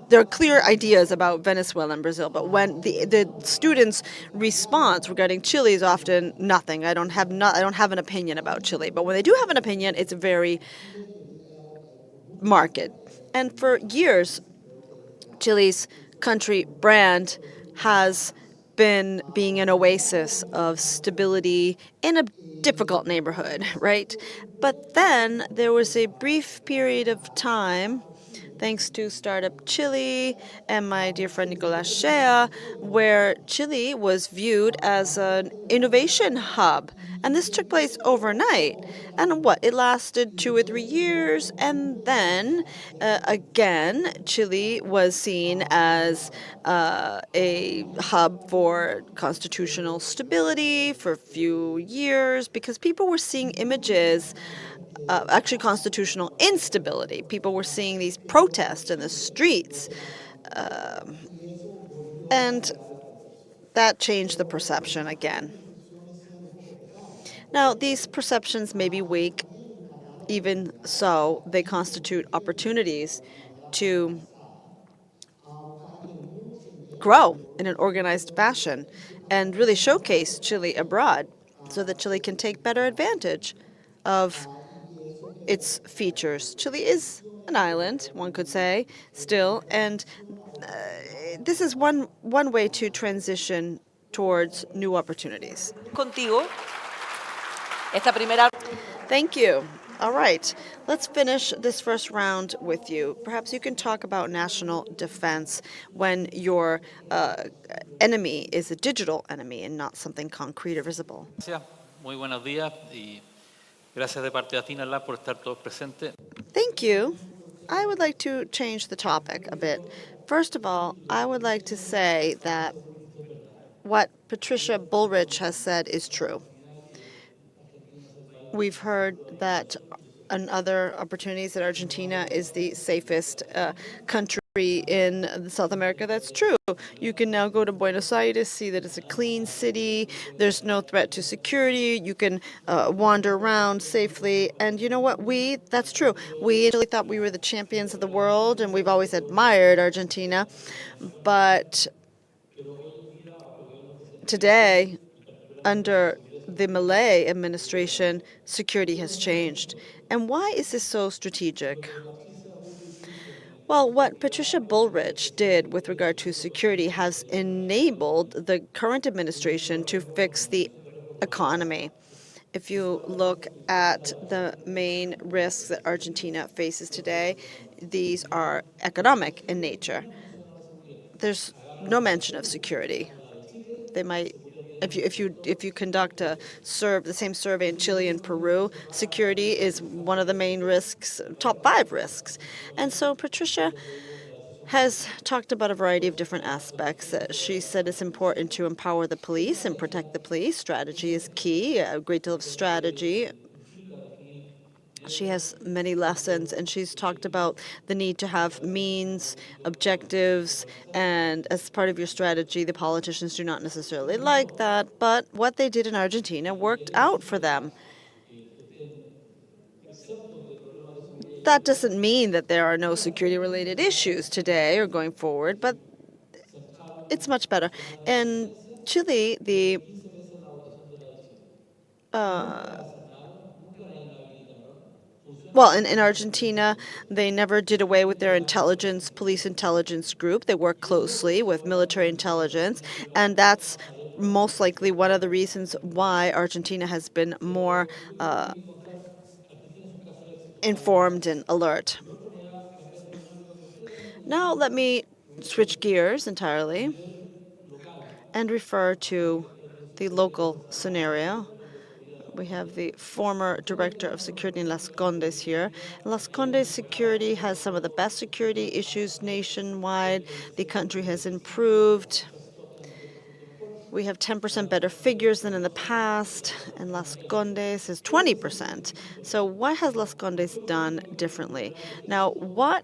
there are clear ideas about Venezuela and Brazil, but when the students' response regarding Chile is often nothing. I don't have an opinion about Chile, but when they do have an opinion, it's very marked. And for years, Chile's country brand has been being an oasis of stability in a difficult neighborhood, right? But then there was a brief period of time, thanks to Startup Chile and my dear friend Nicolas Shea, where Chile was viewed as an innovation hub. And this took place overnight. And what? It lasted 2 or 3 years. And then again, Chile was seen as a hub for constitutional stability for a few years because people were seeing images, actually constitutional instability. People were seeing these protests in the streets. And that changed the perception again. Now, these perceptions may be weak. Even so, they constitute opportunities to grow in an organized fashion and really showcase Chile abroad so that Chile can take better advantage of its features. Chile is an island, one could say, still, and this is one way to transition towards new opportunities. Contigo. Esta primera. Thank you. All right, let's finish this first round with you. Perhaps you can talk about national defense when your enemy is a digital enemy and not something concrete or visible. Gracias, muy buenos días y gracias de parte de Atina Lab por estar todos presentes. Thank you. I would like to change the topic a bit. First of all, I would like to say that what Patricia Bullrich has said is true. We've heard that on other opportunities that Argentina is the safest country in South America. That's true. You can now go to Buenos Aires, see that it's a clean city. There's no threat to security. You can wander around safely. And you know what? That's true. We really thought we were the champions of the world, and we've always admired Argentina. But today, under the Milei administration, security has changed. And why is this so strategic? Well, what Patricia Bullrich did with regard to security has enabled the current administration to fix the economy. If you look at the main risks that Argentina faces today, these are economic in nature. There's no mention of security. They might, if you conduct the same survey in Chile and Peru, security is one of the main risks, top 5 risks. And so Patricia has talked about a variety of different aspects. She said it's important to empower the police and protect the police. Strategy is key, a great deal of strategy. She has many lessons, and she's talked about the need to have means, objectives, and as part of your strategy, the politicians do not necessarily like that, but what they did in Argentina worked out for them. That doesn't mean that there are no security-related issues today or going forward, but it's much better. In Chile, in Argentina, they never did away with their police intelligence group. They work closely with military intelligence, and that's most likely one of the reasons why Argentina has been more informed and alert. Now let me switch gears entirely and refer to the local scenario. We have the former director of security in Las Condes here. Las Condes security has some of the best security issues nationwide. The country has improved. We have 10% better figures than in the past, and Las Condes is 20%. So what has Las Condes done differently? Now, why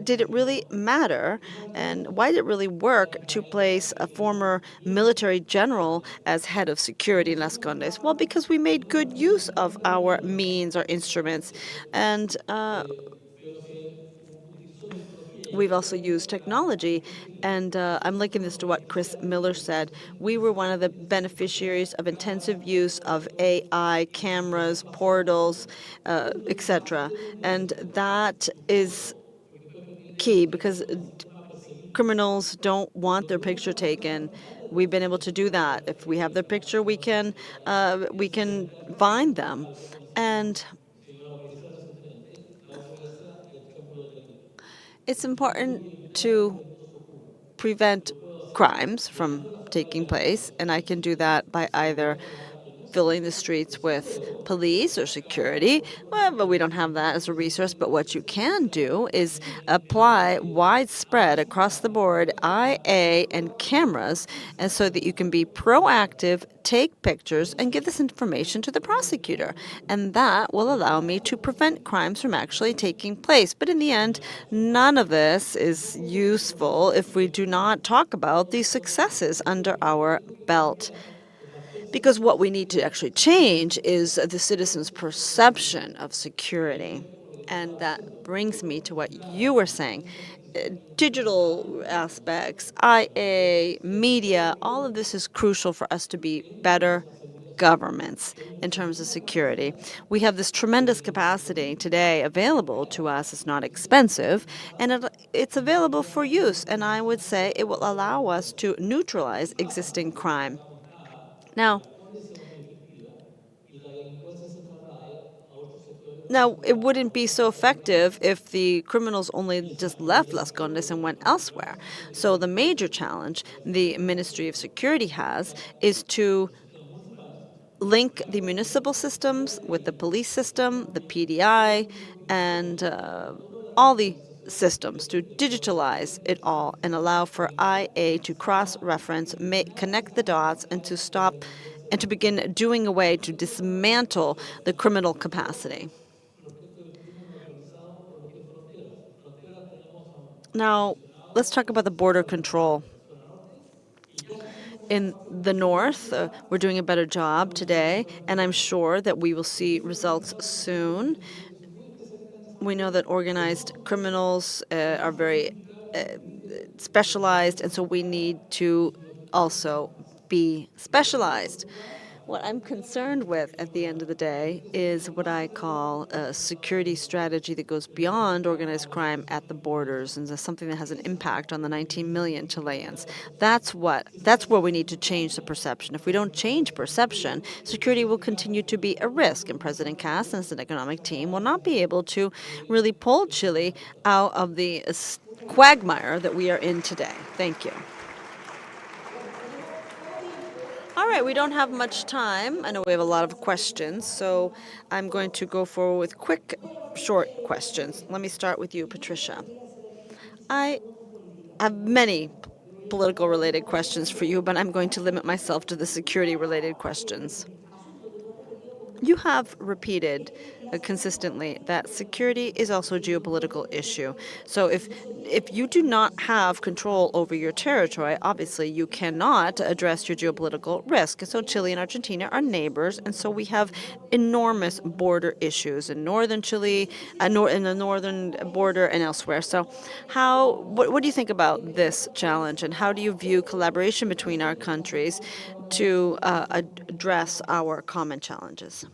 did it really matter, and why did it really work to place a former military general as head of security in Las Condes? Well, because we made good use of our means, our instruments, and We've also used technology, and I'm linking this to what Chris Miller said. We were one of the beneficiaries of intensive use of AI, cameras, portals, etc. And that is key because criminals don't want their picture taken. We've been able to do that. If we have their picture, we can find them, and it's important to prevent crimes from taking place, and I can do that by either filling the streets with police or security, well, but we don't have that as a resource. But what you can do is apply widespread across the board IA and cameras, and so that you can be proactive, take pictures, and give this information to the prosecutor. And that will allow me to prevent crimes from actually taking place. But in the end, none of this is useful if we do not talk about the successes under our belt. Because what we need to actually change is the citizens' perception of security. And that brings me to what you were saying. Digital aspects, IA, media, all of this is crucial for us to be better governments in terms of security. We have this tremendous capacity today available to us. It's not expensive, and it's available for use. And I would say it will allow us to neutralize existing crime. Now, it wouldn't be so effective if the criminals only just left Las Condes and went elsewhere. So the major challenge the Ministry of Security has is to link the municipal systems with the police system, the PDI, and all the systems, to digitalize it all and allow for IA to cross-reference, connect the dots, and to stop and to begin doing away to dismantle the criminal capacity. Now, let's talk about the border control. In the north, we're doing a better job today, and I'm sure that we will see results soon. We know that organized criminals are very specialized, and so we need to also be specialized. What I'm concerned with at the end of the day is what I call a security strategy that goes beyond organized crime at the borders, and something that has an impact on the 19 million Chileans. That's where we need to change the perception. If we don't change perception, security will continue to be a risk, and President Kast and his economic team will not be able to really pull Chile out of the quagmire that we are in today. Thank you. All right, we don't have much time. I know we have a lot of questions, so I'm going to go forward with quick, short questions. Let me start with you, Patricia. I have many political-related questions for you, but I'm going to limit myself to the security-related questions. You have repeated consistently that security is also a geopolitical issue. So if you do not have control over your territory, obviously you cannot address your geopolitical risk. So Chile and Argentina are neighbors, and so we have enormous border issues in northern Chile, in the northern border, and elsewhere. So what do you think about this challenge, and how do you view collaboration between our countries to address our common challenges?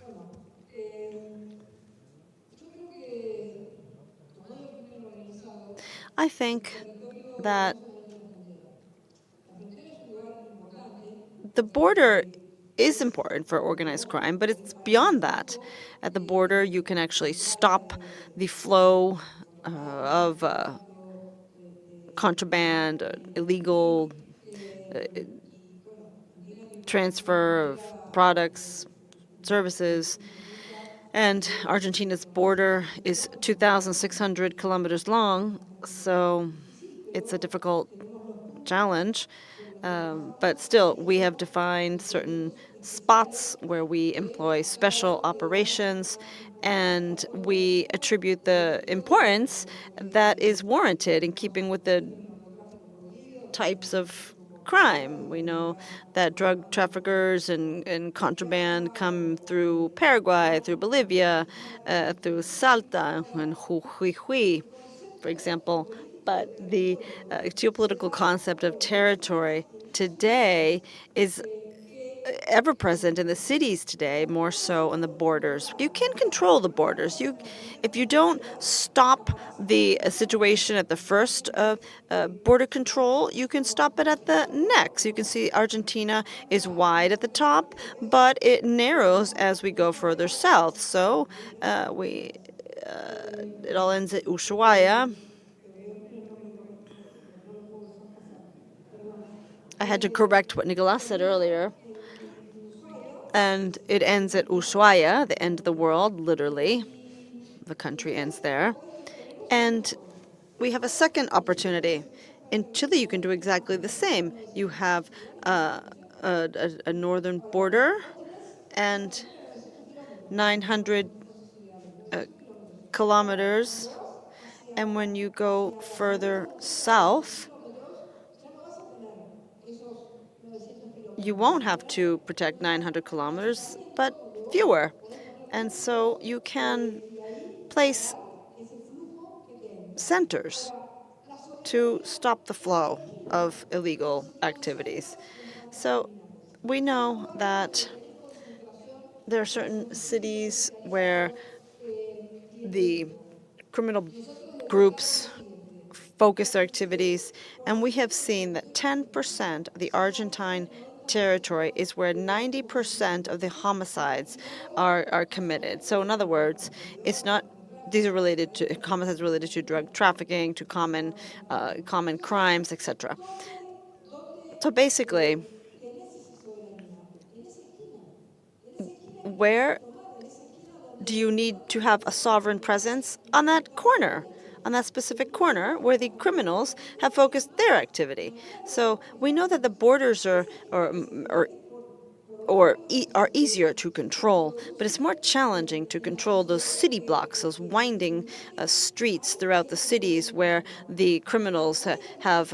I think that the border is important for organized crime, but it's beyond that. At the border, you can actually stop the flow of contraband, illegal transfer of products, services. And Argentina's border is 2,600 kilometers long, so it's a difficult challenge. But still, we have defined certain spots where we employ special operations, and we attribute the importance that is warranted in keeping with the types of crime. We know that drug traffickers and contraband come through Paraguay, through Bolivia, through Salta and Jujuy, for example. But the geopolitical concept of territory today is ever present in the cities today, more so on the borders. You can control the borders. If you don't stop the situation at the first border control, you can stop it at the next. You can see Argentina is wide at the top, but it narrows as we go further south. So it all ends at Ushuaia. I had to correct what Nicolas said earlier. And it ends at Ushuaia, the end of the world, literally. The country ends there. And we have a second opportunity. In Chile, you can do exactly the same. You have a northern border and 900 kilometers. And when you go further south, you won't have to protect 900 kilometers, but fewer. And so you can place centers to stop the flow of illegal activities. So we know that there are certain cities where the criminal groups focus their activities, and we have seen that 10% of the Argentine territory is where 90% of the homicides are committed. So in other words, it's not these are related to homicides related to drug trafficking, to common crimes, etc. So basically, where do you need to have a sovereign presence? On that corner, on that specific corner where the criminals have focused their activity. So we know that the borders are easier to control, but it's more challenging to control those city blocks, those winding streets throughout the cities where the criminals have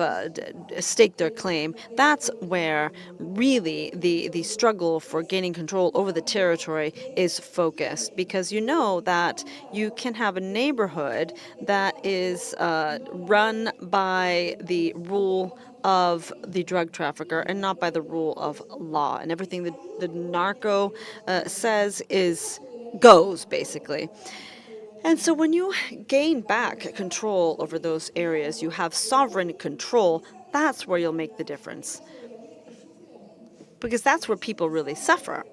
staked their claim. That's where really the struggle for gaining control over the territory is focused, because you know that you can have a neighborhood that is run by the rule of the drug trafficker and not by the rule of law. And everything that the narco says goes, basically. And so when you gain back control over those areas, you have sovereign control, that's where you'll make the difference. Because that's where people really suffer.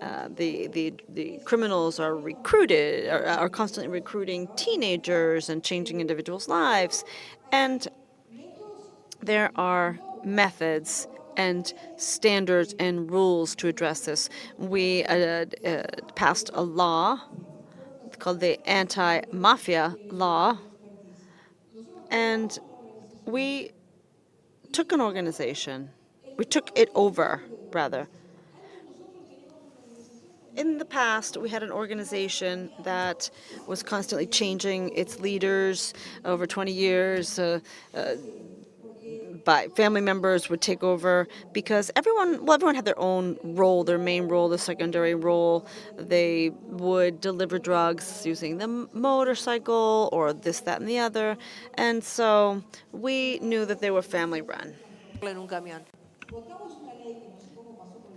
The criminals are constantly recruiting teenagers and changing individuals' lives. And there are methods and standards and rules to address this. We passed a law called the Anti-Mafia Law, and we took an organization. We took it over, rather. In the past, we had an organization that was constantly changing its leaders over 20 years. By family members would take over because everyone had their own role, their main role, the secondary role. They would deliver drugs using the motorcycle or this, that, and the other. And so we knew that they were family run.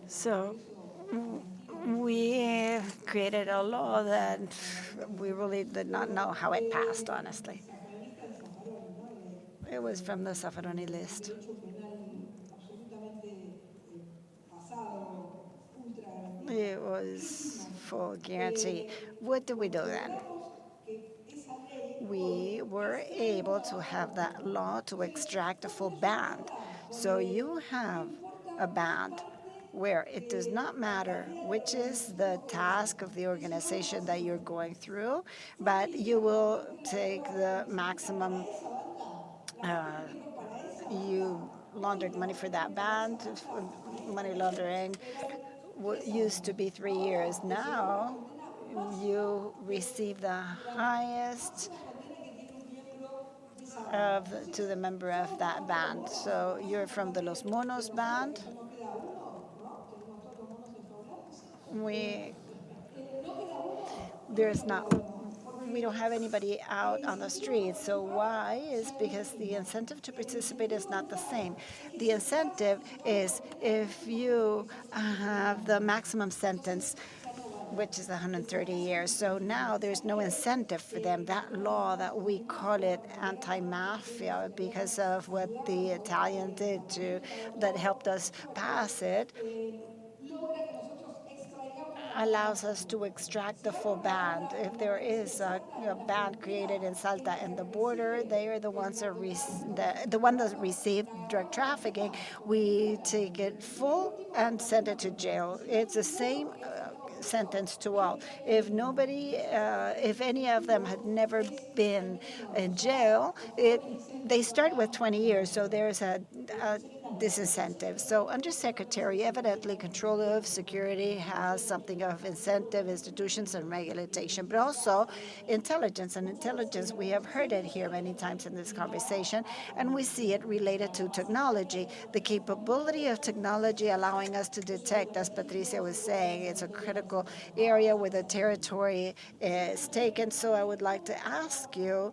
So we created a law that we really did not know how it passed, honestly. It was from the Zaffaroni list. It was full guarantee. What did we do then? We were able to have that law to extract a full band. So you have a band where it does not matter which is the task of the organization that you're going through, but you will take the maximum. You laundered money for that band. Money laundering used to be 3 years. Now you receive the highest to the member of that band. So you're from the Los Monos band. There's not we don't have anybody out on the streets. So why? Is because the incentive to participate is not the same. The incentive is if you have the maximum sentence, which is 130 years. So now there's no incentive for them. That law that we call it anti-mafia because of what the Italian did that helped us pass it, allows us to extract the full band. If there is a band created in Salta and the border, they are the ones that the one that received drug trafficking. We take it full and send it to jail. It's the same sentence to all. If if any of them had never been in jail, they start with 20 years. So there's a disincentive. So Undersecretary, evidently control of security has something of incentive, institutions, and regulation, but also intelligence. And intelligence, we have heard it here many times in this conversation, and we see it related to technology. The capability of technology allowing us to detect, as Patricia was saying, it's a critical area where the territory is taken. So I would like to ask you,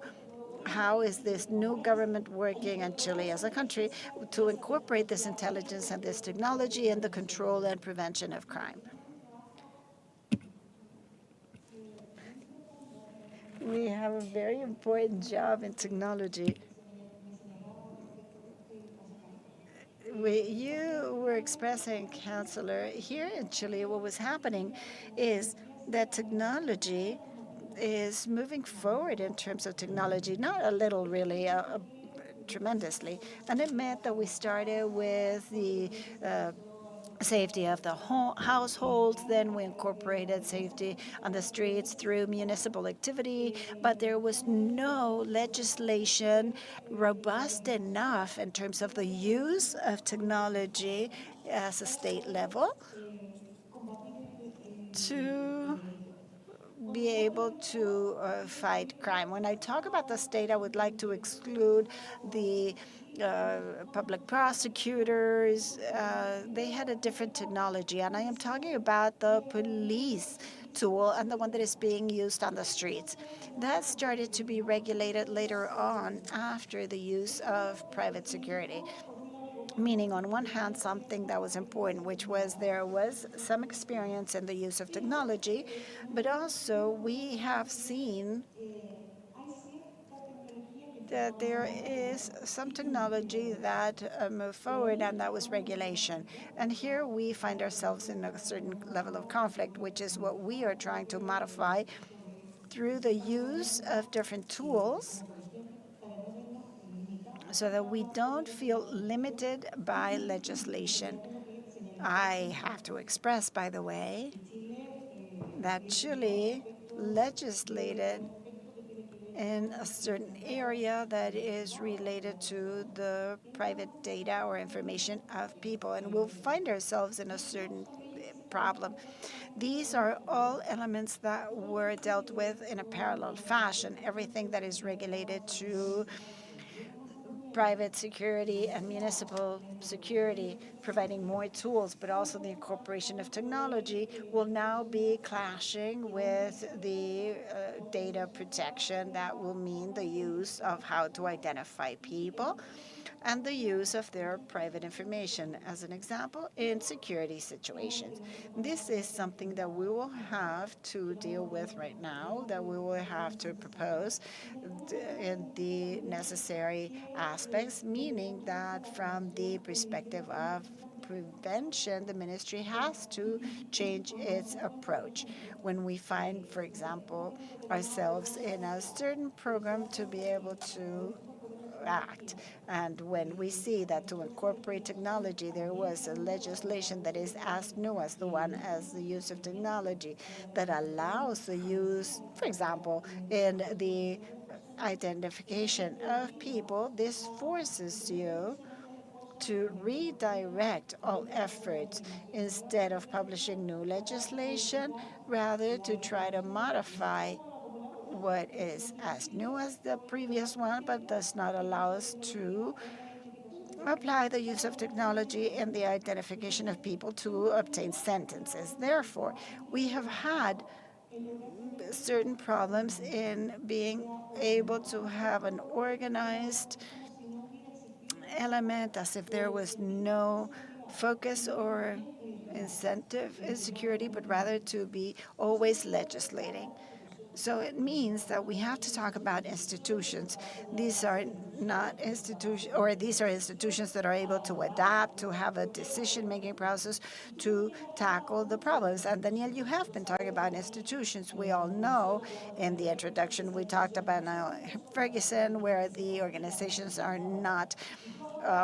how is this new government working in Chile as a country to incorporate this intelligence and this technology in the control and prevention of crime? We have a very important job in technology. You were expressing, Councillor, here in Chile, what was happening is that technology is moving forward in terms of technology, not a little really, tremendously. And it meant that we started with the safety of the households. Then we incorporated safety on the streets through municipal activity, but there was no legislation robust enough in terms of the use of technology as a state level to be able to fight crime. When I talk about the state, I would like to exclude the public prosecutors. They had a different technology, and I am talking about the police tool and the one that is being used on the streets. That started to be regulated later on after the use of private security. Meaning, on one hand, something that was important, which was there was some experience in the use of technology, but also we have seen that there is some technology that moved forward, and that was regulation. And here we find ourselves in a certain level of conflict, which is what we are trying to modify through the use of different tools so that we don't feel limited by legislation. I have to express, by the way, that Chile legislated in a certain area that is related to the private data or information of people, and we'll find ourselves in a certain problem. These are all elements that were dealt with in a parallel fashion. Everything that is regulated to private security and municipal security, providing more tools, but also the incorporation of technology will now be clashing with the data protection. That will mean the use of how to identify people and the use of their private information, as an example, in security situations. This is something that we will have to deal with right now, that we will have to propose in the necessary aspects, meaning that from the perspective of prevention, the ministry has to change its approach. When we find, for example, ourselves in a certain program to be able to act. And when we see that to incorporate technology, there was a legislation that is as new as the one as the use of technology that allows the use, for example, in the identification of people, this forces you to redirect all efforts instead of publishing new legislation, rather to try to modify what is as new as the previous one, but does not allow us to apply the use of technology in the identification of people to obtain sentences. Therefore, we have had certain problems in being able to have an organized element, as if there was no focus or incentive in security, but rather to be always legislating. So it means that we have to talk about institutions. These are not institutions, or these are institutions that are able to adapt, to have a decision-making process, to tackle the problems. And Daniel, you have been talking about institutions. We all know in the introduction we talked about Ferguson, where the organizations are not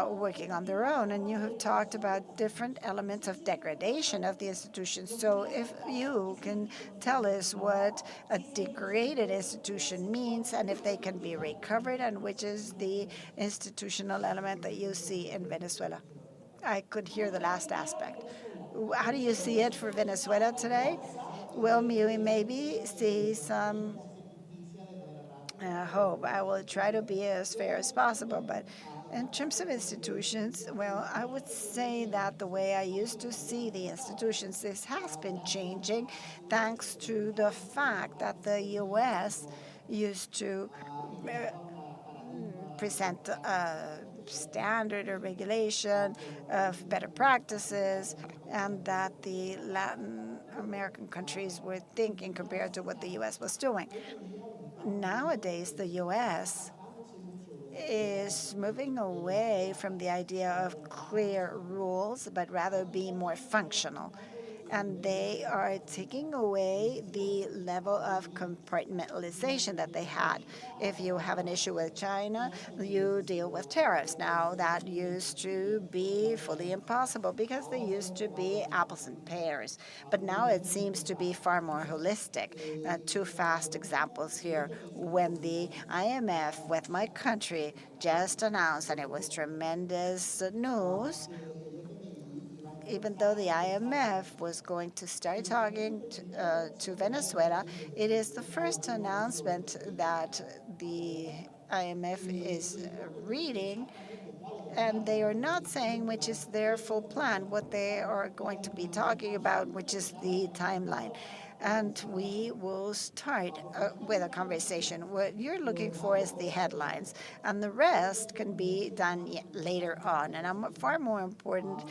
working on their own, and you have talked about different elements of degradation of the institutions. So if you can tell us what a degraded institution means and if they can be recovered, and which is the institutional element that you see in Venezuela. I could hear the last aspect. How do you see it for Venezuela today? Well, we maybe see some hope. I will try to be as fair as possible, but in terms of institutions, well, I would say that the way I used to see the institutions, this has been changing thanks to the fact that the U.S. used to present a standard or regulation of better practices, and that the Latin American countries were thinking compared to what the U.S. was doing. Nowadays, the U.S. is moving away from the idea of clear rules, but rather being more functional. And they are taking away the level of compartmentalization that they had. If you have an issue with China, you deal with tariffs. Now, that used to be fully impossible because they used to be apples and pears. But now it seems to be far more holistic. Two fast examples here. When the IMF, with my country, just announced, and it was tremendous news, even though the IMF was going to start talking to Venezuela, it is the first announcement that the IMF is reading, and they are not saying which is their full plan, what they are going to be talking about, which is the timeline. And we will start with a conversation. What you're looking for is the headlines, and the rest can be done later on. And a far more important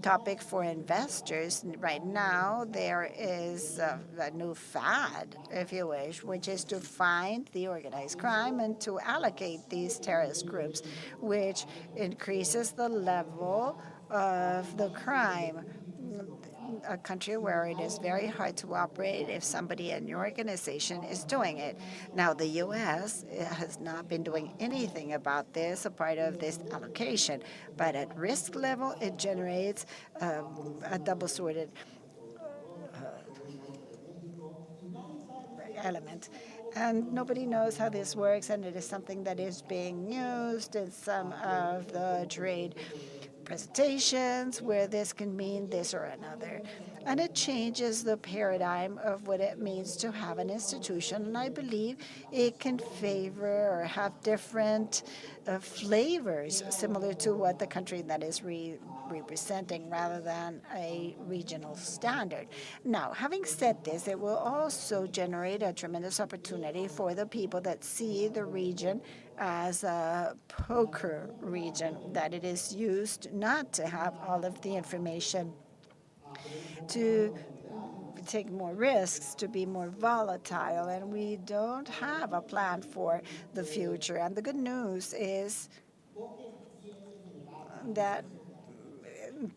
topic for investors right now, there is a new fad, if you wish, which is to find the organized crime and to allocate these terrorist groups, which increases the level of the crime. A country where it is very hard to operate if somebody in your organization is doing it. Now, the U.S. has not been doing anything about this, a part of this allocation, but at risk level, it generates a double-sorted element. And nobody knows how this works, and it is something that is being used in some of the trade presentations where this can mean this or another. And it changes the paradigm of what it means to have an institution. And I believe it can favor or have different flavors similar to what the country that is representing rather than a regional standard. Now, having said this, it will also generate a tremendous opportunity for the people that see the region as a poker region, that it is used not to have all of the information, to take more risks, to be more volatile, and we don't have a plan for the future. And the good news is that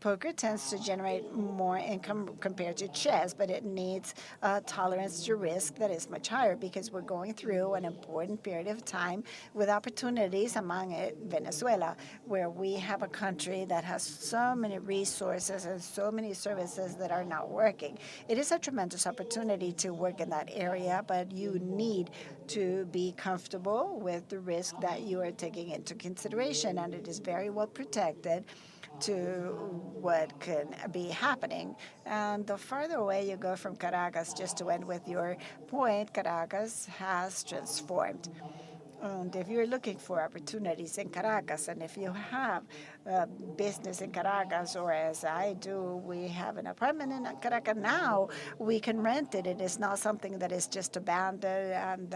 poker tends to generate more income compared to chess, but it needs a tolerance to risk that is much higher because we're going through an important period of time with opportunities, among it Venezuela, where we have a country that has so many resources and so many services that are not working. It is a tremendous opportunity to work in that area, but you need to be comfortable with the risk that you are taking into consideration, and it is very well protected to what can be happening. And the farther away you go from Caracas, just to end with your point, Caracas has transformed. And if you're looking for opportunities in Caracas, and if you have business in Caracas, or as I do, we have an apartment in Caracas now, we can rent it. It is not something that is just abandoned,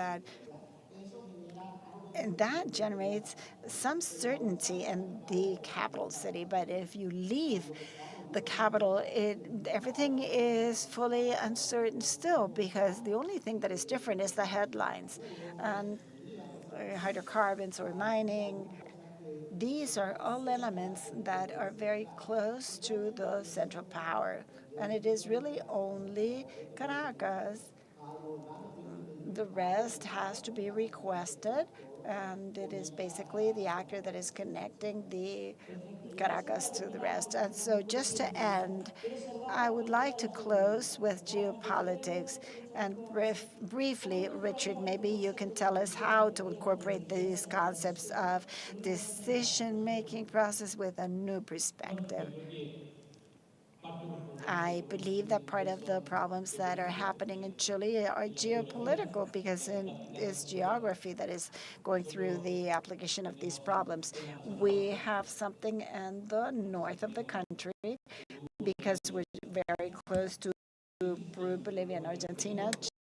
and that generates some certainty in the capital city. But if you leave the capital, everything is fully uncertain still, because the only thing that is different is the headlines. And hydrocarbons or mining, these are all elements that are very close to the central power. And it is really only Caracas. The rest has to be requested, and it is basically the actor that is connecting the Caracas to the rest. And so just to end, I would like to close with geopolitics. And briefly, Richard, maybe you can tell us how to incorporate these concepts of decision-making process with a new perspective. I believe that part of the problems that are happening in Chile are geopolitical, because it's geography that is going through the application of these problems. We have something in the north of the country because we're very close to Peru, Bolivia, and Argentina.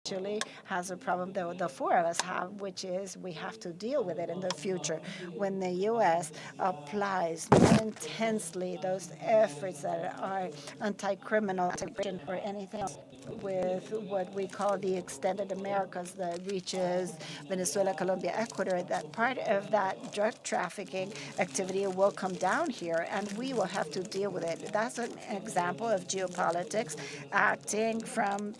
Chile has a problem that the four of us have, which is we have to deal with it in the future. When the U.S. applies more intensely those efforts that are anti-criminal or anything else with what we call the extended Americas that reaches Venezuela, Colombia, Ecuador, that part of that drug trafficking activity will come down here, and we will have to deal with it. That's an example of geopolitics acting from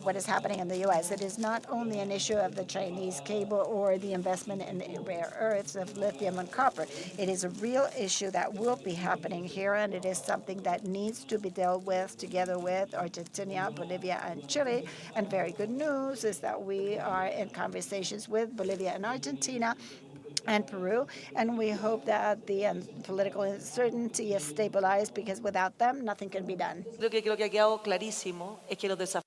what is happening in the U.S. It is not only an issue of the Chinese cable or the investment in rare earths of lithium and copper. It is a real issue that will be happening here, and it is something that needs to be dealt with together with Argentina, Bolivia, and Chile. And very good news is that we are in conversations with Bolivia and Argentina and Peru, and we hope that the political uncertainty is stabilized, because without them, nothing can be done. Creo que ha quedado clarísimo es que los desafíos.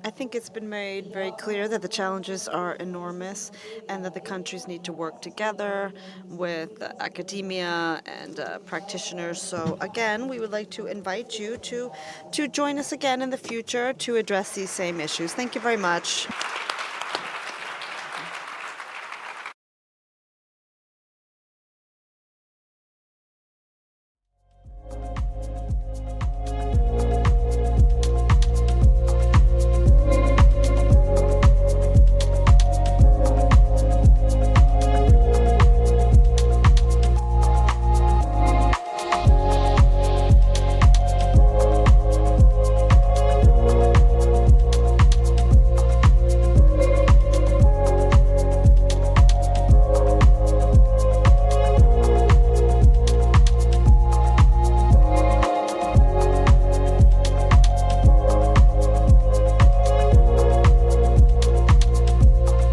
I think it's been made very clear that the challenges are enormous and that the countries need to work together with academia and practitioners. So again, we would like to invite you to join us again in the future to address these same issues. Thank you very much.